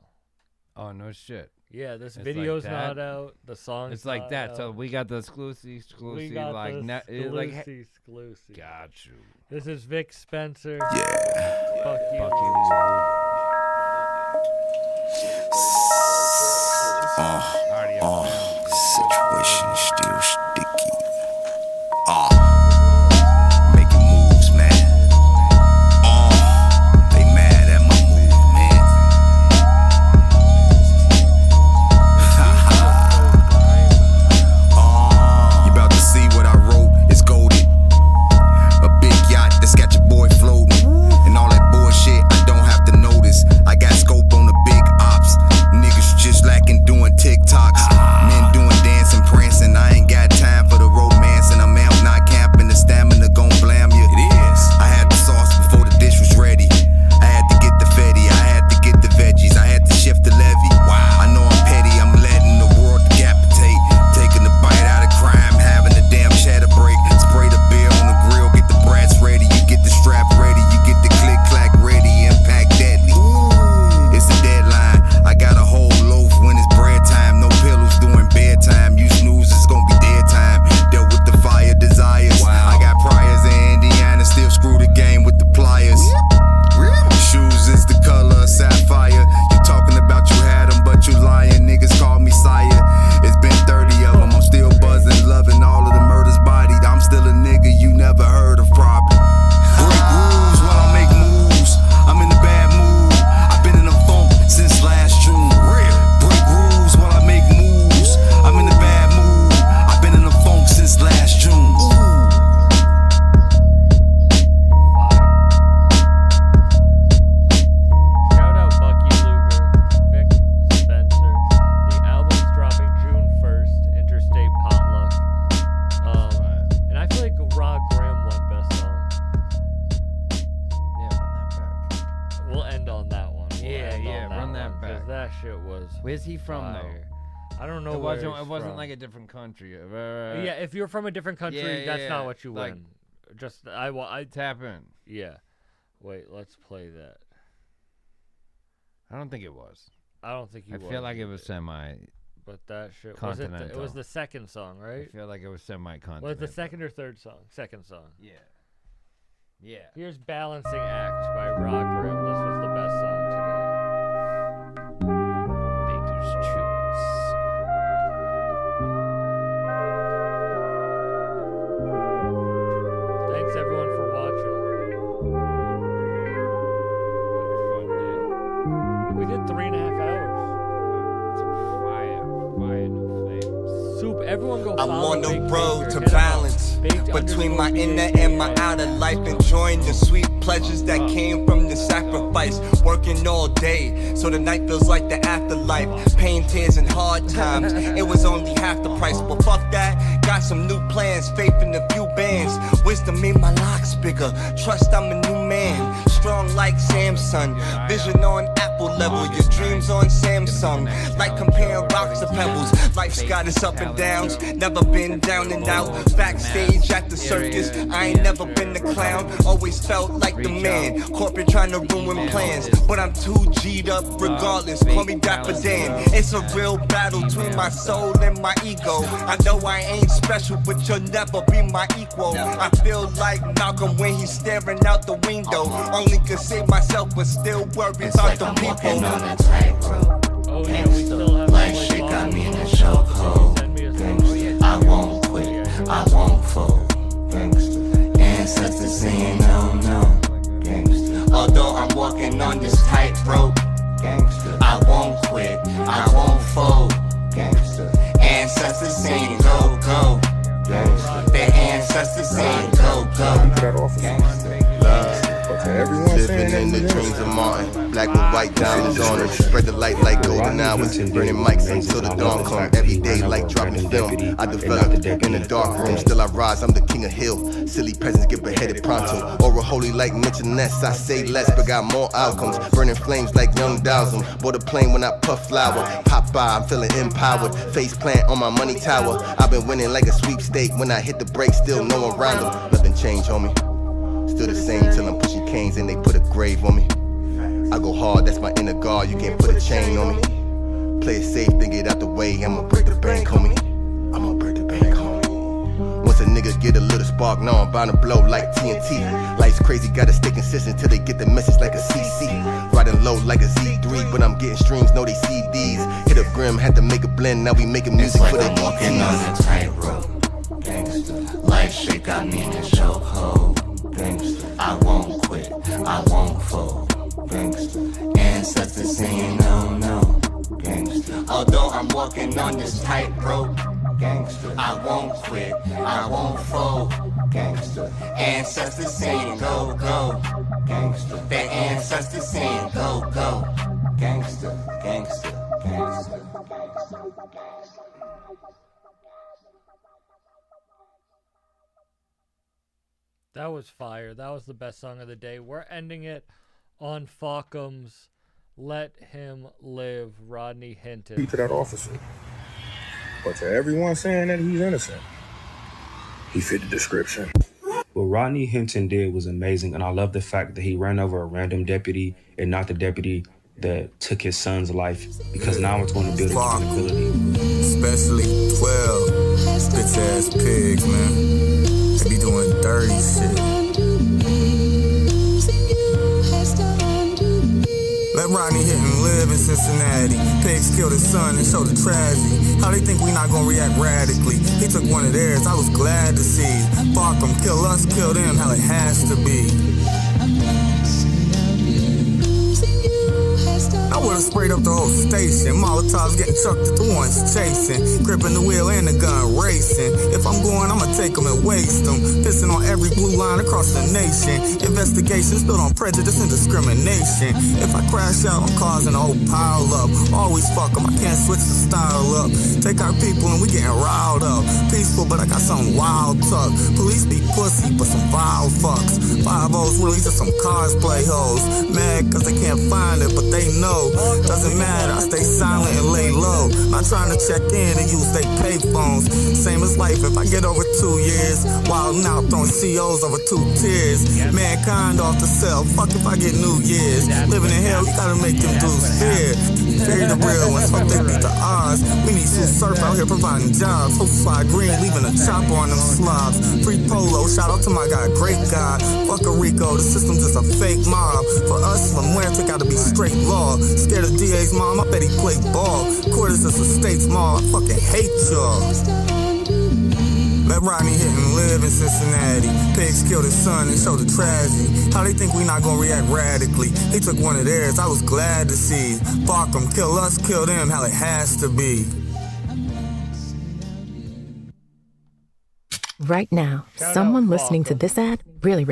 Speaker 4: Oh, no shit.
Speaker 2: Yeah, this
Speaker 4: It's
Speaker 2: video's
Speaker 4: like that?
Speaker 2: not out. The song's
Speaker 4: It's like
Speaker 2: not
Speaker 4: that.
Speaker 2: out.
Speaker 4: So we got the exclusive,
Speaker 2: We got
Speaker 4: like,
Speaker 2: the
Speaker 4: like,
Speaker 2: exclusive.
Speaker 4: got you.
Speaker 2: This is Vic Spencer.
Speaker 3: Yeah.
Speaker 2: Bucky.
Speaker 3: Situation still sticky. Making moves, man. They mad at my movement. You about to see what I wrote. It's golded. A big yacht that's got your boy floating. And all that bullshit I don't have to notice. I got scope on the big ops. Niggas just lacking doing TikToks. Men doing dancing, prancing. I ain't got time for the romance. And I'm out not camping. The stamina gon' blam you. It is. I had the sauce before the dish was ready. I had to get the fetty. I had to get the veggies. I had to shift the levy. Wow. I know I'm petty. I'm letting the world decapitate. Taking the bite out of crime. Having the damn cheddar break. Spray the beer on the grill. Get the brats ready. You get the strap ready. You get the click clack ready. Impact deadly. It's a deadline. I got a whole loaf when it's bread time. No pillows during bedtime. You snooze, it's gonna be dead time. Dealt with the fire desires. I got priors in Indiana. Still screw the game with the pliers. Shoes is the color of sapphire. You talking about you had them, but you lying. Niggas call me sire. It's been 30 of them. I'm still buzzing, loving all of the murders bodied. I'm still a nigga you never heard of, probably. Break rules while I make moves. I'm in the bad mood. I've been in a funk since last June. Break rules while I make moves. I'm in the bad mood. I've been in a funk since last June.
Speaker 2: Shout out Bucky, Luger, Vic Spencer. The album's dropping June 1st, Interstate Potluck. And I feel like Rod Graham won Best Song.
Speaker 4: Yeah, run that back.
Speaker 2: We'll end on that one.
Speaker 4: Run that back.
Speaker 2: Because that shit was.
Speaker 4: Where's he from,
Speaker 2: fire. I don't know
Speaker 4: It
Speaker 2: where
Speaker 4: wasn't.
Speaker 2: he's
Speaker 4: It wasn't
Speaker 2: from.
Speaker 4: like a different country.
Speaker 2: Yeah, if you're from a different country, that's not what you
Speaker 4: like,
Speaker 2: win. Just I
Speaker 4: tap in.
Speaker 2: Yeah. Wait, let's play that.
Speaker 4: I don't think it was.
Speaker 2: I don't think
Speaker 4: I feel like it was semi.
Speaker 2: But that shit was it.
Speaker 4: Continental.
Speaker 2: It was the second song, right?
Speaker 4: I feel like it was semi-continental.
Speaker 2: Was it the second or third song? Second song.
Speaker 4: Yeah. Yeah.
Speaker 2: Here's Balancing Act by Rod Graham. This was the best song today.
Speaker 4: Baker's Choice.
Speaker 2: Thanks everyone for watching. We did 3.5 hours.
Speaker 4: Fire, no flavors.
Speaker 2: Soup, everyone go
Speaker 20: I'm
Speaker 2: follow
Speaker 20: on the
Speaker 2: Baked
Speaker 20: road
Speaker 2: Baker.
Speaker 20: to
Speaker 2: Hit 'em up.
Speaker 20: balance
Speaker 2: Baked
Speaker 20: between my
Speaker 2: _
Speaker 20: inner
Speaker 2: BAKER.
Speaker 20: and my outer life, enjoying the sweet pleasures that came from the sacrifice. Working all day, so the night feels like the afterlife. Pain, tears, and hard times. It was only half the price, but fuck that. Got some new plans, faith in a few bands. Wisdom made my locks bigger. Trust I'm a new man, strong like Samsung. Vision on Apple level, your dreams on Samsung. Like comparing rocks to pebbles. Life's got its up and downs. Never been down and out. Backstage at the circus, I ain't never been the clown. Always felt like the man. Corporate trying to ruin plans, but I'm too G'd up regardless. Call me Dapper Dan. It's a real battle between my soul and my ego. I know I ain't special, but you'll never be my equal. I feel like Malcolm when he's staring out the window. Only could save myself, but still worry about the people.
Speaker 2: Oh yeah, we still have
Speaker 22: Like shit got me in a chokehold. I won't quit, I won't fold. Ancestors saying no, no.
Speaker 20: Although I'm walking on this tightrope, I won't quit, I won't fold. Ancestors saying go, go. Their ancestors saying go, go.
Speaker 23: Living in the dreams of Martin
Speaker 9: frontin'. Black with white diamonds on it. Spread the light like golden hours. Burning mics until the dawn come. Every day like dropping film. I develop in the dark room. Still I rise, I'm the king of hill. Silly peasants get beheaded pronto. Oral holy like mentioness. I say less but got more outcomes. Burning flames like young Dowsum. Bought a plane when I puff flower. Pop by, I'm feeling empowered. Face plant on my money tower. I've been winning like a sweepstake. When I hit the brakes, still no one around them. Nothing changed, homie. Still the same till I'm pushing canes and they put a grave on me. I go hard, that's my inner guard. You can't put a chain on me. Play it safe, then get out the way. I'ma break the bank, homie. I'ma break the bank, homie. Once a nigga get a little spark, now I'm bound to blow like TNT. Life's crazy, gotta stay consistent till they get the message like a CC. Riding low like a Z3, but I'm getting streams, know they CDs. Hit up Grim, had to make a blend, now we making music
Speaker 22: like
Speaker 9: for the
Speaker 22: I'm walking on a tightrope. Gangster, life shit got me in a chokehold. Gangster, I won't quit, I won't fold. Gangster, ancestors saying no, no. Gangster, although I'm walking on this tightrope. Gangster, I won't quit, I won't fold. Gangster, ancestors saying go, go. Gangster, their ancestors saying go, go. Gangster, gangster, gangster.
Speaker 2: That was fire. That was the best song of the day. We're ending it on Falcom's Let Him Live, Rodney Hinton.
Speaker 13: To that officer. But to everyone saying that he's innocent, he fit the description.
Speaker 23: What Rodney Hinton did was amazing, and I love the fact that he ran over a random deputy and not the deputy that took his son's life, because now it's going to build accountability.
Speaker 24: Especially 12 bitch-ass pigs, man. They be doing dirty shit. Let Rodney Hinton live in Cincinnati. Pigs killed his son and showed the tragedy. How they think we not gonna react radically? He took one of theirs, I was glad to see. Fuck them, kill us, kill them, how it has to be. I would've sprayed up the whole station. Molotovs getting chucked at the ones chasing. Gripping the wheel and the gun racing. If I'm going, I'ma take them and waste them. Pissing on every blue line across the nation. Investigations built on prejudice and discrimination. If I crash out, I'm causing a whole pile up. Always fuck them, I can't switch the style up. Take our people and we getting riled up. Peaceful, but I got some wild tuck. Police be pussy, but some vile fucks. 5-0s really just some cosplay hoes. Mad cause they can't find it, but they know. Doesn't matter, I stay silent and lay low. Not trying to check in and use they pay phones. Same as life, if I get over 2 years. Wildin' out throwing COs over 2 tears. Mankind off the cell, fuck if I get New Year's. Living in hell, you gotta make them dudes fear. Fear the real ones, hope they beat the odds. We need some surf out here providing jobs. Hope fly green, leaving a chopper on them slobs. Free polo, shout out to my guy, great guy. Fuck a Rico, the system's just a fake mob. For us, La Muerte gotta be straight law. Scared of DA's mom, I bet he played ball. Quarters is a state's mall, I fucking hate y'all. Let Rodney Hinton live in Cincinnati. Pigs killed his son and showed the tragedy. How they think we not gonna react radically? He took one of theirs, I was glad to see. Fuck them, kill us, kill them, how it has to be.
Speaker 25: Right now, someone listening to this ad really